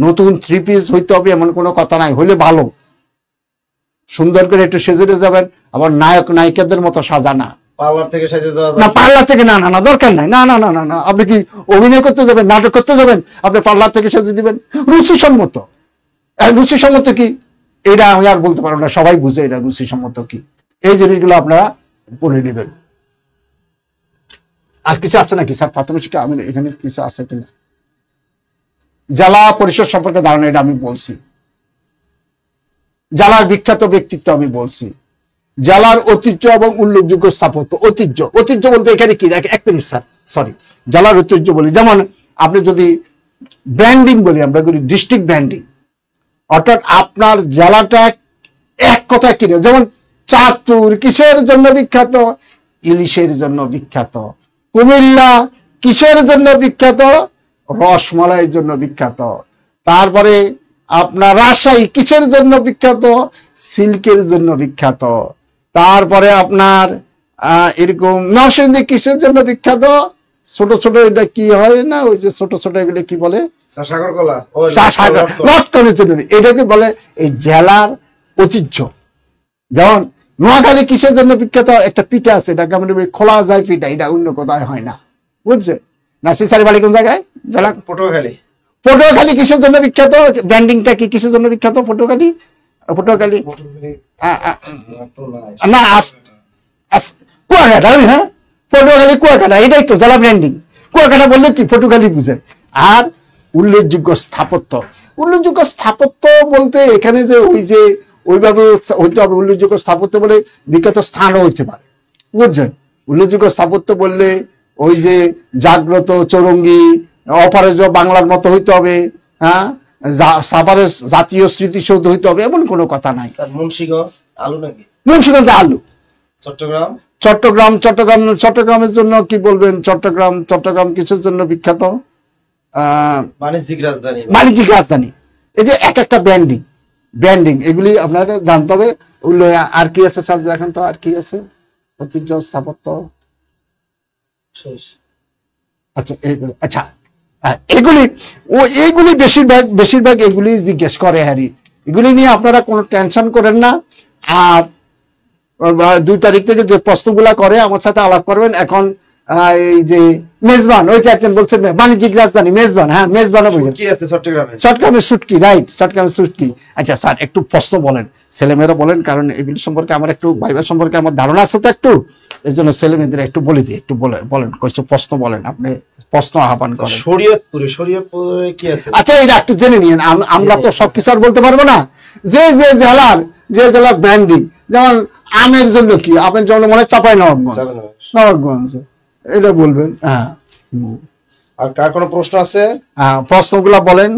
নতুন 3 পিস হইতে হবে এমন কোনো কথা নাই। হইলে ভালো, সুন্দর করে একটু সেজে যাবেন, আবার নায়ক নায়িকাদের মতো সাজানা, পার্লার থেকে সাজে যাওয়া না পার্লার থেকে, না না না দরকার নাই, না না না না না। আপনি কি অভিনয় করতে যাবেন, নাটক করতে যাবেন, আপনি পার্লার থেকে সেজে দিবেন? রুচিসম্মত। রুচিসম্মত কি এটা আমি আর বলতে পারবো না, সবাই বুঝে এটা রুচিসম্মত কি। এই জিনিসগুলো আপনারা পড়ে নেবেন। আর কিছু আছে নাকি স্যার প্রাথমিক শিক্ষা? আমি এখানে কিছু আছে কিনা, জেলা পরিষদ সম্পর্কে ধারণা এটা আমি বলছি, জেলার বিখ্যাত ব্যক্তিত্ব আমি বলছি, জেলার ঐতিহ্য এবং উল্লেখযোগ্য স্থাপত্য। ঐতিহ্য, ঐতিহ্য বলতে এখানে কি, এক মিনিট স্যার সরি, জেলার ঐতিহ্য বলি, যেমন আপনি যদি ব্র্যান্ডিং বলি, আমরা করি ডিস্ট্রিক্ট ব্র্যান্ডিং, অর্থাৎ আপনার জেলাটা এক কথায় কিনে, যেমন চাঁদপুর কিসের জন্য বিখ্যাত, ইলিশের জন্য বিখ্যাত। কুমিল্লা কিসের জন্য বিখ্যাত, রসমালাইয়ের জন্য বিখ্যাত। তারপরে আপনার রাজশাহী কিসের জন্য বিখ্যাত, সিল্কের জন্য বিখ্যাত। তারপরে আপনার এরকম নরসিংদী কিসের জন্য বিখ্যাত, ছোট ছোট এটা কি হয় না, ওই যে ছোট ছোট এগুলো কি বলে, সাগর কলা, লটকনের জন্য, এটাকে বলে এই জেলার ঐতিহ্য। যেমন নোয়াখালী কিসের জন্য বিখ্যাত, একটা পিঠা আছে, এটা কেমন খোলা যায় পিঠা, এটা অন্য কোথায় হয় না, বুঝছে না? সিসারি বাড়ি কোন জায়গায়, জেলা পটুয়াখালী। পটুয়াখালী কিসের জন্য বিখ্যাত, ব্র্যান্ডিংটা কি কিসের জন্য বিখ্যাত, পটুয়াখালী? পটুয়াখালী না কুয়াকাটা, হ্যাঁ পটুয়াখালী কুয়াকাটা, এটাই তো জেলা ব্র্যান্ডিং। কুয়াকাটা বললে কি পটুয়াখালী বুঝে। আর উল্লেখযোগ্য স্থাপত্য, উল্লেখযোগ্য স্থাপত্য বলতে এখানে যে ওই যে ওইভাবে হইতে হবে, উল্লেখযোগ্য স্থাপত্য বলে বিখ্যাত স্থানও হইতে পারে, বুঝছেন? উল্লেখযোগ্য স্থাপত্য বললে ওই যে জাগ্রত, চৌরঙ্গি, অপরাজয় বাংলার মতো হইতে হবে, হ্যাঁ সাভারের জাতীয় স্মৃতিসৌধ হইতে হবে এমন কোনো কথা নাই। মুন্সিগঞ্জ আলু নাকি, মুন্সিগঞ্জ আলু। চট্টগ্রাম, চট্টগ্রাম চট্টগ্রাম চট্টগ্রামের জন্য কি বলবেন, চট্টগ্রাম চট্টগ্রাম কিসের জন্য বিখ্যাত, বাণিজ্যিক রাজধানী, বাণিজ্যিক রাজধানী। এই যে এক একটা ব্র্যান্ডিং, ব্র্যান্ডিং এগুলি আপনাকে জানতে হবে। আর কি আছে স্যার দেখেন তো, আর কি আছে ঐতিহ্য স্থাপত্য, আচ্ছা এইগুলো, আচ্ছা এগুলি এইগুলি বেশিরভাগ এগুলি জিজ্ঞেস করে হ্যারি, এগুলি নিয়ে আপনারা কোনো টেনশন করেন না। আর 2 তারিখ থেকে যে প্রশ্নগুলা করে আমার সাথে আলাপ করবেন। এখন এই যে মেজবান, ওই ক্যাপ্টেন বলছেন বাণিজ্যিক রাজধানী মেজবান, হ্যাঁ মেজবানও বুঝলেন, চট্টগ্রামের সুটকি, রাইট চট্টগ্রামের সুটকি। আচ্ছা স্যার একটু প্রশ্ন বলেন, ছেলেমেয়েরা বলেন, কারণ এগুলি সম্পর্কে আমার একটু ভাইবার সম্পর্কে আমার ধারণা আছে তো একটু, এই জন্য ছেলেমেয়েদের একটু বলে দিই, একটু বলেন কিছু প্রশ্ন বলেন, আপনি প্রশ্ন আহ্বান করেন। শরীয়তপুরে কি আছে? আচ্ছা এটা একটু জেনে নিন, আমরা তো সবকিছু আর বলতে পারবো না। যে জেলার ব্র্যান্ডিং, যেমন আমের জন্য কি, আমের জন্য মনে হয় চাঁপাইনবাবগঞ্জ, এটা বলবেন। হ্যাঁ আর কার কোনো প্রশ্ন আছে? হ্যাঁ প্রশ্নগুলা বলেন।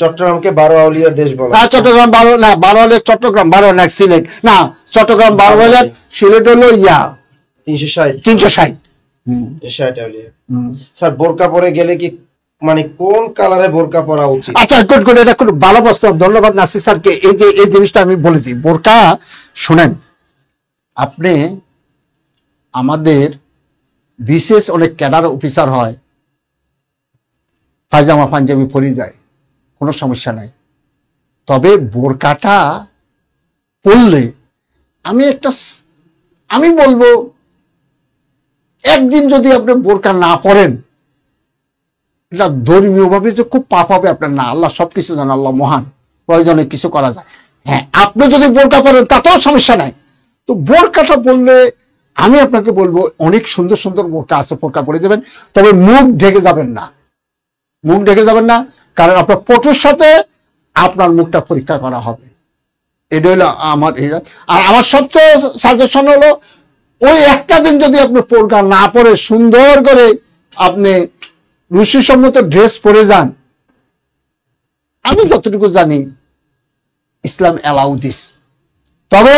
চট্টগ্রামকে 12 আউলিয়ার দেশ বলা। চট্টগ্রাম 12 না, 12 হলে চট্টগ্রাম, 12 না সিলেট না, চট্টগ্রাম 12 হলে সিলেট হলো 360 আউলিয়া। স্যার বোরকা পরে গেলে কি মানে কোন কালারে বোরকা পরা উচিত? আচ্ছা গুড গুড, এটা খুব ভালো প্রশ্ন, ধন্যবাদ নাসির স্যারকে। এই যে এই জিনিসটা আমি বলে দিই, বোরকা শুনেন, আপনি আমাদের বিশেষ অনেক ক্যাডার অফিসার হয়, পায়জামা পাঞ্জাবি পরে যায়, কোনো সমস্যা নাই। তবে বোরকাটা পরলে আমি বলবো একদিন যদি আপনি বোরকা না পরেন, এটা ধর্মীয় ভাবে যে খুব পাপ হবে আপনার না, আল্লাহ সবকিছু জানে, আল্লাহ মহান, প্রয়োজনে কিছু করা যায়। হ্যাঁ আপনি যদি বোরকা পরেন তাতেও সমস্যা নাই। তো বোরকাটা বললে আমি আপনাকে বলবো অনেক সুন্দর সুন্দর বোরকা আছে, বোরকা পরে যাবেন, তবে মুখ ঢেকে যাবেন না, মুখ ঢেকে যাবেন না, কারণ আপনার পটুর সাথে আপনার মুখটা পরীক্ষা করা হবে। এটা হলো আমার। আর আমার সবচেয়ে সাজেশন হলো ওই একটা দিন যদি আপনি বোরকা না পরে সুন্দর করে আপনি রুচিসম্মত ড্রেস পরে যান, আমি যতটুকু জানি ইসলাম অ্যালাউ দিস। তবে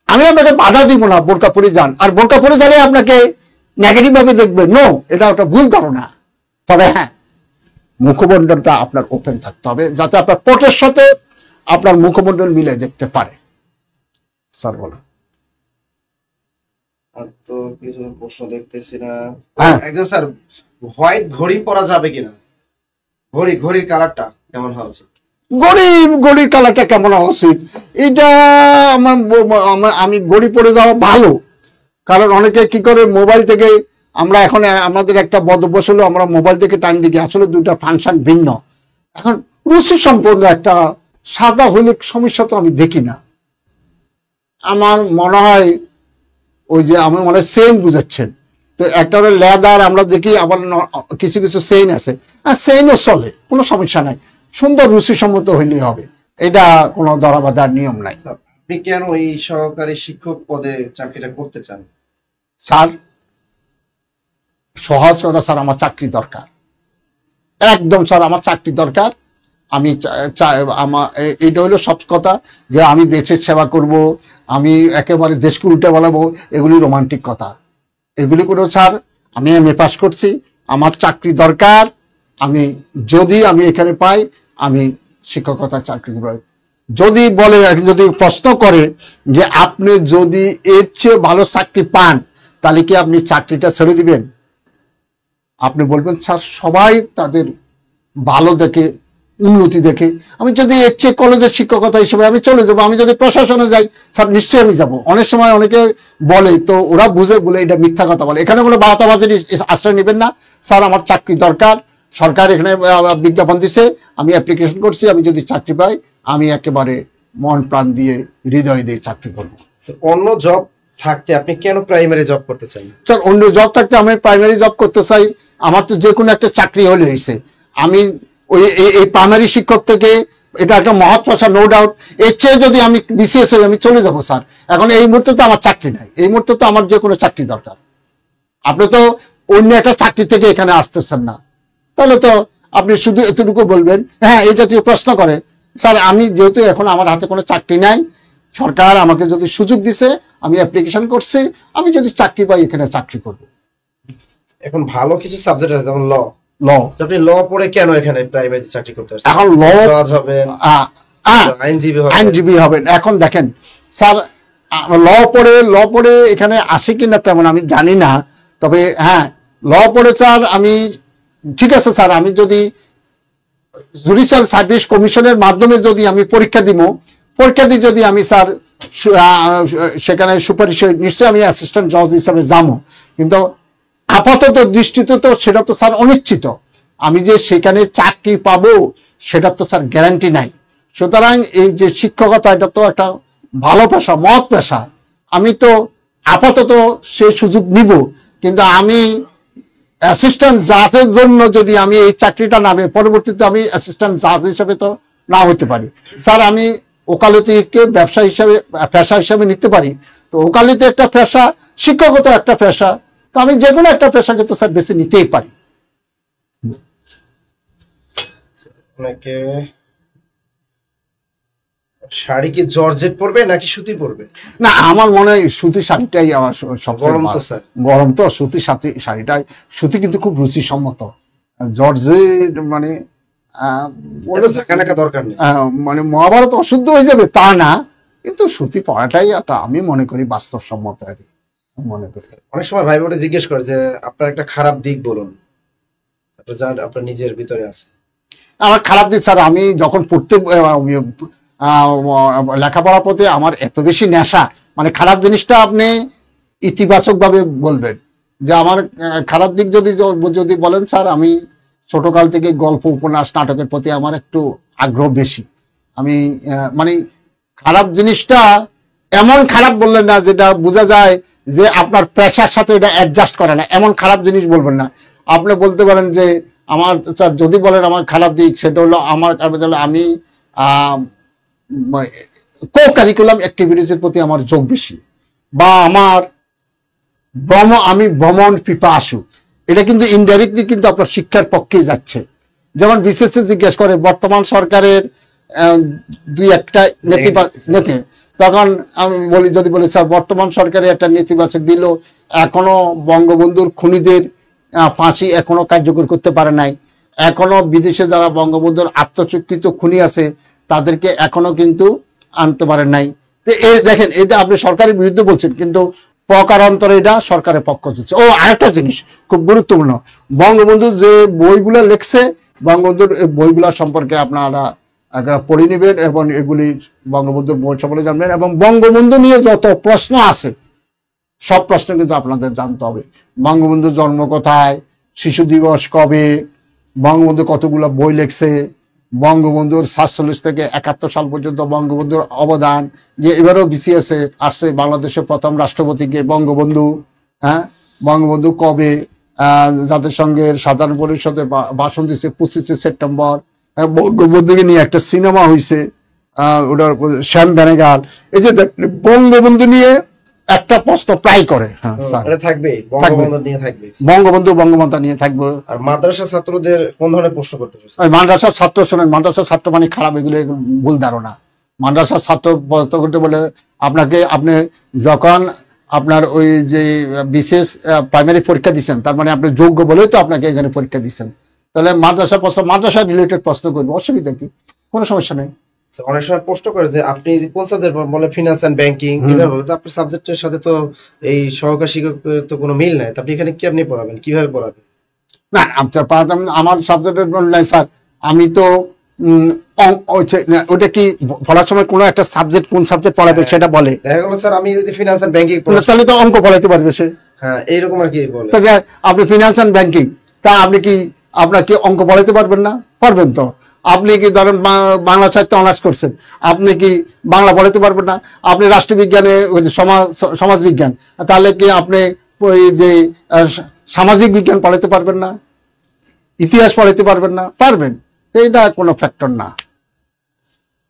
আমি আপনাকে বাধা দিব না বোরকা পরে যান, আর বোরকা পরে গেলে আপনাকে নেগেটিভ ভাবে দেখবে, নো, এটা একটা ভুল ধারণা। তবে হ্যাঁ, মুখমণ্ডলটা আপনার ওপেন থাকতে হবে যাতে আপনার পটের সাথে আপনার মুখমণ্ডল মিলে দেখতে পারে। স্যার বলুন। আর তো কিছু প্রশ্ন দেখতেছি না। হ্যাঁ। একজন স্যার, হোয়াইট ঘড়ি পরা যাবে কিনা? ঘড়ির কালারটা কেমন হওয়া উচিত? ঘড়ির কালারটা কেমন হওয়া উচিত, এটা আমি ঘড়ি পরে যাওয়া ভালো। কারণ অনেকে কি করে মোবাইল থেকে, আমরা এখন আমাদের একটা বদভ্যাস হলো আমরা মোবাইল থেকে টাইম দিকে, আসলে দুটা ফাংশন ভিন্ন। এখন রুচি সম্পন্ন একটা সাদা হলে সমস্যা তো আমি দেখি না। আমার মনে হয় ওই যে আমি মনে হয় চেইন বুঝাচ্ছেন তো, একটা হলো লেদার আমরা দেখি, আবার কিছু কিছু চেইন আছে, আর চেইনও চলে, কোনো সমস্যা নাই, সুন্দর রুচিসম্মত হইলেই হবে, এটা কোনো ধরাবাঁধার নিয়ম নাই। আপনি কেন এই সহকারী শিক্ষক পদে চাকরিটা করতে চান? স্যার সহজ কথা স্যার, আমার চাকরি দরকার, একদম স্যার আমার চাকরি দরকার। আমি আমার এটা হলো সব কথা, যে আমি দেশের সেবা করব, আমি একেবারে দেশকে উল্টে বলাবো, এগুলি রোমান্টিক কথা, এগুলি করে স্যার আমি এমএ পাস করছি, আমার চাকরি দরকার। আমি যদি আমি এখানে পাই, আমি শিক্ষকতার চাকরি করব। যদি বলে, যদি প্রশ্ন করে যে আপনি যদি এর চেয়ে ভালো চাকরি পান তাহলে কি আপনি চাকরিটা ছেড়ে দিবেন? আপনি বলবেন স্যার সবাই তাদের ভালো দেখে, উন্নতি দেখে, আমি যদি এর চেয়ে কলেজের শিক্ষকতা হিসেবে আমি চলে যাবো, আমি যদি প্রশাসনে যাই স্যার নিশ্চয়ই আমি যাব। অনেক সময় অনেকে বলে, তো ওরা বুঝে বলে এটা মিথ্যা কথা বলে, এখানে কোনো বাহতাবাজির আশ্রয় নেবেন না। স্যার আমার চাকরি দরকার, সরকার এখানে বিজ্ঞাপন দিছে, আমি অ্যাপ্লিকেশন করছি, আমি যদি চাকরি পাই আমি একেবারে মন প্রাণ দিয়ে, হৃদয় দিয়ে চাকরি করব। অন্য জব থাকতে আপনি কেন প্রাইমারি জব করতে চান? স্যার অন্য জব থাকতে আমি প্রাইমারি জব করতে চাই, আমার তো যে কোনো একটা চাকরি হলে হয়েছে। আমি ওই এই প্রাইমারি শিক্ষক থেকে, এটা একটা মহৎ পেশা, নো ডাউট, এর চেয়ে যদি আমি বিসিএস হই আমি চলে যাব স্যার। এখন এই মুহূর্তে তো আমার চাকরি নাই, এই মুহূর্তে তো আমার যে কোনো চাকরি দরকার। আপনি তো অন্য একটা চাকরি থেকে এখানে আসতেছেন না, তাহলে তো আপনি শুধু এতটুকু বলবেন, হ্যাঁ এই জাতীয় প্রশ্ন করে, স্যার আমি যেহেতু এখন আমার হাতে কোনো চাকরি নাই, সরকার আমাকে যদি সুযোগ দিছে, আমি অ্যাপ্লিকেশন করছি, আমি যদি চাকরি পাই এখানে চাকরি করব। এখন ভালো কিছু সাবজেক্ট আছে, যেমন ল। আপনি ল পড়ে কেন এখানে প্রাইমারিতে চাকরি করতে পারছেন? এখন ল হবেন, আইনজীবী হবেন। এখন দেখেন স্যার, ল পড়ে এখানে আসে কিনা তেমন আমি জানি না, তবে হ্যাঁ ল পড়ে স্যার আমি, ঠিক আছে স্যার, আমি যদি জুডিশিয়াল সার্ভিস কমিশনের মাধ্যমে যদি আমি পরীক্ষা দিই, যদি আমি স্যার সেখানে সুপারিশ, নিশ্চয়ই আমি অ্যাসিস্ট্যান্ট জজ হিসাবে যাবো, কিন্তু আপাতত দৃষ্টিতে তো সেটা তো স্যার অনিশ্চিত, আমি যে সেখানে চাকরি পাবো সেটা তো স্যার গ্যারান্টি নাই। সুতরাং এই যে শিক্ষকতা, এটা তো একটা ভালো পেশা, মহৎ পেশা, আমি তো আপাতত সে সুযোগ নিব, কিন্তু আমি অ্যাসিস্ট্যান্ট জাজের জন্য যদি আমি এই চাকরিটা না পেয়ে, পরবর্তীতে আমি অ্যাসিস্ট্যান্ট জাজ হিসেবে তো না হতে পারি। স্যার আমি ওকালতিকে ব্যবসা হিসাবে, পেশা হিসাবে নিতে পারি, তো ওকালতি একটা পেশা, শিক্ষকতা একটা পেশা, তো আমি যে কোনো একটা পেশাকে তো স্যার বেছে নিতেই পারি। অনেকে শাড়ি কি জর্জেট পরবে নাকি সুতি পরবে? না, আমার মনে হয় সুতি শাড়িটাই আমার সবচেয়ে গরম তো স্যার, গরম তো সুতি শাড়িটাই, সুতি কিন্তু খুব রুচিসম্মত, জর্জেট মানে দরকার নেই, মানে মহাভারত অশুদ্ধ হয়ে যাবে তা না, কিন্তু সুতি পরাটাই একটা আমি মনে করি বাস্তবসম্মত আর কি মনে করি। অনেক সময় ভাই বোনে জিজ্ঞেস করে যে আপনার একটা খারাপ দিক বলুন, আপনার নিজের ভিতরে আছে। আমার খারাপ দিক স্যার, আমি যখন পড়তে লেখাপড়ার প্রতি আমার এত বেশি নেশা, মানে খারাপ জিনিসটা আপনি ইতিবাচক ভাবে বলবেন, যে আমার খারাপ দিক যদি বলেন স্যার, আমি ছোটকাল থেকে গল্প, উপন্যাস, নাটকের প্রতি আমার একটু আগ্রহ বেশি। আমি মানে খারাপ জিনিসটা এমন খারাপ বললেন না যেটা বোঝা যায় যে আপনার পেশার সাথে এটা অ্যাডজাস্ট করে না, এমন খারাপ জিনিস বলবেন না। আপনি বলতে পারেন যে আমার স্যার যদি বলেন আমার খারাপ দিক, সেটা হলো আমি কো কারিকুলাম অ্যাক্টিভিটিসের প্রতি আমার যোগ বেশি, বা আমার আমি ভ্রমণ পিপাসু, এটা কিন্তু ইনডাইরেক্টলি কিন্তু আপনার শিক্ষার পক্ষেই যাচ্ছে। যেমন বিশেষে জিজ্ঞেস করে বর্তমান সরকারের দুই একটা নীতি, তখন আমি বলি, যদি বলি স্যার বর্তমান সরকারের একটা নেতিবাচক দিল, এখনো বঙ্গবন্ধুর খুনিদের ফাঁসি এখনো কার্যকর করতে পারে নাই, এখনো বিদেশে যারা বঙ্গবন্ধুর আত্মচক্ষিত খুনি আছে তাদেরকে এখনো কিন্তু আনতে পারেন নাই। তো এই দেখেন, এটা আপনি সরকারের বিরুদ্ধে বলছেন, কিন্তু প্রকারান্তরে এটা সরকারের পক্ষ চলছে। ও আরেকটা জিনিস খুব গুরুত্বপূর্ণ, বঙ্গবন্ধু যে বইগুলো লিখছে, বঙ্গবন্ধুর বইগুলা সম্পর্কে আপনারা পড়ে নেবেন এবং এগুলি বঙ্গবন্ধুর বই সম্পর্কে জানবেন, এবং বঙ্গবন্ধু নিয়ে যত প্রশ্ন আছে সব প্রশ্ন কিন্তু আপনাদের জানতে হবে। বঙ্গবন্ধুর জন্ম কোথায়, শিশু দিবস কবে, বঙ্গবন্ধু কতগুলো বই লিখছে, বঙ্গবন্ধুর 47 থেকে 71 সাল পর্যন্ত বঙ্গবন্ধুর অবদান, যে এবারেও বিসিএস আসছে বাংলাদেশের প্রথম রাষ্ট্রপতিকে বঙ্গবন্ধু, হ্যাঁ বঙ্গবন্ধু কবে জাতিসংঘের সাধারণ পরিষদে ভাষণ দিচ্ছে 25শে সেপ্টেম্বর, বঙ্গবন্ধুকে নিয়ে একটা সিনেমা হয়েছে, ওটার শ্যাম বেনেগাল। এই যে বঙ্গবন্ধু নিয়ে একটা প্রশ্ন প্রায় করে, হ্যাঁ এটা থাকবে, বঙ্গবন্ধু নিয়ে থাকবে, বঙ্গবন্ধু নিয়ে থাকবে। আর মাদ্রাসা ছাত্রদের কোন ধরনের প্রশ্ন করতে পারছে? মাদ্রাসার ছাত্র শোনেন, মাদ্রাসার ছাত্র মানে খারাপ, এগুলো ভুল ধারণা। মাদ্রাসার ছাত্র প্রশ্ন করতে বলে আপনি যখন আপনার ওই যে বিশেষ প্রাইমারি পরীক্ষা দিচ্ছেন, তার মানে আপনি যোগ্য বলেই তো আপনাকে এখানে পরীক্ষা দিচ্ছেন, তাহলে মাদ্রাসা প্রশ্ন, মাদ্রাসা রিলেটেড প্রশ্ন করবে, অসুবিধা কি, কোনো সমস্যা নেই। অনেক সময় প্রশ্ন করে যে আপনি কোন সাবজেক্ট বলে, ফিনান্স এন্ড ব্যাংকিং, আপনার সাবজেক্টের সাথে তো এই সহকারী শিক্ষকের তো কোনো মিল নাই, আপনি এখানে কেমনি পড়াবেন, কিভাবে পড়াবেন? না আমার সাবজেক্টের নাই স্যার, আমি তো ওটা কি পড়ার সময় কোনো একটা সাবজেক্ট, কোন সাবজেক্ট পড়াবে সেটা বলে, দেখা গেল স্যার আমি যদি ফিনান্স এন্ড ব্যাংকিং, তাহলে তো অঙ্ক পড়াইতে পারবে সে, হ্যাঁ এইরকম আর কি বলে। আপনি ফিনান্স এন্ড ব্যাংকিং, তা আপনি কি আপনার কি অঙ্ক পড়াইতে পারবেন না? পারবেন তো। আপনি কি ধরেন বাংলা সাহিত্য অনার্স করছেন, আপনি কি বাংলা পড়াইতে পারবেন না? আপনি রাষ্ট্রবিজ্ঞানে সমাজ বিজ্ঞান, তাহলে কি আপনি ওই যে সামাজিক বিজ্ঞান পড়াইতে পারবেন না? ইতিহাস পড়াইতে পারবেন না? পারবেন। এটা কোনো ফ্যাক্টর না।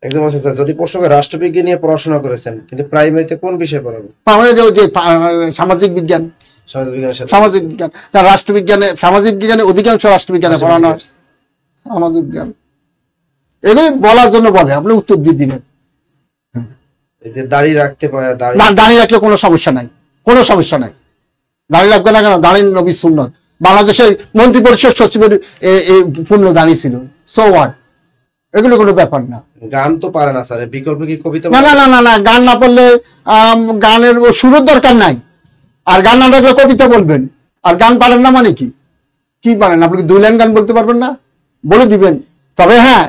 একদম আছে স্যার, যদি প্রশ্ন করে রাষ্ট্রবিজ্ঞান নিয়ে পড়াশোনা করেছেন, কিন্তু প্রাইমারিতে কোন বিষয় পড়াবেন? যে সামাজিক বিজ্ঞান, সামাজিক বিজ্ঞান, রাষ্ট্রবিজ্ঞানে, সামাজিক বিজ্ঞানে অধিকাংশ রাষ্ট্রবিজ্ঞানে পড়ানো হয় সামাজিক বিজ্ঞান। এগুলি বলার জন্য বলে, আপনি উত্তর দিয়ে দিবেন। এই যে দাঁড়িয়ে রাখতে পারে, দাঁড়িয়ে রাখলে কোনো সমস্যা নাই, কোনো সমস্যা নাই। দাঁড়িয়ে রাখবে না কেন? দাঁড়িয়ে নবী সুন্নত। বাংলাদেশের মন্ত্রী পরিষদ সচিবের পূর্ণ দাঁড়িয়ে ছিল, সো হোয়াট, এগুলো কোনো ব্যাপার না। গান তো পারে না স্যার, বিকল্প কি কবিতা? না না না না, গান না পড়লে গানের সুরের দরকার নাই, আর গান না থাকলে কবিতা বলবেন, আর গান পারেন না মানে কি? কি পারেন আপনি? 2 লাইন গান বলতে পারবেন না? বলে দিবেন। তবে হ্যাঁ,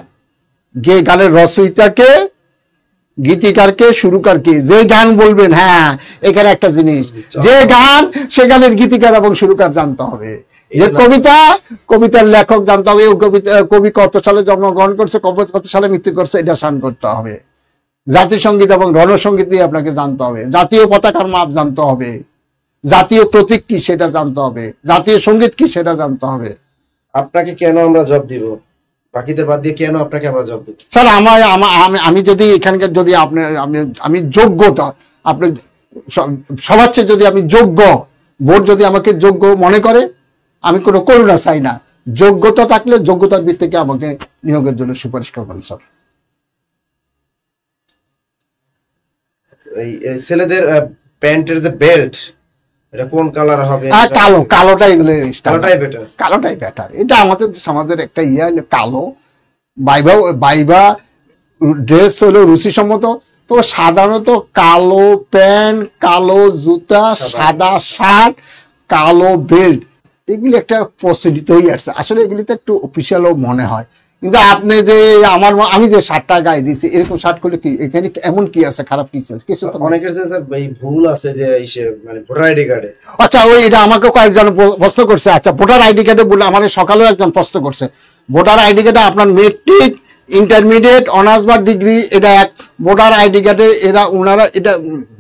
গানের রচয়িতাকে, গীতিকারকে, সুরকারকে, যে গান বলবেন, হ্যাঁ এখানে একটা জিনিস, যে গান সে গানের গীতিকার এবং সুরকার জানতে হবে। যে কবিতার লেখক জানতে হবে, কবি কত সালে জন্মগ্রহণ করছে, কত সালে মৃত্যু করছে, এটা শান করতে হবে। জাতীয় সঙ্গীত এবং রণসঙ্গীত দিয়ে আপনাকে জানতে হবে, জাতীয় পতাকার মাপ জানতে হবে, জাতীয় প্রতীক কি সেটা জানতে হবে, জাতীয় সঙ্গীত কি সেটা জানতে হবে। আপনাকে কেন আমরা জব দিব, বাকিদের বাদ দিয়ে কেন আপনাকে আমরা জব দিব? স্যার আমি যদি এখানকার, যদি আমি যোগ্যতা, আপনি সবার চেয়ে যদি আমি যোগ্য, বোর্ড যদি আমাকে যোগ্য মনে করে, আমি কোনো করুণা চাই না, যোগ্যতা থাকলে যোগ্যতার ভিত্তিতে আমাকে নিয়োগের জন্য সুপারিশ করবেন স্যার। এই ছেলেদের প্যান্টের যে বেল্ট, এটা কোন কালার হবে? কালোটাই বেটার, কালোটাই বেটার। এটা আমাদের সমাজের একটা কালো বাইবা ড্রেস হলো রুচিসম্মত। তো সাধারণত কালো প্যান্ট, কালো জুতা, সাদা শার্ট, কালো বেল্ট, এগুলি একটা প্রচলিত হয়ে আসছে। আসলে এগুলিতে একটু অফিসিয়ালও মনে হয়, কিন্তু আপনি যে আমি যে শার্টটা গায়ে দিচ্ছি, এরকম শার্ট করলে কি এখানে এমন কি আছে, খারাপ কি আছে? কিছু তো অনেকের ভুল আছে যে মানে ভোটার আইডি কার্ডে। আচ্ছা, ওই এটা আমাকে কয়েকজন প্রশ্ন করছে। আচ্ছা, ভোটার আইডি কার্ডে বলে আমার সকালেও একজন প্রশ্ন করছে, ভোটার আইডি কার্ডে আপনার মেট্রিক, ইন্টারমিডিয়েট, অনার্স বা ডিগ্রি, এটা এক। ভোটার আইডি কার্ডে ওনারা এটা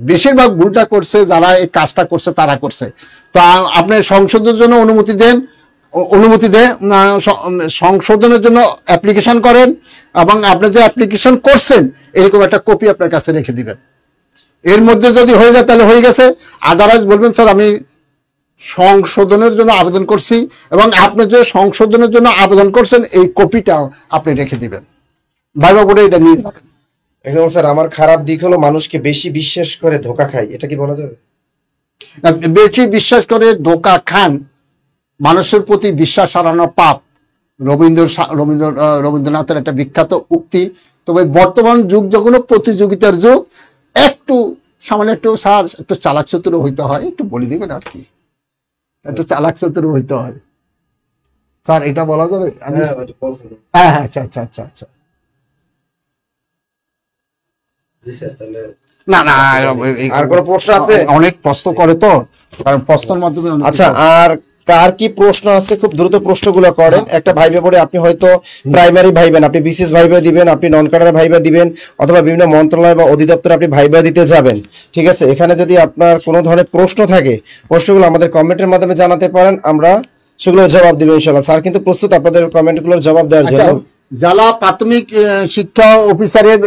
বেশিরভাগ ভুলটা করছে, যারা এই কাজটা করছে তারা করছে। তো আপনি সংশোধনের জন্য অনুমতি দেন, সংশোধনের জন্য অ্যাপ্লিকেশন করেন, এবং আপনি যে অ্যাপ্লিকেশন করছেন এরকম একটা কপি আপনার কাছে রেখে দিবেন। এর মধ্যে যদি হয়ে যায় তাহলে হয়ে গেছে, আদারওয়াইজ বলবেন স্যার আমি সংশোধনের জন্য আবেদন করছি, এবং আপনি যে সংশোধনের জন্য আবেদন করছেন এই কপিটাও আপনি রেখে দিবেন, ভাইবা বোর্ডে এটা নিয়ে যাবেন। এক্সাম্পল স্যার, আমার খারাপ দিক হলো মানুষকে বেশি বিশ্বাস করে ধোকা খাই, এটা কি বলা যাবে? বেশি বিশ্বাস করে ধোকা খান, মানুষের প্রতি বিশ্বাস হারানো পাপ, রবীন্দ্রনাথের একটা বিখ্যাত উক্তি। তবে বর্তমান যুগ যখন প্রতিযোগিতার যুগ, একটু সামান্য একটু স্যার একটু চালাক চতুর হইতে হয়, একটু বলে দিবেন আর কি, একটু চালাক চতুর হইতে হয় স্যার, এটা বলা যাবে? হ্যাঁ হ্যাঁ, আচ্ছা আচ্ছা আচ্ছা আচ্ছা, জি স্যার। তাহলে না না, আর কোনো প্রশ্ন আছে? অনেক প্রশ্ন করে তো, কারণ প্রশ্নের মাধ্যমে আচ্ছা, আর কার কি প্রশ্ন আছে খুব দ্রুত প্রশ্নগুলো করেন। একটা ভাইবে পড়ে আপনি হয়তো প্রাইমারি ভাইবেন, আপনি বিসিএস ভাইবা দিবেন, আপনি নন ক্যাডার ভাইবা দিবেন, অথবা বিভিন্ন মন্ত্রণালয় বা অধিদপ্তরে আপনি ভাইবা দিতে যাবেন, ঠিক আছে? এখানে যদি আপনার কোনো ধরনের প্রশ্ন থাকে, প্রশ্নগুলো আমাদের কমেন্টের মাধ্যমে জানাতে পারেন, আমরা সেগুলো জবাব দিব ইনশাআল্লাহ। স্যার কিন্তু প্রস্তুত আপনাদের কমেন্টগুলোর জবাব দেওয়ার জন্য। জেলা প্রাথমিক শিক্ষা অফিসারের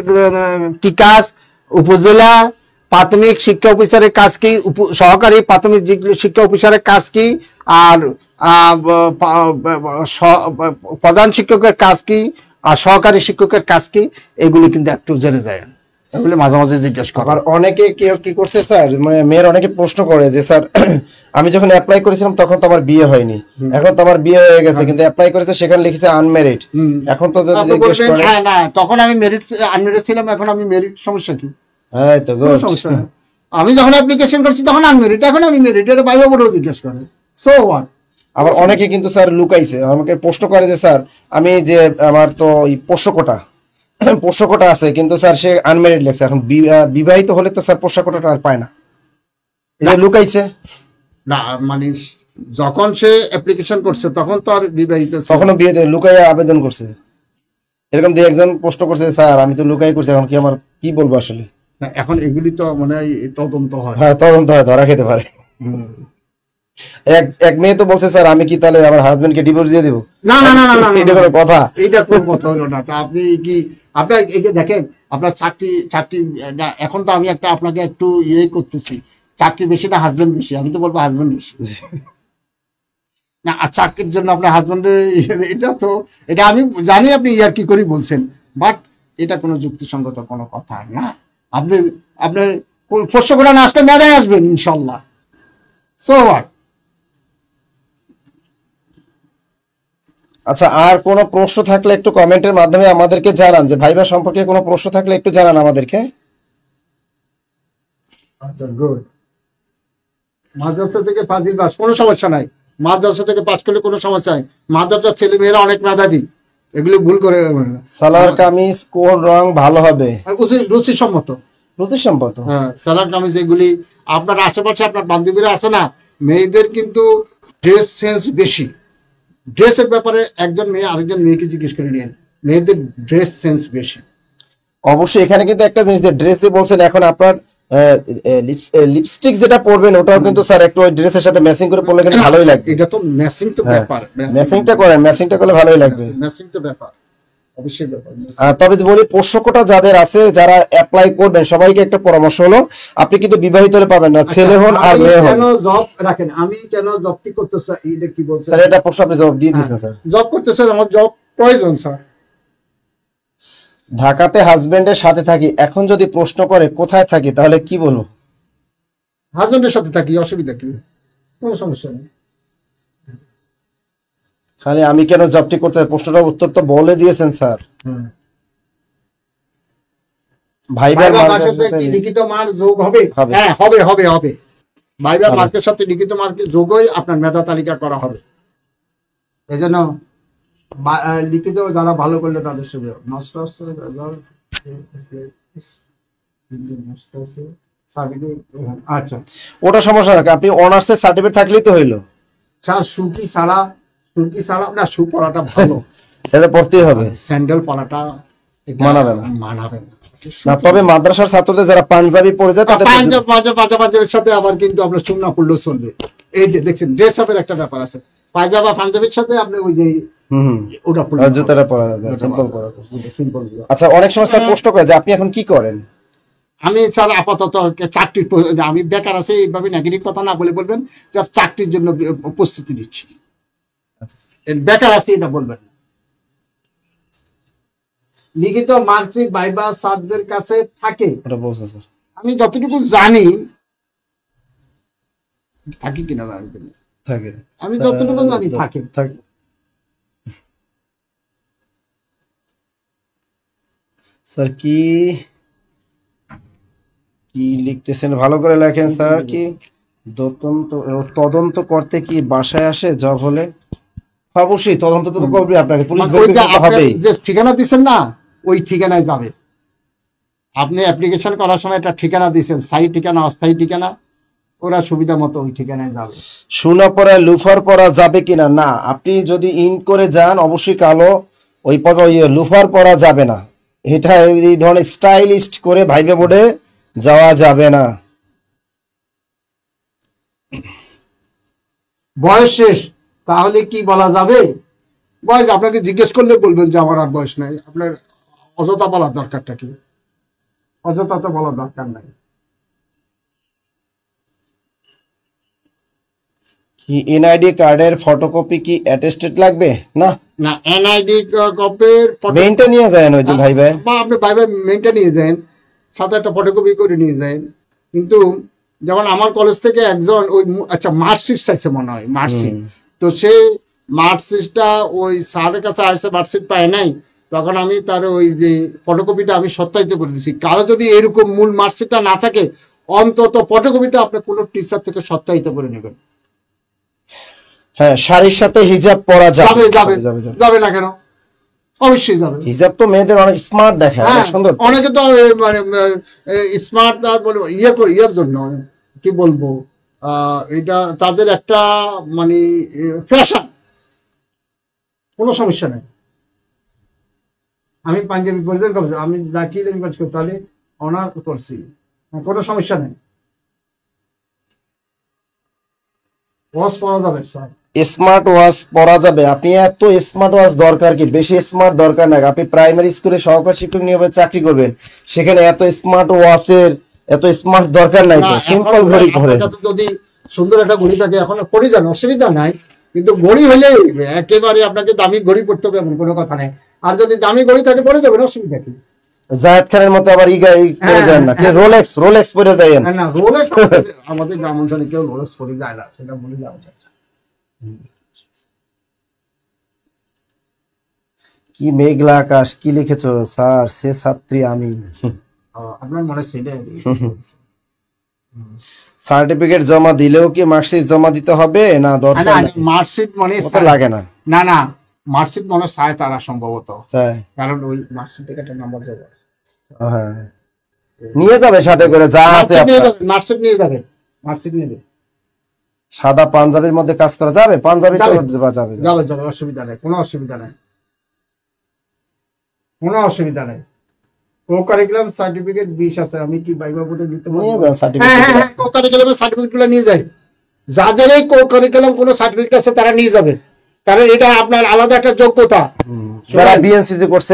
কি কাজ, উপজেলা প্রাথমিক শিক্ষা অফিসারের কাজ কি, সহকারী প্রাথমিক শিক্ষা অফিসারের কাজ কি, আর প্রধান শিক্ষকের কাজ কি, আর সহকারী শিক্ষকের কাজ কি, এগুলি কিন্তু একটু জেনে যায়, এগুলি মাঝে মাঝে জিজ্ঞেস করা। আবার অনেকে কেউ কি করছে স্যার, মানে মেয়ের অনেকে প্রশ্ন করে যে স্যার আমি যখন অ্যাপ্লাই করেছিলাম তখন তো আমার বিয়ে হয়নি, এখন তো আমার বিয়ে হয়ে গেছে, কিন্তু অ্যাপ্লাই করেছে সেখানে লিখেছে আনমেরিড। এখন তো যদি জিজ্ঞেস করে, হ্যাঁ না, তখন আমি আনমেরিড ছিলাম, এখন আমি মেরিড, সমস্যা কি? হ্যাঁ তো কোনো সমস্যা নেই। আমি যখন অ্যাপ্লিকেশন করছি তখন আনমেরিড, এখন আমি মেরিড, এটা ভাইবা বোর্ডেও জিজ্ঞেস করে, সো হোয়াট। আবার অনেকে কিন্তু স্যার লুকাইছে, আমাকে প্রশ্ন করে যে স্যার আমি যে আমার তো এই পোষ্য কোটা আছে, কিন্তু স্যার সে আনমেরিড লেখছে, এখন বিবাহিত হলে তো স্যার পোষ্য কোটাটা আর পায় না, এটা লুকাইছে। না মানে যখন সে অ্যাপ্লিকেশন করছে তখন তো আর বিবাহিত ছিল। তখনও বিয়েতে লুকাইয়া আবেদন করছে, এরকম দুই একজন প্রশ্ন করছে স্যার আমি তো লুকাই করছি, এখন কি আমার কি বলবো আসলে। না, এখন এগুলি তো মানে তদন্ত হয়। হ্যাঁ তদন্ত হয়, ধরা খেতে পারে। এক মেয়ে তো বলছে স্যার আমি কি তাহলে আমার হাজবেন্ডকে ডিভোর্স দিয়ে দিব? না না না না না, এটা কোনো কথা? এইটা কোন কথা হলো না। তা আপনি কি আপনার এই যে দেখেন আপনার চাকরি না, এখন তো আমি একটা আপনাকে একটু ইয়ে করতেছি, চাকরি বেশি না হাজবেন্ড বেশি? আমি তো বলবো হাজবেন্ড বেশি না, আর চাকরির জন্য আপনার হাজবেন্ডের এটা আমি জানি আপনি ইয়ার কি করে বলছেন, বাট এটা কোনো যুক্তিসঙ্গত কোনো কথা না। আপনি আপনি প্রশ্ন করে না আসলে মেধায় আসবেন ইনশাল্লাহ, সো হোয়াট। আচ্ছা, আর কোনো প্রশ্ন থাকলে একটু কমেন্টের মাধ্যমে আমাদেরকে জানান, যে ভাইবা সম্পর্কে কোনো প্রশ্ন থাকলে একটু জানান আমাদেরকে। আচ্ছা গুড। মাদ্রাসা থেকে ফাজিল পাস কোনো সমস্যা নাই, মাদ্রাসা থেকে পাস করলে কোনো সমস্যা নাই, মাদ্রাসার ছেলে মেয়েরা অনেক মেধাবী, এগুলো ভুল করে। সালোয়ার কামিজ কোন রং ভালো হবে? রুচিসম্মত, রুচিসম্মত। হ্যাঁ সালোয়ার কামিজ এগুলি আপনার আশেপাশে আপনার বান্ধবীরা আছে না, মেয়েদের কিন্তু ড্রেস সেন্স বেশি, ড্রেসের ব্যাপারে একজন মেয়ে আরেকজন মেয়েকে জিজ্ঞেস করে নিয়েন, মেয়েদের ড্রেস সেন্স বেশি। অবশ্যই এখানে কিন্তু একটা জিনিস, ড্রেসে বলছেন এখন আপনার লিপস্টিক যেটা পরবেন ওটাও কিন্তু স্যার একটু ওই ড্রেসের সাথে ম্যাচিং করে পরলে কিন্তু ভালোই লাগবে। এটা তো ম্যাচিং তো ব্যাপার, ম্যাচিংটা করেন, ম্যাচিংটা করলে ভালোই লাগবে, ম্যাচিং তো ব্যাপার, অবশ্যই ব্যাপার। তবে যে বলি পোষ্যকোটা যাদের আছে, যারা অ্যাপ্লাই করবেন, সবাইকে একটা পরামর্শ হলো, আপনি কিন্তু বিবাহিত হলে পাবেন না, ছেলে হন আর মেয়ে হন। কেন জব রাখেন, আমি কেন জবটি করতেছি, এটা কি বলছেন স্যার? এটা প্রশ্ন আপনি জবাব দিয়ে দিয়েছেন স্যার। জব করতেছেন, আমার জব প্রয়োজন স্যার। ঢাকাতে হাজবেন্ডের সাথে থাকি, এখন যদি প্রশ্ন করে কোথায় থাকি তাহলে কি বলবো? হাজবেন্ডের সাথে থাকি, অসুবিধা কি? কোনো সমস্যা নেই। খালি আমি কেন জবটি করতে, প্রশ্নটার উত্তর তো বলে দিয়েছেন স্যার। ভাইবার মার্কের সাথে লিখিত মার্ক যোগ হবে? হ্যাঁ হবে হবে হবে, ভাইবার মার্কের সাথে লিখিত মার্কের যোগই আপনার মেধা তালিকা করা হবে। এই জন্য লিখিত যারা ভালো করলে তাদের সুবিধা। নষ্ট হচ্ছে আচ্ছা, ওটা সমস্যা না, আপনি অনার্সের সার্টিফিকেট থাকলেই তো হইলো স্যার। সুকি ছাড়া না, শু পরাটা ভালো, এটা পড়তেই হবে, স্যান্ডেল পরাটা মানাবে না, মানাবে না। না তবে মাদ্রাসার ছাত্রদের যারা পাঞ্জাবি পরে যায় তাদের পাঞ্জাবের সাথে আবার কিন্তু আপনার সুন্না পড়লেও চলবে। এই যে দেখছেন ড্রেস আপের একটা ব্যাপার আছে, পায়জামা পাঞ্জাবির সাথে আপনি ওই যে ওটা পড়লে, জুতাটা পরা যায়, সিম্পল পরা। সিম্পল। আচ্ছা, অনেক সময় স্যার প্রশ্ন করে যে আপনি এখন কি করেন? আমি স্যার আপাতত চাকরির আমি বেকার আছে এইভাবে নেগেটিভ কথা না বলে বলবেন যে চাকরির জন্য প্রস্তুতি নিচ্ছি, বেকার আছে এটা বলবেন না। লিখিত মার্কশিট ভাইবা স্যারদের কাছে থাকে, আমি যতটুকু জানি থাকে কিনা থাকে, আমি যতটুকু জানি থাকে। স্যার কি কি লিখতেছেন ভালো করে লেখেন স্যার। কি তদন্ত করতে কি বাসায় আসে জব হলে? অবশ্যই তদন্ত তো করবে, আপনাকে পুলিশ হবে। যে ঠিকানা দিচ্ছেন না ওই ঠিকানায় যাবে। আপনি অ্যাপ্লিকেশন করার সময় একটা ঠিকানা দিচ্ছেন, স্থায়ী ঠিকানা অস্থায়ী ঠিকানা, ওরা সুবিধা মতো ওই ঠিকানায় যাবে। শোনা পড়া লুফার করা যাবে কিনা? না, আপনি যদি ইন করে যান অবশ্যই কালো ওই পদে লুফার করা যাবে না। এটা এই ধরনের স্টাইলিস্ট করে ভাইবে বোর্ডে যাওয়া যাবে না। বয়স শেষ তাহলে কি বলা যাবে? বয়স আপনাকে জিজ্ঞেস করলে বলবেন যে আমার আর বয়স নাই। আপনার অযথা বলার দরকারটা কি? অযথা তো বলার দরকার নাই। কি এনআইডি কার্ডের ফটোকপি কি অ্যাটেস্টেড লাগবে? না না, এনআইডি কপির মেইনটা নিয়ে যায় ওই যে ভাই ভাই, বা আপনি ভাই ভাই মেইনটা নিয়ে যান, সাথে একটা ফটোকপি করে নিয়ে যান। কিন্তু যেমন আমার কলেজ থেকে একজন ওই আচ্ছা মার্কশিট চাইছে মনে হয়, মার্কশিট। তো সেই মার্কশিটটা ওই স্যারের কাছে আসছে, মার্কশিট পায় নাই, তখন আমি তার ওই যে ফটোকপিটা আমি সত্যায়িত করে দিচ্ছি। কারো যদি এরকম মূল মার্কশিটটা না থাকে অন্তত ফটোকপিটা আপনি কোনো টিচার থেকে সত্যায়িত করে নেবেন। হ্যাঁ, শাড়ির সাথে হিজাব পরা যাবে। যাবে যাবে না কেন? অবশ্যই যাবে। হিজাব তো মেয়েদের অনেক স্মার্ট দেখায়, অনেক সুন্দর। অনেকে তো মানে স্মার্ট ইয়ে করে ইয়ার জন্য কি বলবো, এটা তাদের একটা মানে ফ্যাশন, কোনো সমস্যা নেই। আমি পাঞ্জাবি পরিধান করছি, আমি দাখিল তাহলে অনার করছি, কোনো সমস্যা নেই, ওয়াশ পরা যাবে স্যার। স্মার্ট ওয়াচ পরা যাবে। আপনি এত স্মার্ট ওয়াচ দরকার কি? বেশি স্মার্ট দরকার নাই। আপনি প্রাইমারি স্কুলে সহকারী শিক্ষক নিয়ে চাকরি করবেন, সেখানে এত স্মার্ট ওয়াচের এত স্মার্ট দরকার নাই তো। সিম্পল ঘড়ি পরে যদি সুন্দর একটা ঘড়ি থাকে এখন পরে যান, অসুবিধা নাই। কিন্তু ঘড়ি হলে একেবারে আপনাকে দামি ঘড়ি পড়তে হবে এমন কোনো কথা নেই। আর যদি দামি ঘড়ি থাকে পরে যাবেন, অসুবিধা কি? জায়েদ খানের মতো আবার পরে যায় না, রোলেক্স পরে যায় না। রোলেক্স আমাদের গ্রাম অঞ্চলে কেউ রোলেক্স পরে যায় না, সেটা বলে যাওয়া যায়। কি মেঘলা আকাশ, কি লিখেছো স্যার? সে ছাত্রী আমি। আপনার মনে ছেলে সার্টিফিকেট জমা দিলেও কি মার্কশিট জমা দিতে হবে? না দরকার নাই। মার্কশিট মনে লাগে না। না না, মার্কশিট মনে চায় তারা সম্ভবত, কারণ ওই মার্কশিট থেকে একটা নাম্বার যাবে, হ্যাঁ নিয়ে যাবে সাথে করে, যা আছে মার্কশিট নিয়ে যাবে, মার্কশিট নেবে। সাদা পাঞ্জাবির মধ্যে কাজ করা যাবে? পাঞ্জাবি যাবে যাবে, অসুবিধা নেই, কোনো অসুবিধা নেই, কোনো অসুবিধা নেই। কো-কারিকুলাম সার্টিফিকেট 20 আছে, আমি কি ভাইবা বোর্ডে দিতে পারবো? নিয়ে যান সার্টিফিকেট। হ্যাঁ, কো-কারিকুলামের সার্টিফিকেটগুলো নিয়ে যায়। যাদের এই কো-কারিকুলাম কোনো সার্টিফিকেট আছে তারা নিয়ে যাবে, কারণ এটা আপনার আলাদা একটা যোগ্যতা। যারা বিএনসিসি করছে,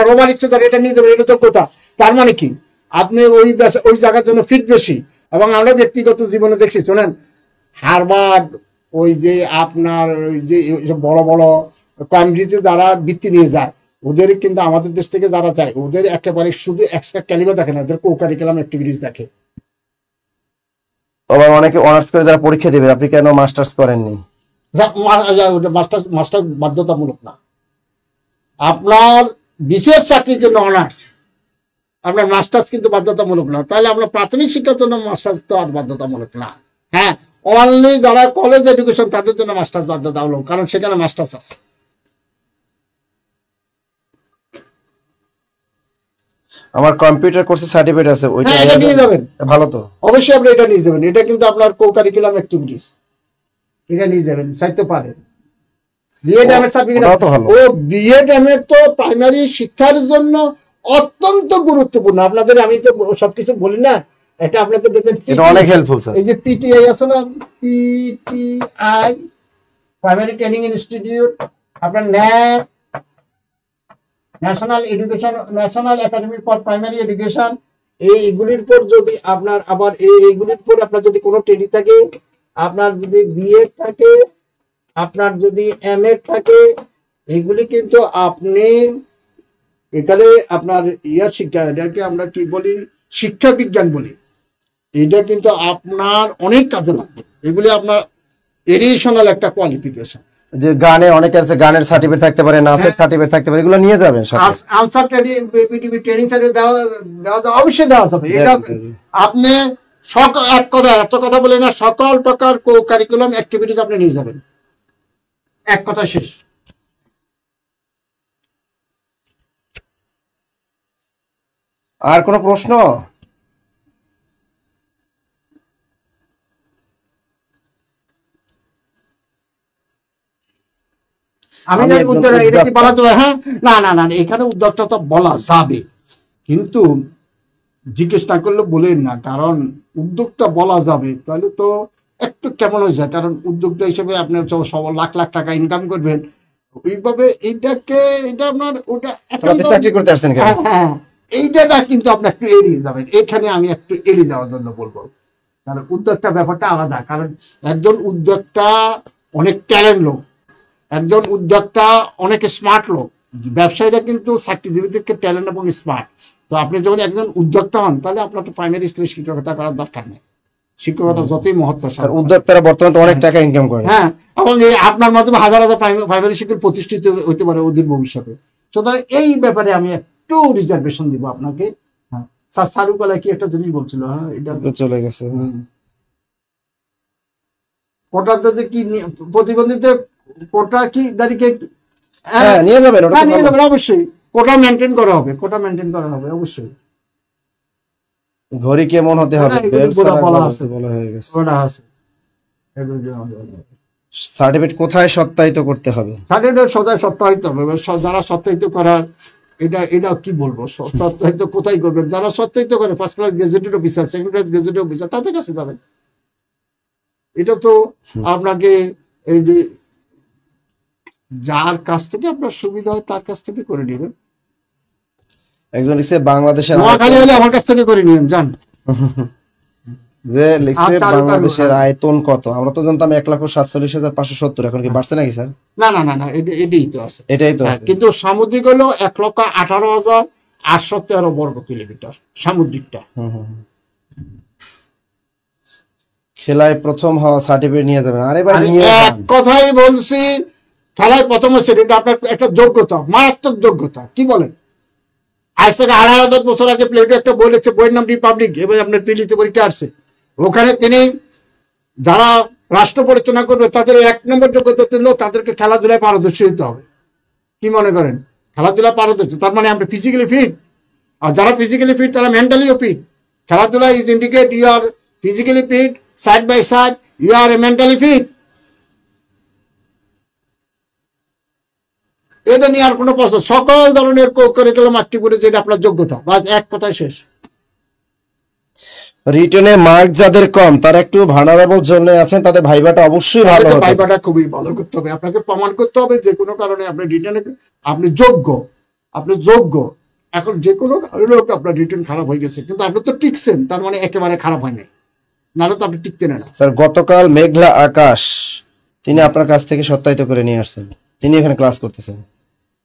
রোমান ইচ্ছা, এটা নিয়ে যাবে, এটা যোগ্যতা। তার মানে কি আপনি ওই জায়গার জন্য ফিট বেশি। এবং আমরা ব্যক্তিগত জীবনে দেখছি, শোনেন, হারবার্ড ওই যে আপনার ওই যে বড় বড় কমিউনিটিতে যারা বৃত্তি নিয়ে যায়, ওদের কিন্তু আমাদের দেশ থেকে যারা যায় ওদের একেবারে শুধু এক্সট্রা ক্যালিবার দেখে না, ওদের কো-কারিকুলাম অ্যাক্টিভিটিস দেখে। আবার অনেকে অনার্স করে যারা পরীক্ষা দেবে, আপনি কেন মাস্টার্স করেননি? মাস্টার বাধ্যতামূলক না। আপনার বিশেষ চাকরির জন্য অনার্স, আপনার মাস্টার্স কিন্তু বাধ্যতামূলক না। তাহলে আপনার প্রাথমিক শিক্ষার জন্য মাস্টার্স তো আর বাধ্যতামূলক না। হ্যাঁ, অনলি যারা কলেজ এডুকেশন তাদের জন্য মাস্টার্স বাধ্যতামূলক, কারণ সেখানে মাস্টার্স আছে। আমার কম্পিউটার কোর্সের সার্টিফিকেট আছে, ওইটা নিয়ে যাবেন। ভালো তো, অবশ্যই আপনি এটা নিয়ে যাবেন। এটা কিন্তু আপনার কো-কারিকুলাম অ্যাক্টিভিটিস, এটা নিয়ে যাবেন, চাইতে পারেন। বিএড এমএড সার্টিফিকেট ও বিএড এমএড তো প্রাইমারি শিক্ষার জন্য অত্যন্ত গুরুত্বপূর্ণ। আপনাদের আমি তো সবকিছু বলি না, এটা আপনাদের দেখবেন এটা অনেক হেল্পফুল স্যার। এই যে পিটিআই আছে না, পিটিআই প্রাইমারি ট্রেনিং ইনস্টিটিউট, আপনার national education, national academy for primary education, এইগুলির পর যদি আপনার আবার এইগুলির পর আপনার যদি কোনো ট্রেনিং থাকে, আপনার যদি বিএড থাকে, আপনার যদি এমএড থাকে, এগুলি কিন্তু আপনি এখানে আপনার ইয়ার শিক্ষা, এটাকে আমরা কি বলি, শিক্ষা বিজ্ঞান বলি, এটা কিন্তু আপনার অনেক কাজে লাগবে। এগুলি আপনার এডিশনাল একটা কোয়ালিফিকেশন। যে গানে অনেকের আছে, গানের সার্টিফিকেট থাকতে পারে, নাচের সার্টিফিকেট থাকতে পারে, এগুলো নিয়ে যাবেন সাথে। Answer training, BTV training certificate দেওয়া অবশ্যই দেওয়া যাবে। এটা আপনি এক কথা, এত কথা বলে না, সকল প্রকার কো কারিকুলাম অ্যাক্টিভিটিস আপনি নিয়ে যাবেন, এক কথা শেষ। আর কোনো প্রশ্ন? আমি উদ্যোগ এটা কি বলা যাবে? হ্যাঁ, না না না, এখানে উদ্যোগটা তো বলা যাবে, কিন্তু জিজ্ঞেস না করলে বলেন না, কারণ উদ্যোগটা বলা যাবে তাহলে তো একটু কেমন হয়ে যায়, কারণ উদ্যোক্তা হিসেবে আপনি সব লাখ লাখ টাকা ইনকাম করবেন, ওইভাবে এইটাকে, এটা আপনার ওটা চাকরি করতে আসছেন কেন? হ্যাঁ, এইটা কিন্তু আপনি একটু এড়িয়ে যাবেন। এখানে আমি একটু এড়িয়ে যাওয়ার জন্য বলবো, কারণ উদ্যোক্তা ব্যাপারটা আলাদা। কারণ একজন উদ্যোক্তা অনেক ট্যালেন্ট লোক, একজন উদ্যোক্তা অনেক স্মার্ট লোক। ব্যবসায়ীরা কিন্তু চাকরিজীবীদেরকে ট্যালেন্ট এবং স্মার্ট। তো আপনি যখন একজন উদ্যোক্তা হন, তাহলে আপনার তো প্রাইমারি স্কুলে শিক্ষকতা করার দরকার নেই, শিক্ষকতা যতই মহত্ব। উদ্যোক্তারা বর্তমানে অনেক টাকা ইনকাম করে। হ্যাঁ, এবং এই আপনার মাধ্যমে হাজার হাজার প্রাইমারি স্কুল প্রতিষ্ঠিত হতে পারে ওদের ভবিষ্যতে। সুতরাং এই ব্যাপারে আমি একটু রিজার্ভেশন দিব আপনাকে। হ্যাঁ, স্যার সারুকলা কি একটা জিনিস বলছিল? হ্যাঁ, এটা চলে গেছে। কোটাতে কি প্রতিবন্ধীদের কোটা কি দাঁড়িয়ে নিয়ে যাবেন? নিয়ে যাবেন অবশ্যই। কোটা মেনটেন করা হবে, কোটা মেনটেন করা হবে অবশ্যই। ঘড়ি কেমন হতে হবে বলা হয়ে গেছে। সার্টিফিকেট কোথায় সত্যায়িত করতে হবে? সার্টিফিকেট সদায় সত্যায়িত হবে। যারা সত্যায়িত করার, এটা কি বলবো, সত্যায়িত কোথায় করবেন? যারা সত্যায়িত করে first class gazetted officer, second class gazetted officer, তাদের কাছে যাবেন। এটা তো আপনাকে এই যে যার কাছ থেকে আপনার সুবিধা হয় তার কাছ থেকে করে নেবেন। একজন লিখছে বাংলাদেশের, নোয়াখালী হলে আমার কাছ থেকে করে নিন, যান। যে লিখছে বাংলাদেশের আয়তন কত? আমরা তো জানতাম 1,47,570, এখন কি বাড়ছে নাকি স্যার? না না না না, এটাই তো আছে, এটাই তো আছে। কিন্তু সামুদ্রিক হলো 1,18,813 বর্গ কিলোমিটার সামুদ্রিকটা। খেলায় প্রথম হওয়া সার্টিফিকেট নিয়ে যাবেন। আরে ভাই, এক কথাই বলছি, খেলায় প্রথম হচ্ছে, এটা আপনার একটা যোগ্যতা, মারাত্মক যোগ্যতা। কি বলেন? আজ থেকে 2,500 বছর আগে প্লেটো একটা বই লিখছে, বইয়ের নাম রিপাবলিক, এবং আপনার পিলিতে পরীক্ষা আসছে। ওখানে তিনি যারা রাষ্ট্র পরিচালনা করবে তাদের 1 নম্বর যোগ্যতা ছিল তাদেরকে খেলাধুলায় পারদর্শী হতে হবে। কি মনে করেন? খেলাধুলা পারদর্শী তার মানে আমরা ফিজিক্যালি ফিট, আর যারা ফিজিক্যালি ফিট তারা মেন্টালিও ফিট। খেলাধুলা is indicate you are physically fit, side by side you are mentally fit. এটা নিয়ে আর কোনো প্রশ্ন? সকল ধরনের কারিকুলাম অ্যাক্টিভিটি যেটা আপনার যোগ্যতা, বাস এক কথায় শেষ। রিটেনে মার্ক যাদের কম, তারা একটু ভার্নারেবল জন্য আছেন, তাদের ভাইবাটা অবশ্যই ভালো হবে। ভাইবাটা খুবই ভালো করতে হবে, আপনাকে প্রমাণ করতে হবে যে কোনো কারণে আপনি রিটেনে আপনি যোগ্য, আপনি যোগ্য। এখন যে কোনো লোক আপনার রিটেন খারাপ হয়ে গেছে, কিন্তু আপনি তো টিকছেন, তার মানে একেবারে খারাপ হয় নাই, নাহলে তো আপনি টিকতেন না। স্যার, গতকাল মেঘলা আকাশ তিনি আপনার কাছ থেকে সত্যায়িত করে নিয়ে আসছেন, তিনি এখানে ক্লাস করতেছেন।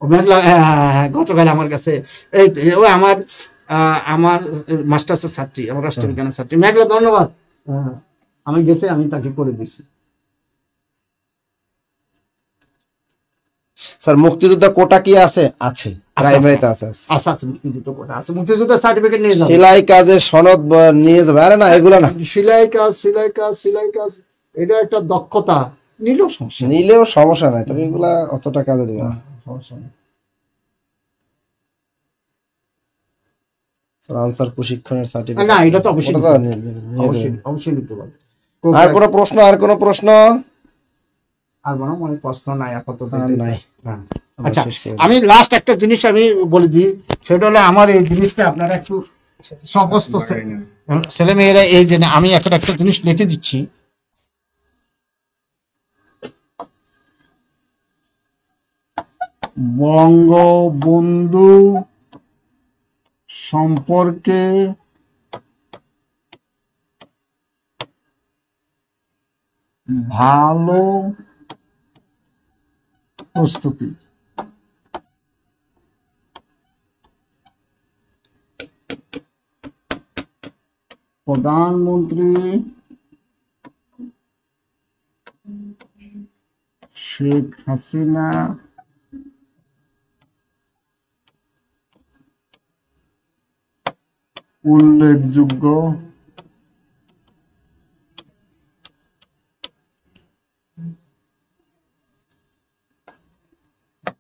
মেঘলা, হ্যাঁ, গতকাল আমার কাছে এই আমার আমার মাস্টার্সের ছাত্রী, আমার রাষ্ট্রবিজ্ঞানের ছাত্রী মেঘলা, ধন্যবাদ। আমি গেছি, আমি তাকে করে দিছি। স্যার, মুক্তিযোদ্ধা কোটা কি আছে? আছে, প্রাইমারিতে আছে। আচ্ছা আচ্ছা, মুক্তিযুদ্ধ কোটা আছে, মুক্তিযুদ্ধের সার্টিফিকেট নিয়ে যাবেন। সেলাই কাজের সনদ নিয়ে যাবে। আরে না, এগুলো না, সেলাই কাজ এটা একটা দক্ষতা, নিলেও সমস্যা নাই, তবে এগুলা অতটা কাজে দেবে না, সমস্যা নেই। আনসার প্রশিক্ষণের সার্টিফিকেট না, এটা তো অবশ্যই অবশ্যই নিতে পারবে। আর কোনো প্রশ্ন? আর কোনো প্রশ্ন? আর মনে প্রশ্ন নাই আপাতত, নাই। আচ্ছা, আমি লাস্ট একটা জিনিস আমি বলে দিই, সেটা হলো আমার এই জিনিসটা আপনারা একটু সমস্ত ছেলে মেয়েরা এই যে, আমি এখন একটা জিনিস লিখে দিচ্ছি। বঙ্গবন্ধু সম্পর্কে ভালো প্রস্তুতি। প্রধানমন্ত্রী শেখ হাসিনা উল্লেখযোগ্য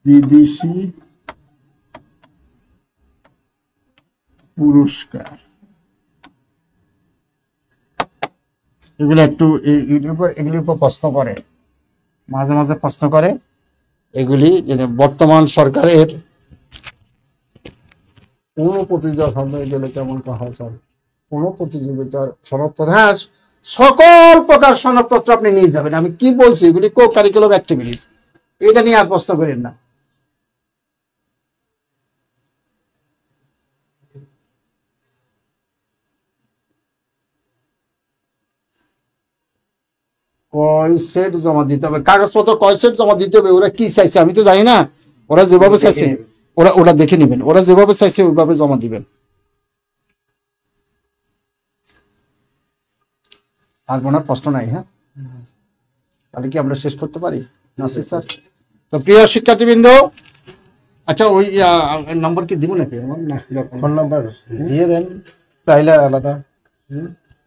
বিদেশি পুরস্কার। এগুলো একটু এগুলির উপর প্রশ্ন করে, মাঝে মাঝে প্রশ্ন করে। এগুলি বর্তমান সরকারের কোন প্রতিযোগিতার সামনে গেলে কেমন হয় স্যার, কোন প্রতিযোগিতার সনদপত্র, হ্যাঁ সকল প্রকার সনদপত্র আপনি নিয়ে যাবেন। আমি কি বলছি, এগুলি কো কারিকুলাম অ্যাক্টিভিটিস, এটা নিয়ে আর প্রশ্ন করেন না। কয় সেট জমা দিতে হবে, কাগজপত্র কয় সেট জমা দিতে হবে, ওরা কি চাইছে আমি তো জানি না। ওরা যেভাবে চাইছে ওরা দেখে নেবেন, ওরা যেভাবে চাইছে ওইভাবে জমা দিবেন। আর কোনো প্রশ্ন নাই? হ্যাঁ, তাহলে কি আমরা শেষ করতে পারি? নাসির স্যার, তো প্রিয় শিক্ষার্থীবৃন্দ, আচ্ছা ওই নম্বর কি দিব নাকি? ফোন নাম্বার দিয়ে দেন, চাইলে আলাদা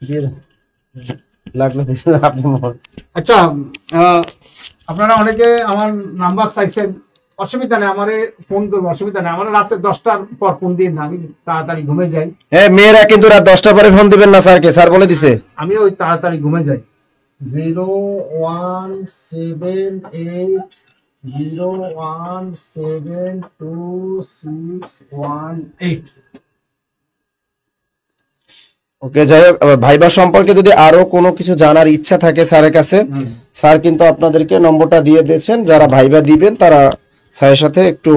দিয়ে দেন, লাগলে আপনি। আচ্ছা, আপনারা অনেকে আমার নাম্বার চাইছেন, অসুবিধা নেই, আমারে ফোন করবো, অসুবিধা নেই। আমার রাতে 10টার পর ফোন দিন, আমি তাড়াতাড়ি ঘুমে যাই। হ্যাঁ, মেয়েরা কিন্তু রাত 10টার পরে ফোন দিবেন না স্যারকে, স্যার বলে দিছে। আমি ওই তাড়াতাড়ি ঘুমে যাই। 01780172618। ওকে, যাই হোক, ভাইবা সম্পর্কে যদি আরো কোনো কিছু জানার ইচ্ছা থাকে স্যারের কাছে, স্যার কিন্তু আপনাদেরকে নম্বরটা দিয়ে দিয়েছেন। যারা ভাইবা দিবেন তারা স্যারের সাথে একটু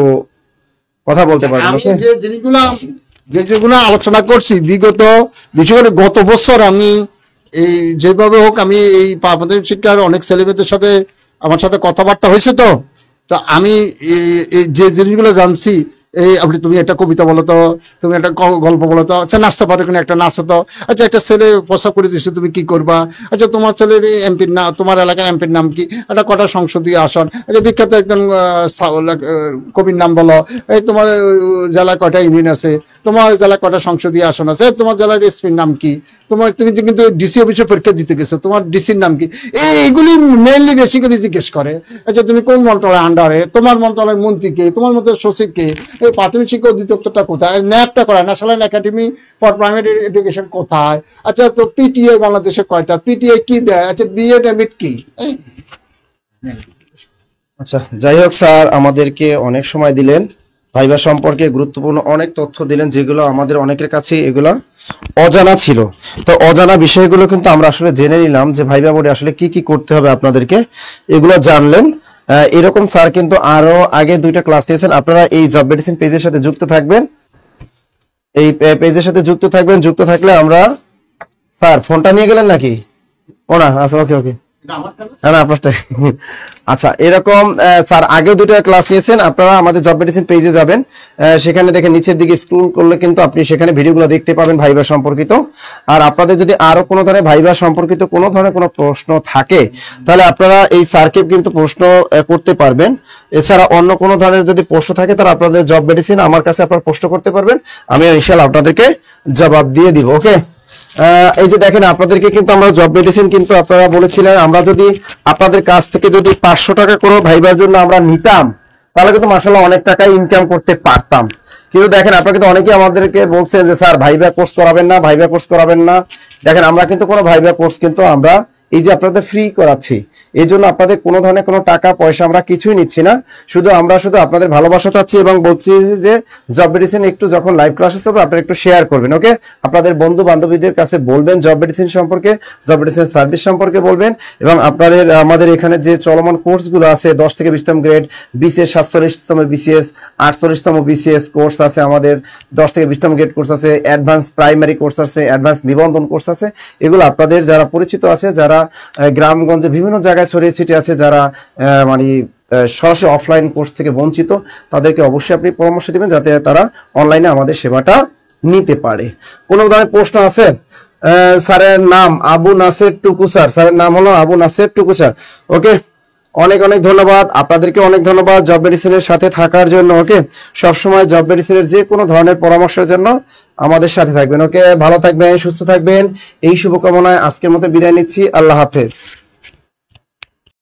কথা বলতে পারবেন। আমি যে যেগুলো আলোচনা করছি বিগত, বিশেষ করে গত বছর আমি এই যেভাবে হোক আমি এই প্রাথমিক শিক্ষার অনেক ছেলেমেয়েদের সাথে আমার সাথে কথাবার্তা হয়েছে। তো আমি যে জিনিসগুলো জানছি, এই আপনি তুমি একটা কবিতা বলো তো, তুমি একটা গল্প বলো তো, আচ্ছা নাচতে পারো কিনা, একটা নাচো তো, আচ্ছা একটা ছেলে প্রস্তাব করে দিচ্ছে তুমি কি করবা, আচ্ছা তোমার ছেলের এমপির নাম, তোমার এলাকার এমপির নাম কি, একটা কটা সংসদীয় আসন, আচ্ছা বিখ্যাত একজন কবির নাম বলো, এই তোমার জেলায় কয়টা ইউনিয়ন আছে, তোমার জেলায় কয়টা সংসদীয় আসন আছে, তোমার জেলার এসপির নাম কি, তুমি কিন্তু ডিসি অফিসে পরীক্ষা দিতে গেছো, তোমার ডিসির নাম কি, এইগুলি মেইনলি বেশি করে জিজ্ঞেস করে। আচ্ছা তুমি কোন মন্ত্রণালয়ের আন্ডারে, তোমার মন্ত্রণালয়ের মন্ত্রী কে, তোমার মন্ত্রণালয়ের সচিব কে, এই প্রাথমিক শিক্ষা অধিদপ্তরটা কোথায়, ন্যাপটা করা, national academy for primary education কোথায়, আচ্ছা তো পিটিআই বাংলাদেশে কয়টা, পিটিআই কি দেয়, আচ্ছা বিএড এমএড কি। আচ্ছা, যাই হোক, স্যার আমাদেরকে অনেক সময় দিলেন, ভাইবা সম্পর্কে গুরুত্বপূর্ণ অনেক তথ্য দিলেন, যেগুলো আমাদের অনেকের কাছে এগুলো অজানা ছিল। তো অজানা বিষয়গুলো কিন্তু আমরা আসলে জেনে নিলাম যে ভাইবা বোর্ডে আসলে কি কি করতে হবে আপনাদেরকে, এগুলো জানলেন। এরকম স্যার কিন্তু আরো আগে 2টা ক্লাস দিয়েছেন। আপনারা এই জব মেডিসিন পেজের সাথে যুক্ত থাকবেন, এই পেজের সাথে যুক্ত থাকবেন। যুক্ত থাকলে আমরা, স্যার ফোনটা নিয়ে গেলেন নাকি? ও না, আচ্ছা ওকে ওকে, না আপনারটাই। আচ্ছা, এরকম স্যার আগেও 2টা ক্লাস নিয়েছেন। আপনারা আমাদের জব মেডিসিন পেজে যাবেন, সেখানে দেখেন নিচের দিকে স্ক্রল করলে কিন্তু আপনি সেখানে ভিডিওগুলো দেখতে পাবেন ভাইবা সম্পর্কিত। আর আপনাদের যদি আরো কোনো ধরনের ভাইবা সম্পর্কিত কোনো ধরনের কোনো প্রশ্ন থাকে, তাহলে আপনারা এই স্যারকে কিন্তু প্রশ্ন করতে পারবেন। এছাড়া অন্য কোনো ধরনের যদি প্রশ্ন থাকে তাহলে আপনাদের জব মেডিসিন আমার কাছে আপনারা প্রশ্ন করতে পারবেন, আমি ইনশাআল্লাহ আপনাদেরকে জবাব দিয়ে দিব। ওকে, এই যে দেখেন আপনাদেরকে কিন্তু আমরা জব মেডিসিন কিন্তু আপনারা বলেছিলেন আমরা যদি আপনাদের কাছ থেকে যদি 500 টাকা করে ভাইবার জন্য আমরা নিতাম, তাহলে কিন্তু মাশাআল্লাহ অনেক টাকা ইনকাম করতে পারতাম। কিন্তু দেখেন আপনারা কিন্তু অনেকেই আমাদেরকে বলছেন যে স্যার ভাইবা কোর্স করাবেন না, ভাইবা কোর্স করাবেন না। দেখেন আমরা কিন্তু কোনো ভাইবা কোর্স কিন্তু আমরা এই যে আপনাদের ফ্রি করাচ্ছি, এই জন্য আপনাদের কোনো ধরনের কোনো টাকা পয়সা আমরা কিছুই নিচ্ছি না। আমরা শুধু আপনাদের ভালোবাসা চাচ্ছি এবং বলছি যে জব মেডিসিন একটু যখন লাইভ ক্লাস হবে আপনারা একটু শেয়ার করবেন। ওকে, আপনাদের বন্ধু বান্ধবীদের কাছে বলবেন জব মেডিসিন সম্পর্কে, জব মেডিসিন সার্ভিস সম্পর্কে বলবেন। এবং আপনাদের আমাদের এখানে যে চলমান কোর্সগুলো আছে 10 থেকে 20তম গ্রেড, বিসিএস 47তম বিসিএস, 48তম বিসিএস কোর্স আছে আমাদের, 10 থেকে 20তম গ্রেড কোর্স আছে, অ্যাডভান্স প্রাইমারি কোর্স আছে, অ্যাডভান্স নিবন্ধন কোর্স আছে। এগুলো আপনাদের যারা পরিচিত আছে, যারা গ্রামগঞ্জে বিভিন্ন জায়গায় ছড়িয়ে ছিটিয়ে আছে, যারা মানে সরাসরি অফলাইন কোর্স থেকে বঞ্চিত, তাদেরকে অবশ্যই আপনি পরামর্শ দিবেন যাতে তারা অনলাইনে আমাদের সেবাটা নিতে পারে। কোনো ধরনের প্রশ্ন আছে? স্যারের নাম আবু নাসের টুকু স্যার, স্যারের নাম হলো আবু নাসের টুকু স্যার। ওকে, অনেক অনেক ধন্যবাদ আপনাদেরকে, অনেক ধন্যবাদ জব মেডিসিনের সাথে থাকার জন্য। ওকে, সবসময় জব মেডিসিনের যে কোনো ধরনের পরামর্শের জন্য আমাদের সাথে থাকবেন। ওকে, ভালো থাকবেন, সুস্থ থাকবেন, এই শুভকামনায় আজকের মতো বিদায় নিচ্ছি। আল্লাহ হাফেজ।